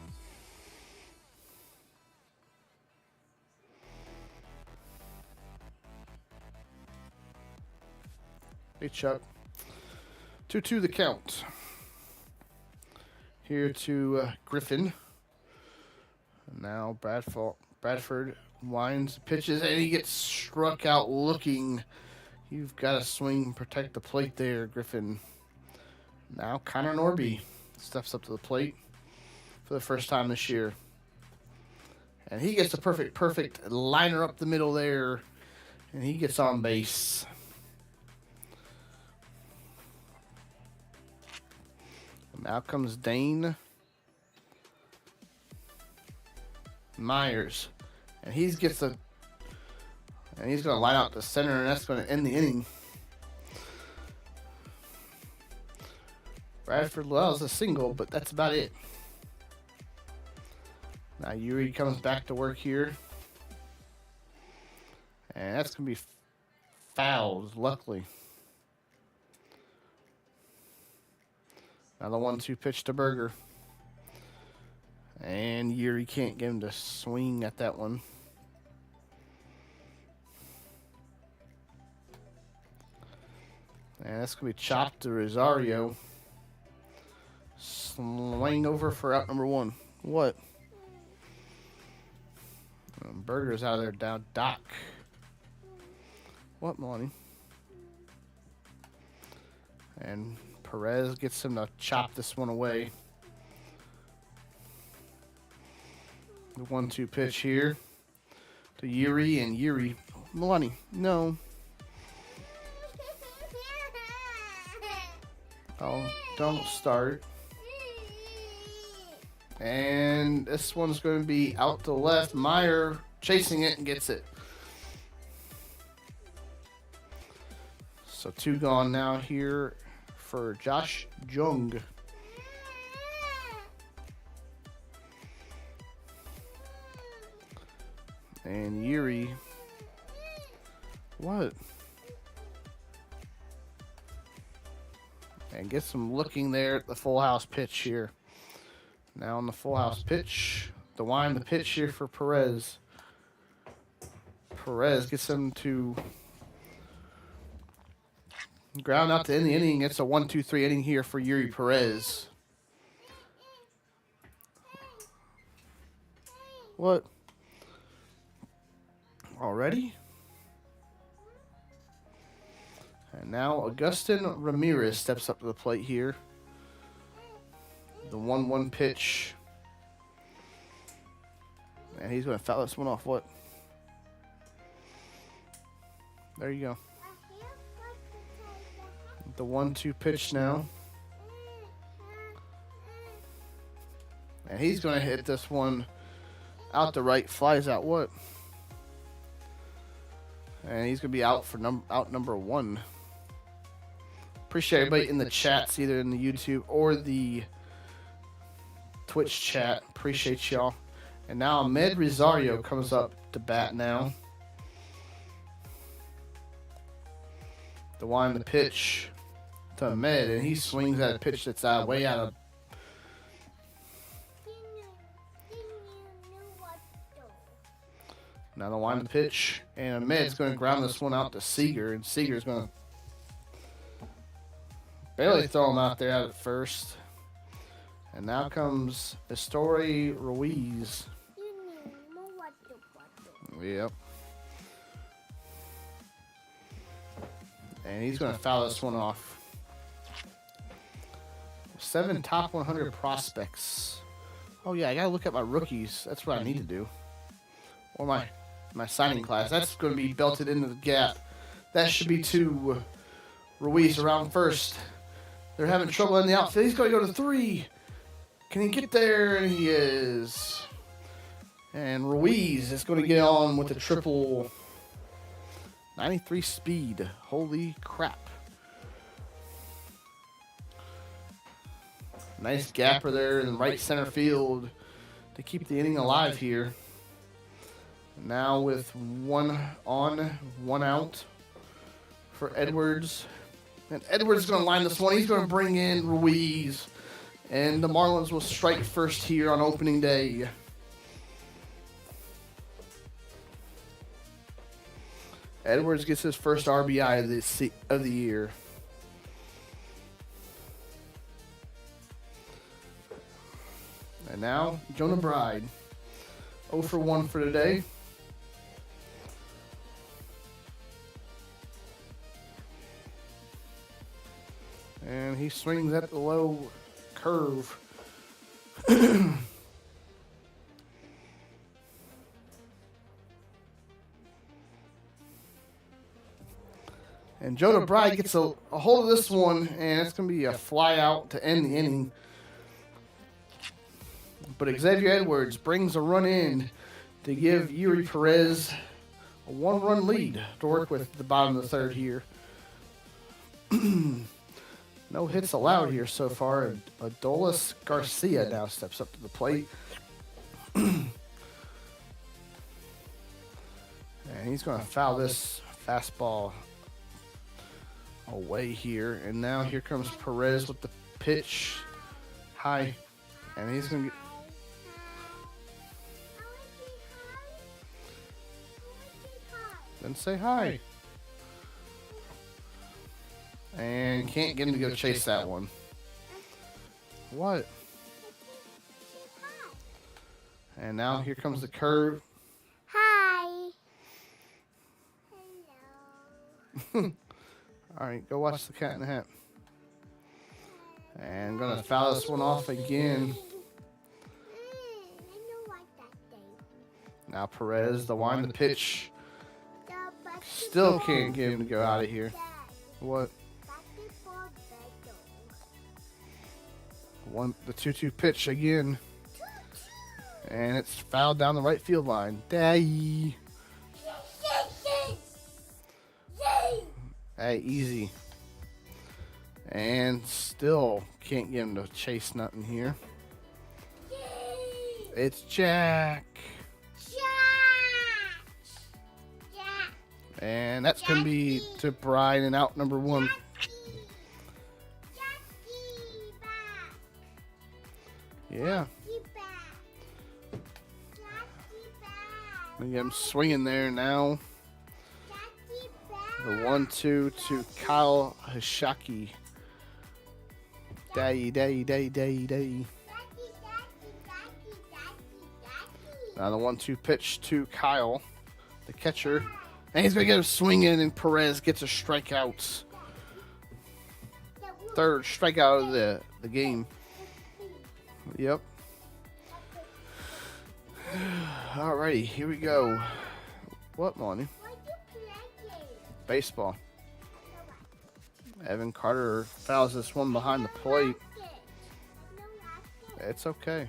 Hey, Chuck. 2-2 the count. Here to Griffin. Now Bradford winds, pitches, and he gets struck out looking. You've got to swing and protect the plate there, Griffin. Now Connor Norby steps up to the plate for the first time this year. And he gets a perfect liner up the middle there. And he gets on base. Now comes Dane Myers. And he's going to line out to center, and that's going to end the inning. Bradford allows a single, but that's about it. Now Yuri comes back to work here. And that's going to be fouled, luckily. Now the 1-2 pitch to Berger. And Yuri can't get him to swing at that one. And that's going to be chopped to Rosario. Swing over for out number 1. What? Berger's out of there down. Doc. What, Melanie? And Perez gets him to chop this one away. The 1-2 pitch here to Yuri, and Yuri. Melanie, no. Oh, don't start. And this one's going to be out to left. Meyer chasing it and gets it. So 2 gone now here for Josh Jung. And Yuri. What? And get some looking there at the full house pitch here. Now on the full house pitch, the wind, the pitch here for Perez. Perez gets him to ground out to end the inning. It's a 1-2-3 inning here for Yuri Perez. What? Already? And now Agustin Ramirez steps up to the plate here. The 1-1 pitch. And he's going to foul this one off. What? There you go. The 1-2 pitch now. And he's going to hit this one out the right. Flies out. What? And he's going to be out for number 1. Appreciate everybody in the chats, either in the YouTube or the Twitch chat. Appreciate y'all. And now Ahmed Rosario comes up to bat now. The wind, the pitch to Ahmed, and he swings at a pitch that's way out of. Now the wind, the pitch, and Ahmed's going to ground this one out to Seager, and Seager's going to barely throw him out there at first. And now comes Estory Ruiz. Yep. And he's going to foul this one off. 7 top 100 prospects. Oh, yeah, I got to look at my rookies. That's what I need to do. Or my signing class. That's going to be belted into the gap. That should be to Ruiz around first. They're having trouble in the outfield. He's going to go to 3. Can he get there? And he is. And Ruiz is going to get on with the triple. 93 speed. Holy crap. Nice gapper there in right center field to keep the inning alive here. Now with 1 on, 1 out for Edwards. And Edwards is going to line this one. He's going to bring in Ruiz. And the Marlins will strike first here on opening day. Edwards gets his first RBI of the year. And now, Jonah Bride. 0 for 1 for today. And he swings at the low curve. And Jonah Bride gets a hold of this one, and it's going to be a fly out to end the inning. But Xavier Edwards brings a run in to give Yuri Perez a 1-run lead to work with the bottom of the third here. No hits allowed here so far. Adolis Garcia now steps up to the plate. And he's going to foul this fastball away here. And now here comes Perez with the pitch. High. And he's going to get... Then say hi. And can't get him to go chase that one. What? And now here comes the curve. Hi. Hello. All right, go watch the Cat in the Hat. And I'm going to foul this one off again. Now Perez, the wind, the pitch. Still can't get him to go out of here. What? The 2-2 pitch again. And it's fouled down the right field line. Daddy. Hey, easy. And still can't get him to chase nothing here. It's Jack. And that's going to be to Bride and out number 1. Yeah. We get him swinging there now. The 1-2 to Kyle Hishaki. Day. Now the 1-2 pitch to Kyle, the catcher. And he's going to get him swinging, and Perez gets a strikeout. Third strikeout of the game. Yep. Alrighty, here we go. What, Lonnie? Baseball. Evan Carter fouls this one behind the plate. It's okay.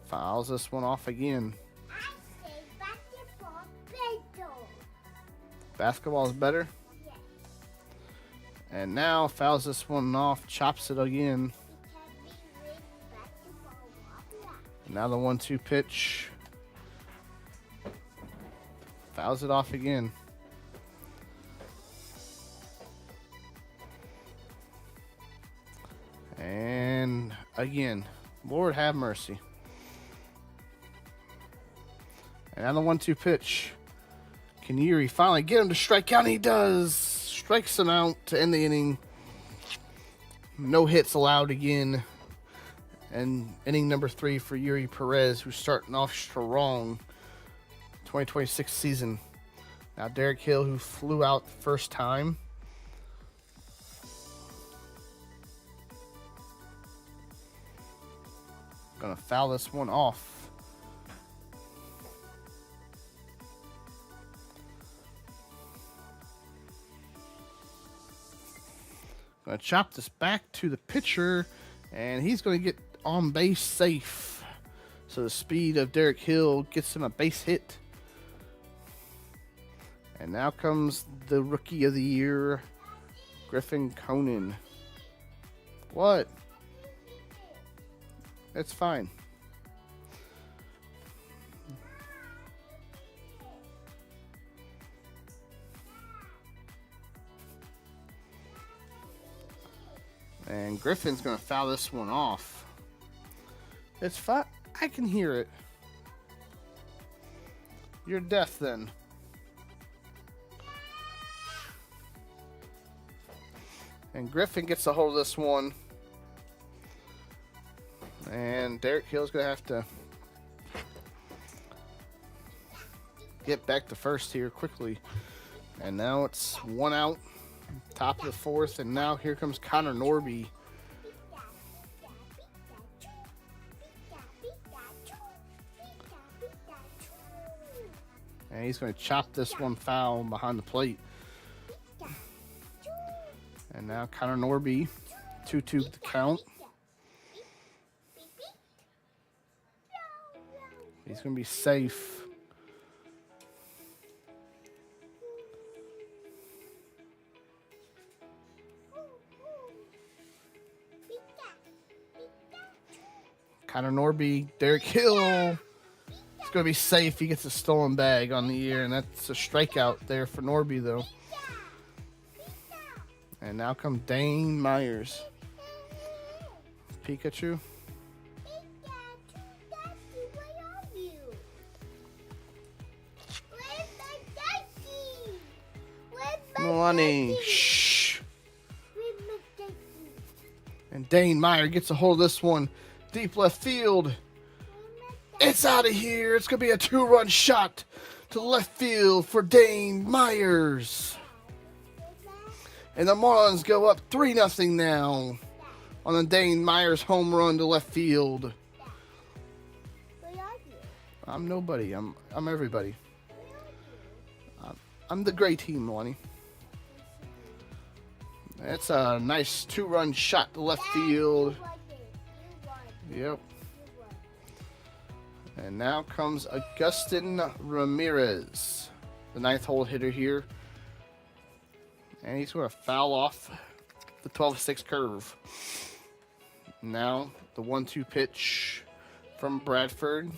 Fouls this one off again. Basketball is better. And now fouls this one off, chops it again. And now the 1-2 pitch. Fouls it off again. And again. Lord have mercy. And now the 1-2 pitch. Can Yuri finally get him to strike out? And he does. Strikes him out to end the inning. No hits allowed again. And inning number 3 for Yuri Perez, who's starting off strong. 2026 season. Now Derek Hill, who flew out the first time. Gonna foul this one off. Gonna chop this back to the pitcher, and he's gonna get on base safe. So the speed of Derek Hill gets him a base hit. And now comes the rookie of the year, Griffin Conan. What? It's fine. And Griffin's going to foul this one off. It's fine. I can hear it. You're deaf then. And Griffin gets a hold of this one. And Derek Hill's going to have to get back to first here quickly. And now it's one out, top of the fourth. And now here comes Connor Norby. And he's going to chop this one foul behind the plate. And now Connor Norby, 2-2 the count. He's going to be safe. Connor Norby, Derek Hill. It's going to be safe. He gets a stolen bag on the year, and that's a strikeout there for Norby, though. And now comes Dane Myers. Pikachu. Milani. Shh. And Dane Meyer gets a hold of this one. Deep left field. It's out of here. It's going to be a 2-run shot to left field for Dane Myers. And the Marlins go up 3-0 now on a Dane Myers home run to left field. I'm nobody. I'm everybody. I'm the gray team, Milani. That's a nice 2-run shot to left field. Yep. And now comes Augustin Ramirez, the 9th hole hitter here. And he's going to foul off the 12-6 curve. Now the 1-2 pitch from Bradford.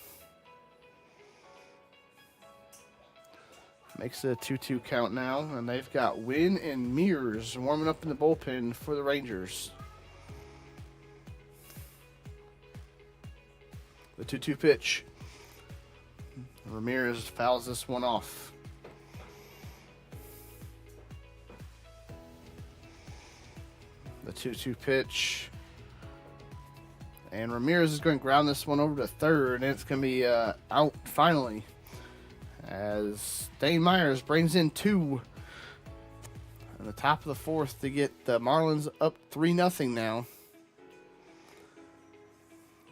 Makes it a 2-2 count now. And they've got Wynn and Mears warming up in the bullpen for the Rangers. The 2-2 pitch. Ramirez fouls this one off. The 2-2 pitch. And Ramirez is going to ground this one over to third, and it's going to be out finally. As Dane Myers brings in 2 in the top of the 4th to get the Marlins up 3-0 now.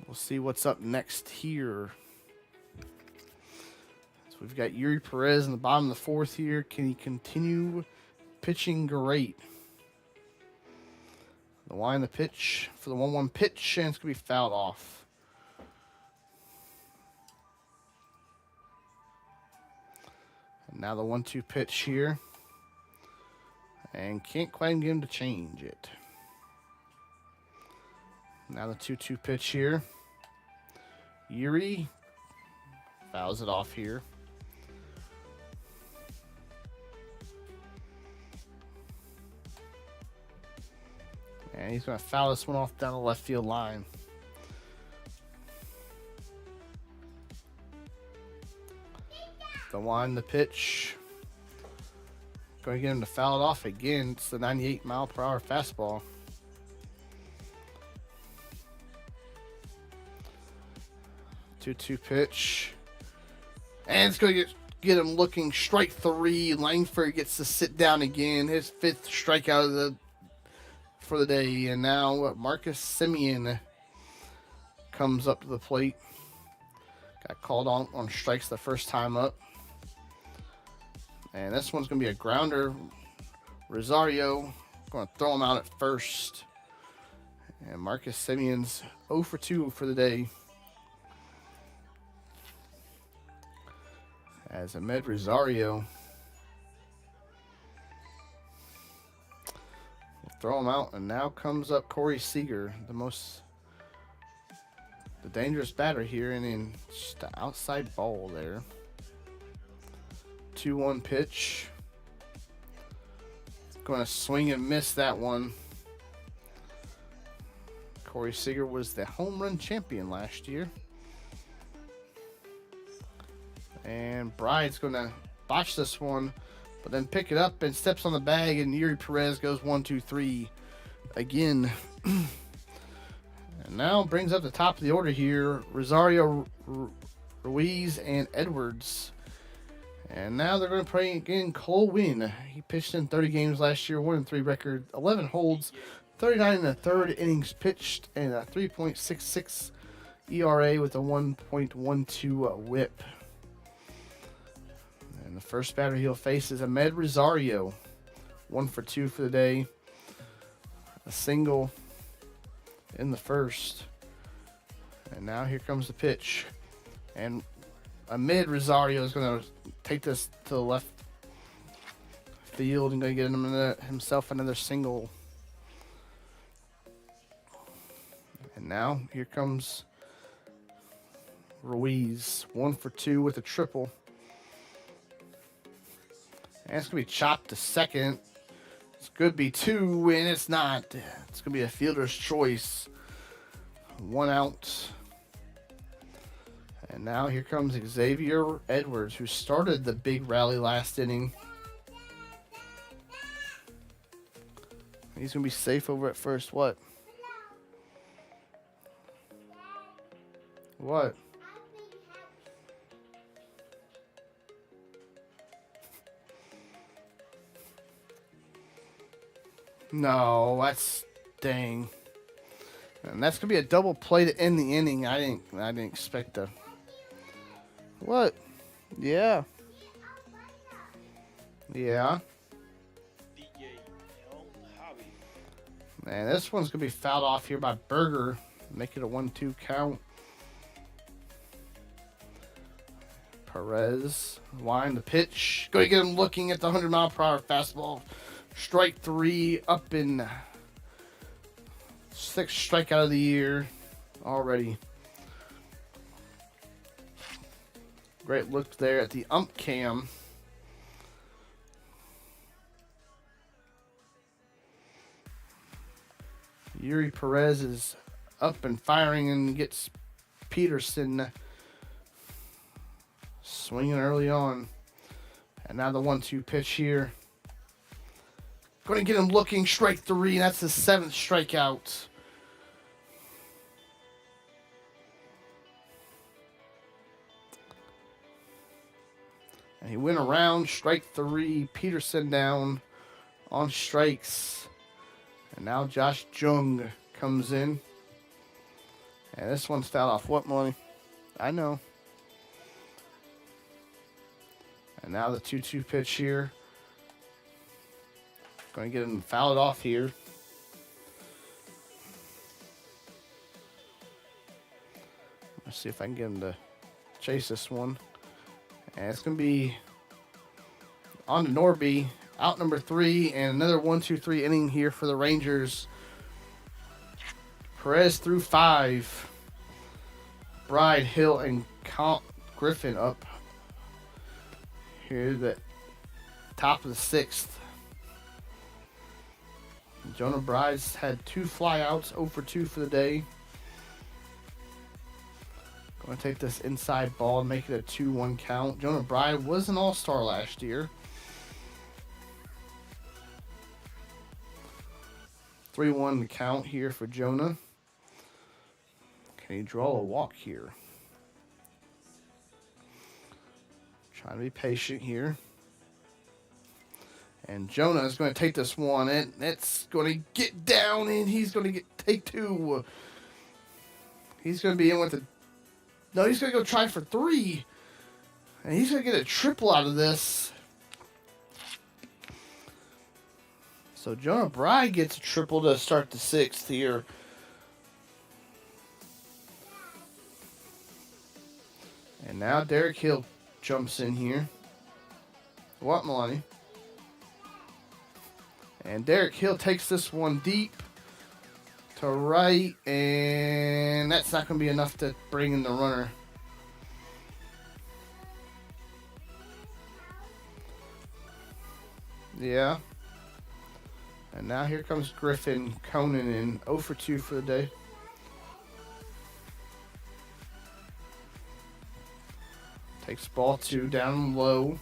We'll see what's up next here. So we've got Yuri Perez in the bottom of the 4th here. Can he continue pitching great? The line, the pitch for the 1-1 pitch, and it's going to be fouled off. And now the 1-2 pitch here. And can't quite get him to change it. Now the 2-2 pitch here. Yuri fouls it off here. And he's going to foul this one off down the left field line. The line, the pitch. Going to get him to foul it off again. It's the 98-mile-per-hour fastball. Two-two pitch. And it's going to get him looking. Strike 3. Langford gets to sit down again. His 5th strikeout for the day. And now Marcus Semien comes up to the plate. Got called on strikes the first time up. And this one's going to be a grounder. Rosario going to throw him out at first. And Marcus Semien's 0 for 2 for the day. As Ahmed Rosario will throw him out. And now comes up Corey Seager, the dangerous batter here. And in just the outside ball there. 2-1 pitch. Going to swing and miss that one. Corey Seager was the home run champion last year. And Bride's going to botch this one, but then pick it up and steps on the bag, and Yuri Perez goes 1-2-3 again. And now brings up the top of the order here, Rosario, Ruiz, and Edwards. And now they're going to play again Cole Winn. He pitched in 30 games last year, 1-3 record, 11 holds, 39 in the third innings pitched, and a 3.66 ERA with a 1.12 whip. And the first batter he'll face is Ahmed Rosario. 1 for 2 for the day. A single in the first. And now here comes the pitch. And Ahmed Rosario is going to take this to the left field and going to get himself another single. And now here comes Ruiz. 1 for 2 with a triple. And it's going to be chopped to second. It's going to be 2, and it's not. It's going to be a fielder's choice. 1 out. And now here comes Xavier Edwards, who started the big rally last inning. He's going to be safe over at first. What? What? No, that's dang. And that's gonna be a double play to end the inning. I didn't expect to. What? Yeah. Yeah. And this one's gonna be fouled off here by Berger. Make it a 1-2 count. Perez. Line the pitch. Go get him looking at the 100-mile-per-hour fastball. Strike 3 up in 6th strikeout of the year already. Great look there at the ump cam. Yuri Perez is up and firing and gets Peterson. Swinging early on. And now the 1-2 pitch here. Going to get him looking. Strike 3. That's his 7th strikeout. And he went around. Strike 3. Peterson down on strikes. And now Josh Jung comes in. And this one's fouled off. What, Money? I know. And now the 2-2 pitch here. Going to get him fouled off here. Let's see if I can get him to chase this one. And it's going to be on to Norby. Out number 3. And another 1-2-3 inning here for the Rangers. Perez through 5. Bride, Hill, and Griffin up. Here the top of the 6th. Jonah Bride's had 2 flyouts, 0 for 2 for the day. Going to take this inside ball and make it a 2-1 count. Jonah Bride was an all-star last year. 3-1 the count here for Jonah. Can he draw a walk here? Trying to be patient here. And Jonah is going to take this one, and it's going to get down, and he's going to take 2. He's going to be in with he's going to go try for 3. And he's going to get a triple out of this. So Jonah Bride gets a triple to start the 6th here. And now Derek Hill jumps in here. What, Melanie? And Derek Hill takes this one deep to right, and that's not going to be enough to bring in the runner. Yeah. And now here comes Griffin Conan in 0 for 2 for the day. Takes ball 2 down low.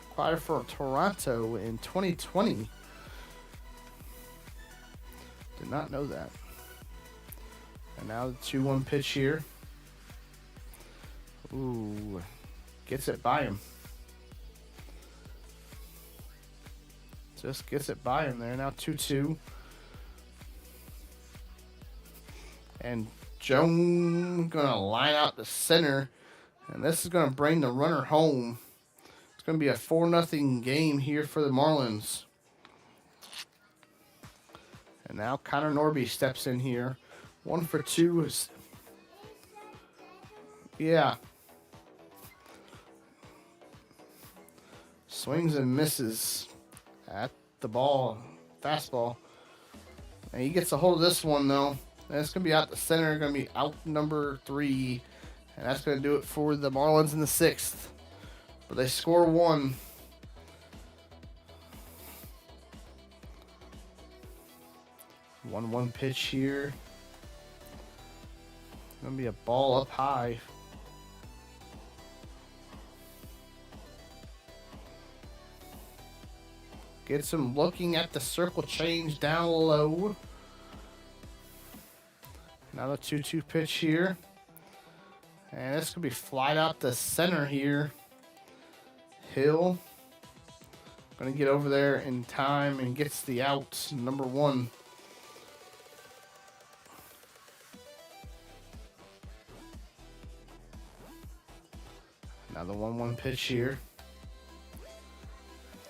Acquired for Toronto in 2020. Did not know that. And now the 2-1 pitch here. Ooh. Gets it by him. Just gets it by him there. Now 2-2. And Jones going to line out the center. And this is going to bring the runner home. It's going to be a 4-0 game here for the Marlins. And now Connor Norby steps in here. 1 for 2. Yeah. Swings and misses at the ball. Fastball. And he gets a hold of this one, though. And it's going to be out the center. Going to be out number 3. And that's going to do it for the Marlins in the 6th. But they score 1. One pitch here. Gonna be a ball up high. Gets him looking at the circle change down low. Now the 2-2 pitch here. And this could be flied out the center here. Hill. Gonna get over there in time and gets the out, number 1. Now the 1-1 pitch here.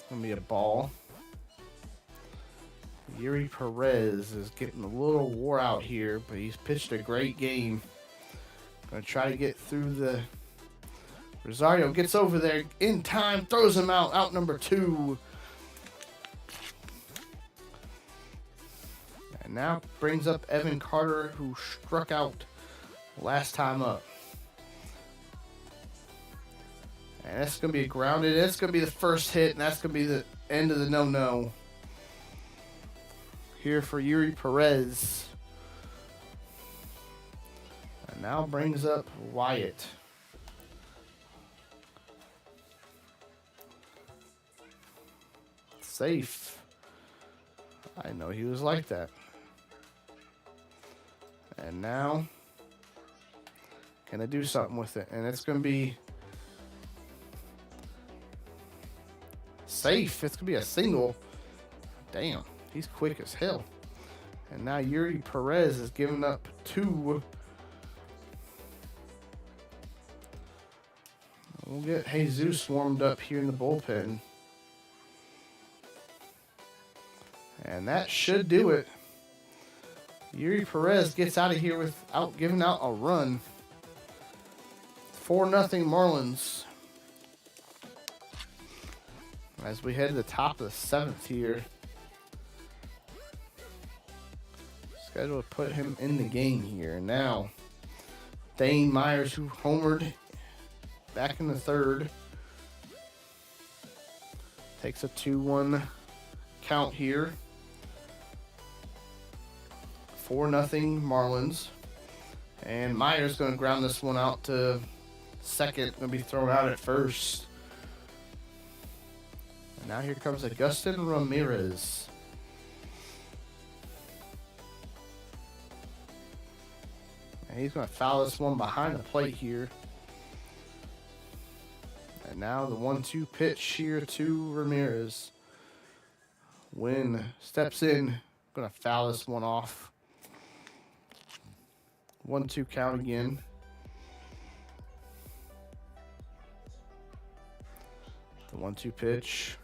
Gonna be a ball. Yuri Perez is getting a little wore out here, but he's pitched a great game. Gonna try to get through the... Rosario gets over there in time, throws him out number 2. And now brings up Evan Carter, who struck out last time up. And that's going to be grounded. That's going to be the first hit, and that's going to be the end of the no-no. Here for Yuri Perez. And now brings up Wyatt. Safe. I know he was like that. And now, can I do something with it? And it's going to be safe. It's going to be a single. Damn, he's quick as hell. And now Yuri Perez is giving up 2. We'll get Jesus warmed up here in the bullpen. And that should do it. Yuri Perez gets out of here without giving out a run. 4-0 Marlins. As we head to the top of the 7th here. Scheduled to put him in the game here. Now, Dane Myers, who homered back in the 3rd, takes a 2-1 count here. 4-0 Marlins. And Myers going to ground this one out to second. Going to be thrown out at first. And now here comes Agustin Ramirez. And he's going to foul this one behind the plate here. And now the 1-2 pitch here to Ramirez. Wynn steps in. Going to foul this one off. 1-2 count again. The 1-2 pitch.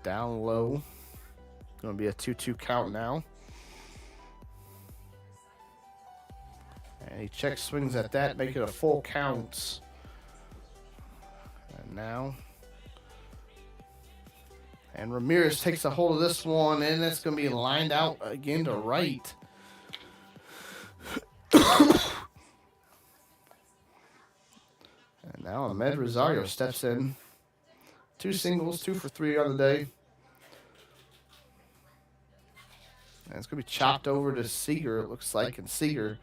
Down low. Going to be a 2-2 count now. And he check swings at that, make it a full count. And now. And Ramirez takes a hold of this one, and it's going to be lined out again to right. And now Ahmed Rosario steps in. 2 singles, 2 for 3 on the day. And it's going to be chopped over to Seager, it looks like. And Seager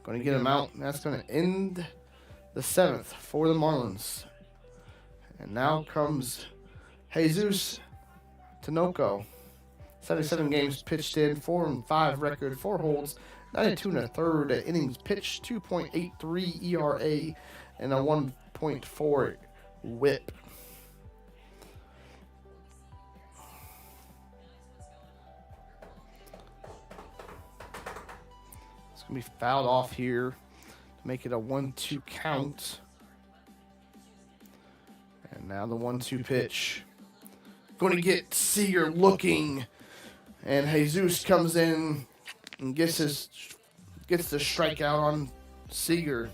going to get him out. And that's going to end the 7th for the Marlins. And now comes Jesus Tinoco. 77 games pitched in, 4-5 record, 4 holds, 92 1/3 innings pitched, 2.83 ERA, and a 1.4 WHIP. It's going to be fouled off here to make it a 1-2 count. And now the 1-2 pitch. Going to get Seager looking. And Jesus comes in and gets the strikeout on Seager.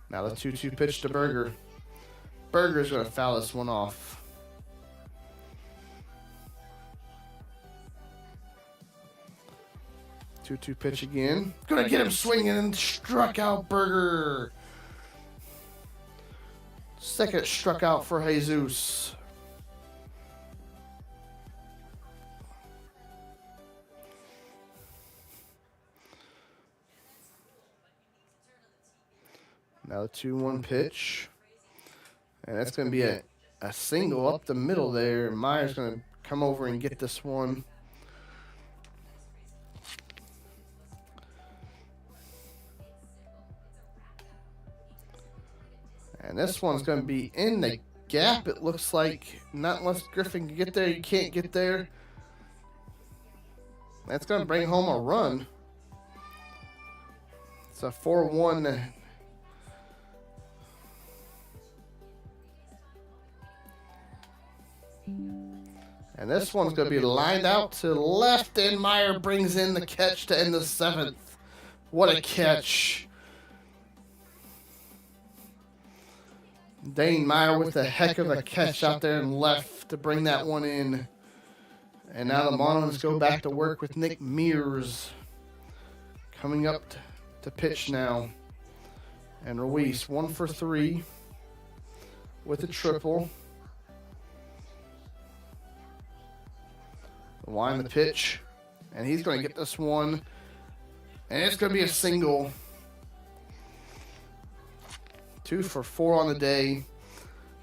Now the 2-2 pitch to Berger. Berger's going to foul this one off. Two pitch again. Going to get him swinging and struck out Berger. Second struck out for Jesus. Now the 2-1 pitch. And that's going to be a single up the middle there. Myers going to come over and get this one. And this one's going to be in the gap, it looks like. Not unless Griffin can get there. You can't get there. That's going to bring home a run. It's a 4-1. And this one's going to be lined out to the left, and Meyer brings in the catch to end the 7th. What a catch. Dane Meyer with a heck of a catch out there and left to bring that one in. And now the Marlins go back to work with Nick Mears coming up to pitch now. And Ruiz 1 for 3 with a triple. Line the pitch. And he's going to get this one And it's going to be a single. 2 for 4 on the day.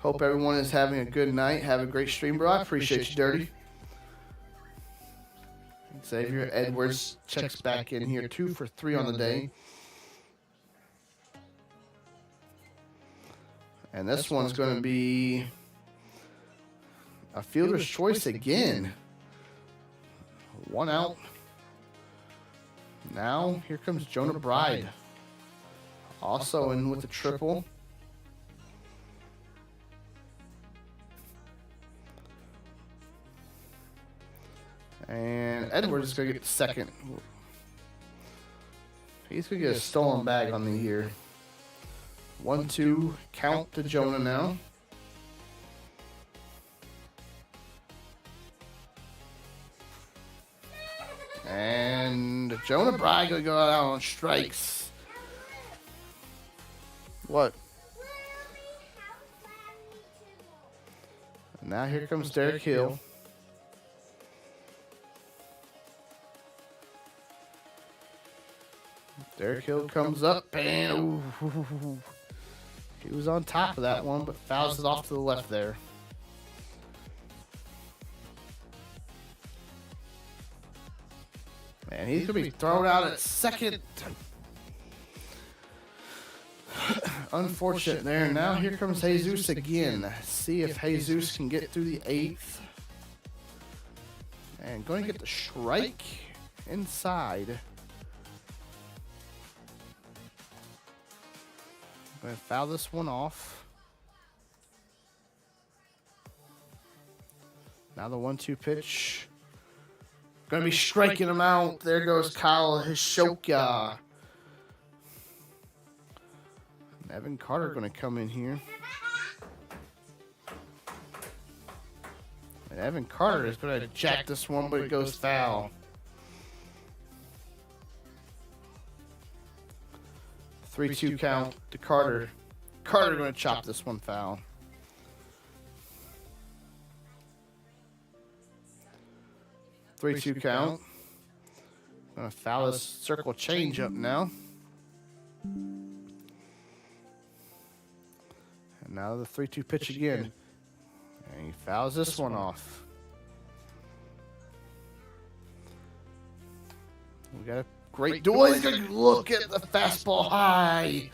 Hope everyone is having a good night. Have a great stream, bro. I appreciate you, Dirty. Xavier Edwards checks back in here. 2 for 3 on the day. And this one's going to be a fielder's choice again. 1 out. Now, here comes Jonah Bride. Also in with the triple. And Edwards is going to get the second. He's going to get a stolen bag on the year. 1-2 count to Jonah now. And Jonah Bride going to go out on strikes. What? And now here comes Derek Hill. Derek Hill comes up and ooh, he was on top of that one, but fouls it off to the left there. And he's going to be thrown out at second. Unfortunate there. Now here comes Jesus again. See if Jesus can get through the 8th. And going to get the strike inside. Going to foul this one off. Now the 1-2 pitch. Going to be striking him out. There goes Kyle Hishoka. Evan Carter going to come in here. And Evan Carter is going to jack this one, but it goes foul. 3-2 count to Carter. Carter going to chop this one foul. Three-two count. Going to foul this circle change up now. And now the 3-2 pitch again. And he fouls this one off. We got a great duel. He's going to look at the fastball high.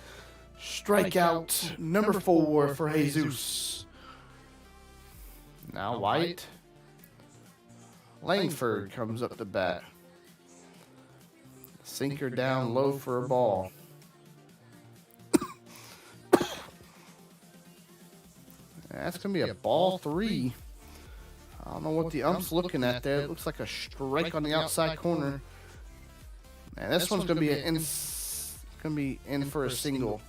Strikeout number 4 for Jesus. Now White. Langford comes up to bat. Sinker down low for a ball. That's going to be a ball 3. I don't know what the ump's looking at there. It looks like a strike on the outside corner. And this one's going to be in for a single.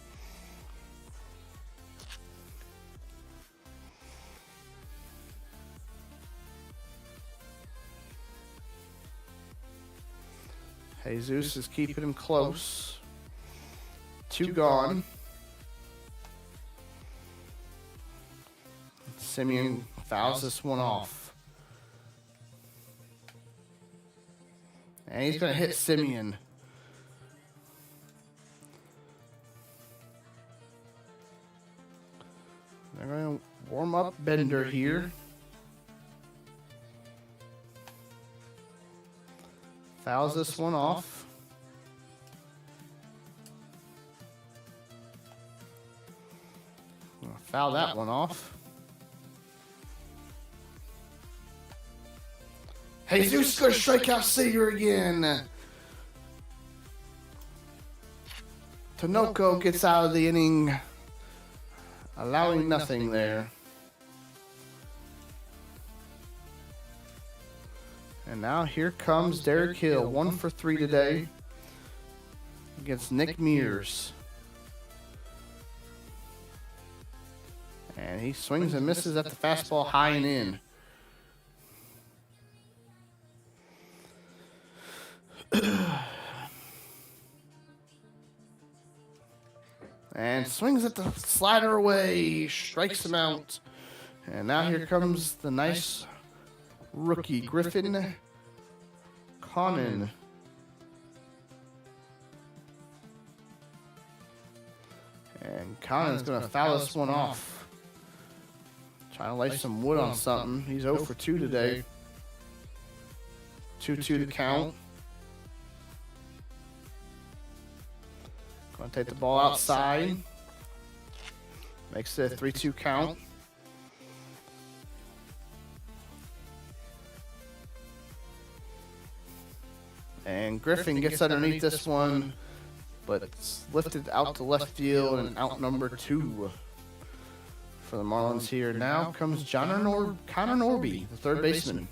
Jesus is keeping him close. 2 gone. Simeon fouls this one off. And he's going to hit Simeon. They're going to warm up Bender here. Fouls this one off. Foul that one off. Jesus going to strike out Seager again. Tinoco gets out of the inning, allowing nothing there. And now here comes Derek Hill, 1 for 3 today against Nick Mears. And he swings and misses at the fastball high and in. And swings at the slider away, strikes him out. And now here comes the nice rookie, Griffin Connon. And Connor's going to foul this one off. Trying to lay some wood on something. He's 0 for 2 today. 2-2 to count. Going to take the ball outside. Makes it a 3-2 count. And Griffin gets underneath this one, but it's lifted out to left field and out number 2 for the Marlins here. Now comes Connor Norby, the third baseman.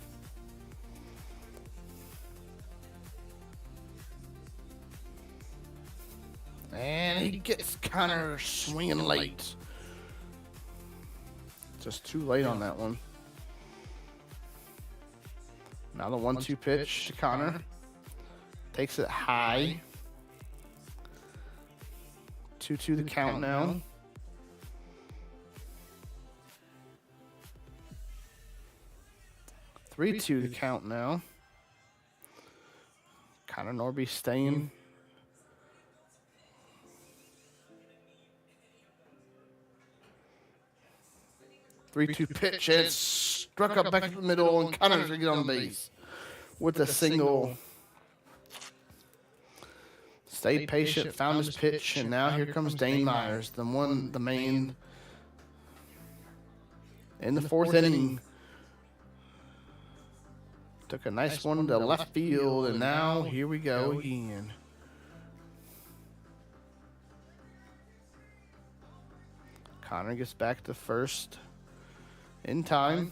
And he gets Connor swinging late. Just too late on that one. Now the 1-2 pitch to Connor. Takes it high. 2-2 the count now. Three-two the count now. Connor Norby staying. Three-two pitch. It's struck up back in the middle, and Connor's going to get on base with a single. Stayed patient, found his pitch, and now here comes Dane Myers, the main in the fourth inning. Took a nice one to left field, and now here we go again. Connor gets back to first in time.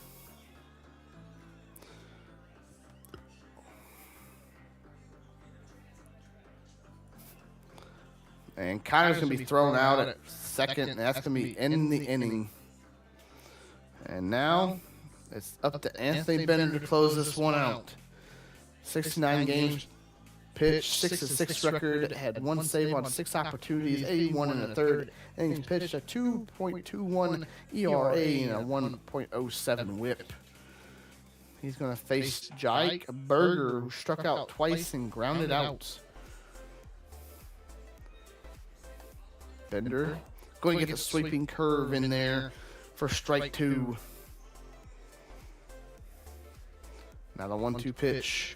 And Connor's going to be thrown out at second, and that's going to be in the inning. And now it's up to Anthony Bender to close this one out. 69 games pitched, 6-6 record, had 1 save on 6 opportunities, 81 in the third innings pitched, a 2.21 ERA and a 1.07 whip. He's going to face Jake Berger, who struck out twice and grounded out. Bender going to get the sweeping curve in there for strike 2. Now the 1-2 pitch.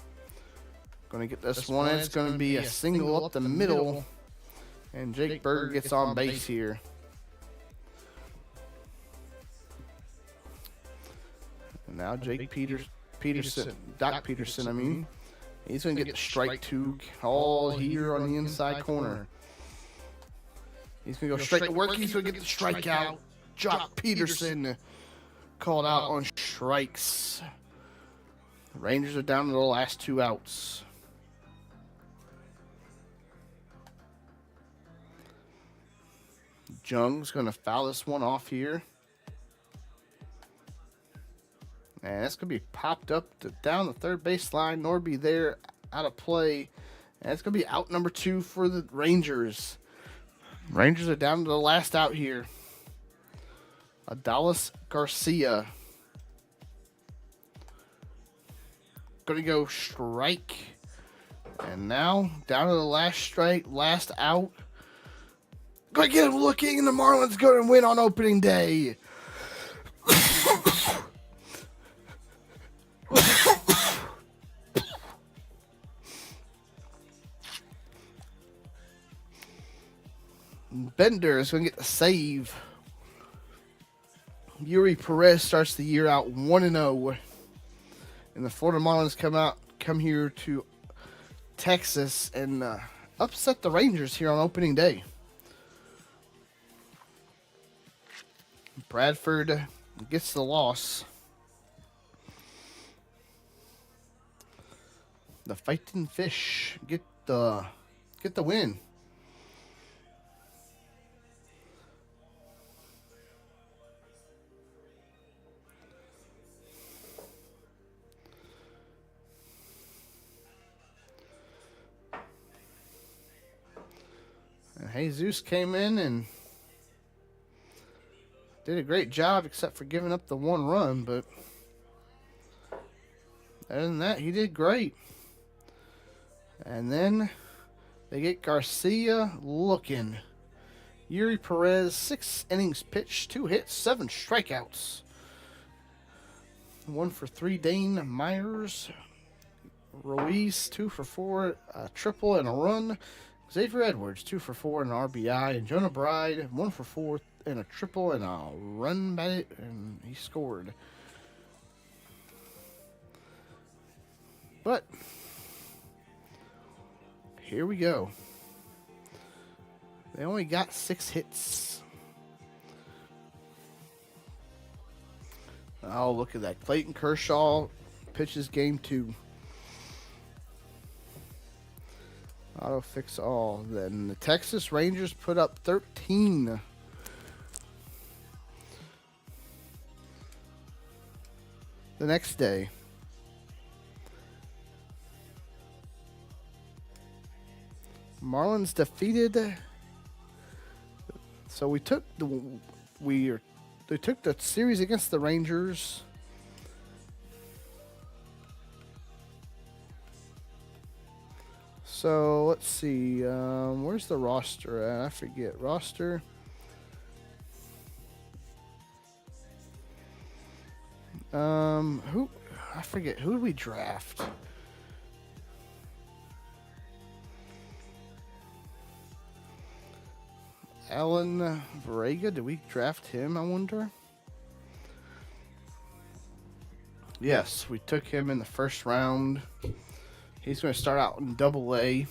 Going to get this one. It's going to be a single up the middle. And Jake Berger gets on base here. And now Doc Peterson, he's going to get the strike 2 all here on the inside corner. He's going to go straight to work. He's going to get the strikeout. Doc Peterson called out on strikes. The Rangers are down to the last 2 outs. Jung's going to foul this one off here. And it's going to be popped up down the third baseline. Norby there out of play. And it's going to be out number 2 for the Rangers. Rangers are down to the last out here. Adalis Garcia. Going to go strike. And now down to the last strike, last out. Going to get him looking, and the Marlins going to win on opening day. Bender is going to get the save. Yuri Perez starts the year out 1-0. And the Florida Marlins come here to Texas and upset the Rangers here on opening day. Bradford gets the loss. The Fighting Fish get the win. And Jesus came in and did a great job, except for giving up the 1 run. But other than that, he did great. And then they get Garcia looking. Yuri Perez, 6 innings pitched, 2 hits, 7 strikeouts. 1 for 3, Dane Myers. Ruiz, 2 for 4, a triple and a run. Xavier Edwards, 2 for 4 and an RBI. And Jonah Bride, 1 for 4 and a triple and a run batted, and he scored. But here we go. They only got 6 hits. Oh, look at that. Clayton Kershaw pitches game 2. Auto fix all. Then the Texas Rangers put up 13. The next day. Marlins defeated. So they took the series against the Rangers. So let's see. Where's the roster at? I forget. Roster. Who? I forget. Who did we draft? Alan Varega. Did we draft him, I wonder? Yes, we took him in the first round. He's going to start out in Double-A,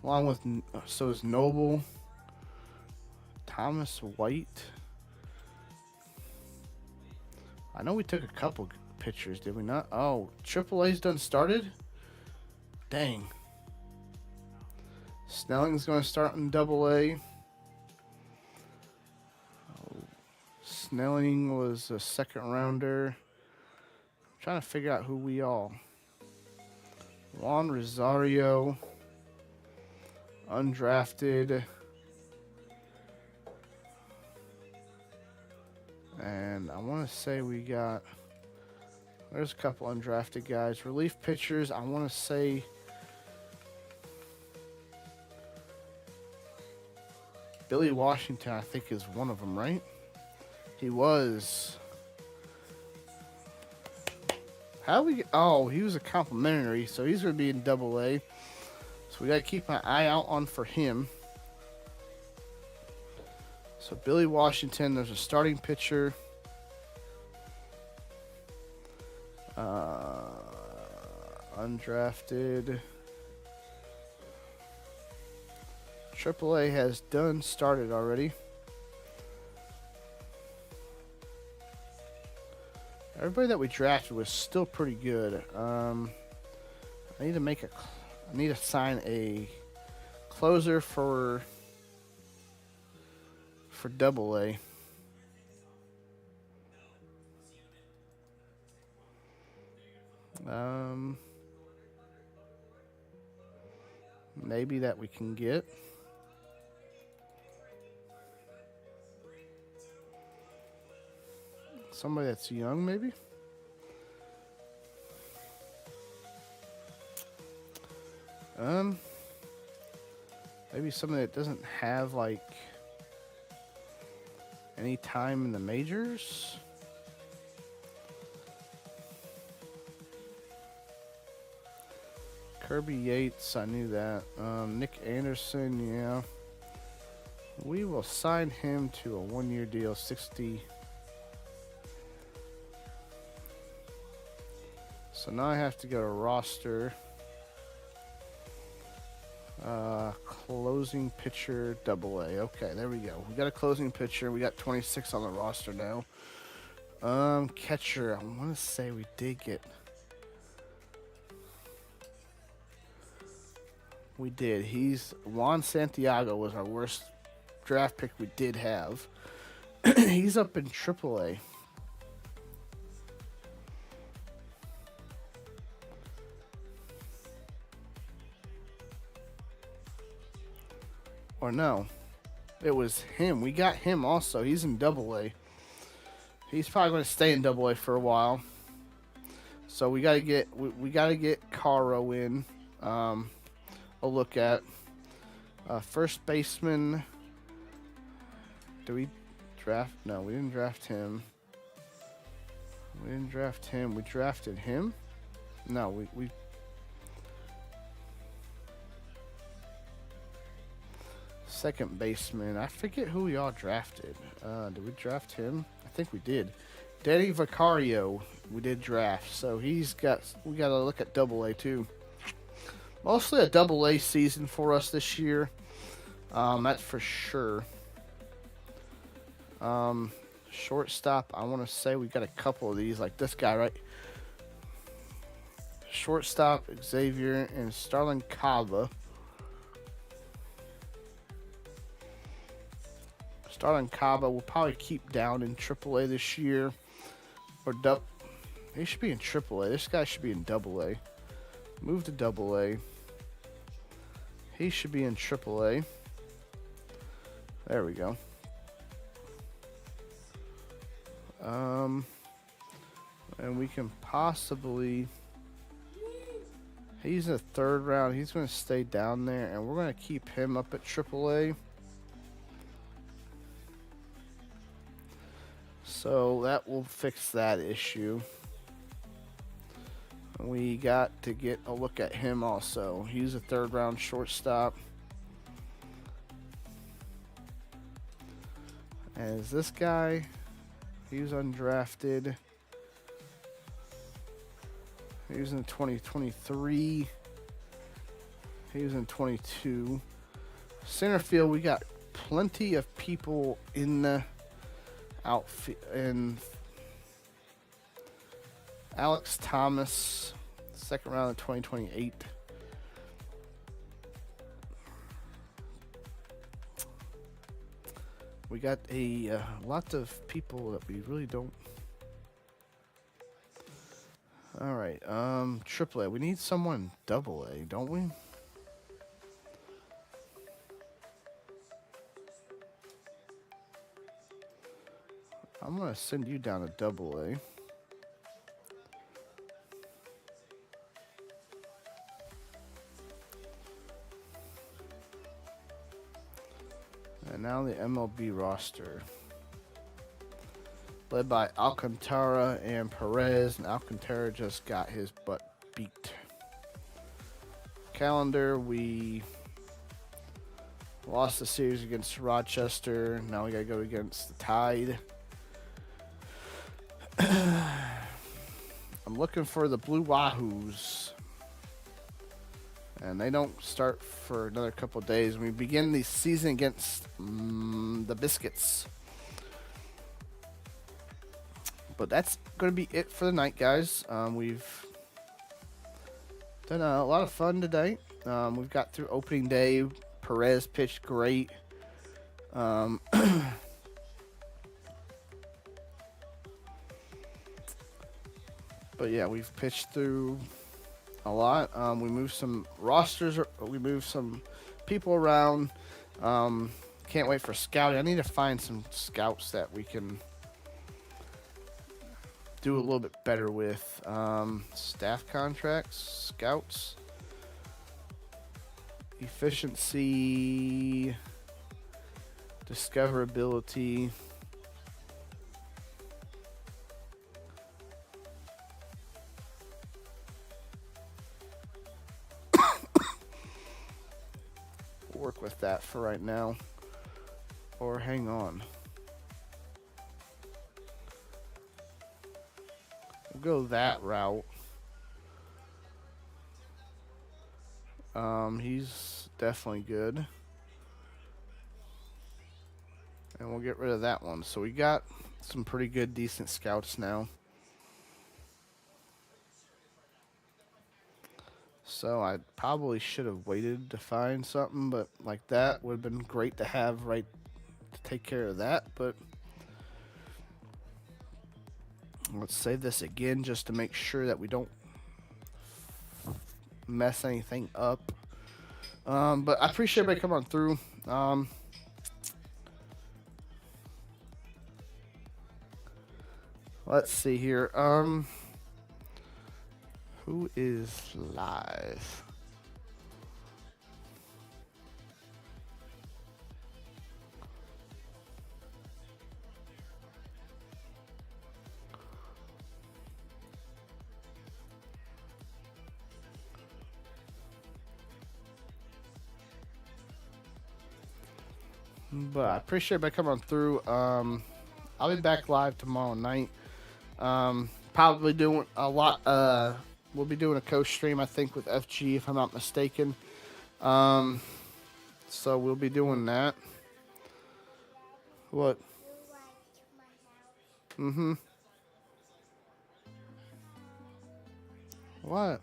along with, so is Noble, Thomas White. I know we took a couple pitchers, did we not? Oh, Triple-A's done started? Dang. Snelling's going to start in Double-A. Snelling was a second rounder. I'm trying to figure out who we all. Juan Rosario, undrafted. And I want to say we got, there's a couple undrafted guys. Relief pitchers, I want to say Billy Washington, I think, is one of them, right? He was. How we? Oh, he was a complimentary, so he's going to be in Double-A. So we got to keep an eye out on for him. So Billy Washington, there's a starting pitcher. Undrafted. Triple-A has started already. Everybody that we drafted was still pretty good. I need to sign a closer for Double-A. Maybe that we can get. Somebody that's young, maybe. Maybe somebody that doesn't have like any time in the majors. Kirby Yates, I knew that. Nick Anderson, yeah. We will sign him to a 1-year deal, 60. So now I have to go to roster. Closing pitcher, Double-A. Okay, there we go. We got a closing pitcher. We got 26 on the roster now. Catcher, I want to say we did get. We did. Juan Santiago was our worst draft pick we did have. He's up in Triple-A. Or no, it was him. We got him also. He's in Double-A. He's probably going to stay in Double-A for a while. So we got to get Caro in. A look at first baseman. do we draft? No, we didn't draft him. We didn't draft him. We drafted him. No, we second baseman. I forget who we all drafted. Did we draft him? I think we did. Danny Vicario, we did draft. So we got to look at Double A too. Mostly a Double A season for us this year. That's for sure. Shortstop, I want to say we got a couple of these, like this guy, right? Shortstop, Xavier, and Starlin Cava. Starlin Cava will probably keep down in AAA this year. Or he should be in AAA. This guy should be in AA. Move to AA. He should be in AAA. There we go. And we can possibly... He's in the third round. He's going to stay down there, and we're going to keep him up at AAA. So that will fix that issue. We got to get a look at him also. He's a third round shortstop. And is this guy? He's undrafted. He was in 2023. He was in 22. Center field, we got plenty of people in the outfield. And Alex Thomas, second round of 2028. We got a lot of people that we really don't. All right, AAA. We need someone AA, don't we? I'm gonna send you down to AA. And now the MLB roster. Led by Alcantara and Perez, and Alcantara just got his butt beat. Calendar, we lost the series against Rochester. Now we gotta go against the Tide. I'm looking for the Blue Wahoos. And they don't start for another couple of days. We begin the season against the Biscuits. But that's going to be it for the night, guys. We've done a lot of fun today. We've got through opening day. Perez pitched great. But yeah, we've pitched through a lot. We moved some rosters. We moved some people around. Can't wait for scouting. I need to find some scouts that we can do a little bit better with. Staff contracts, scouts, efficiency, discoverability. Work with that for right now. Or hang on. Go that route. He's definitely good. And we'll get rid of that one. So we got some pretty good, decent scouts now. So I probably should have waited to find something, but like that would have been great to have right to take care of that, but let's save this again just to make sure that we don't mess anything up. But I appreciate everybody coming on through. Let's see here. Who is live? But I appreciate everybody coming on through. I'll be back live tomorrow night. Probably doing a lot. We'll be doing a coach stream, I think, with FG, if I'm not mistaken. So we'll be doing that. What? Mm-hmm. What?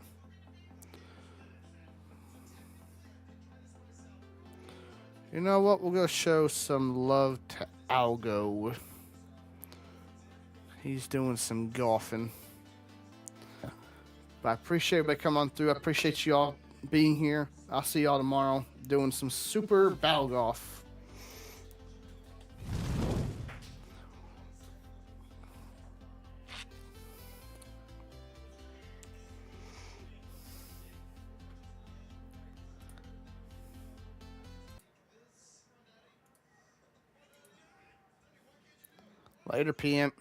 You know what? We're going to show some love to Algo. He's doing some golfing. But I appreciate everybody coming on through. I appreciate y'all being here. I'll see y'all tomorrow doing some super battle golf. Later, PM.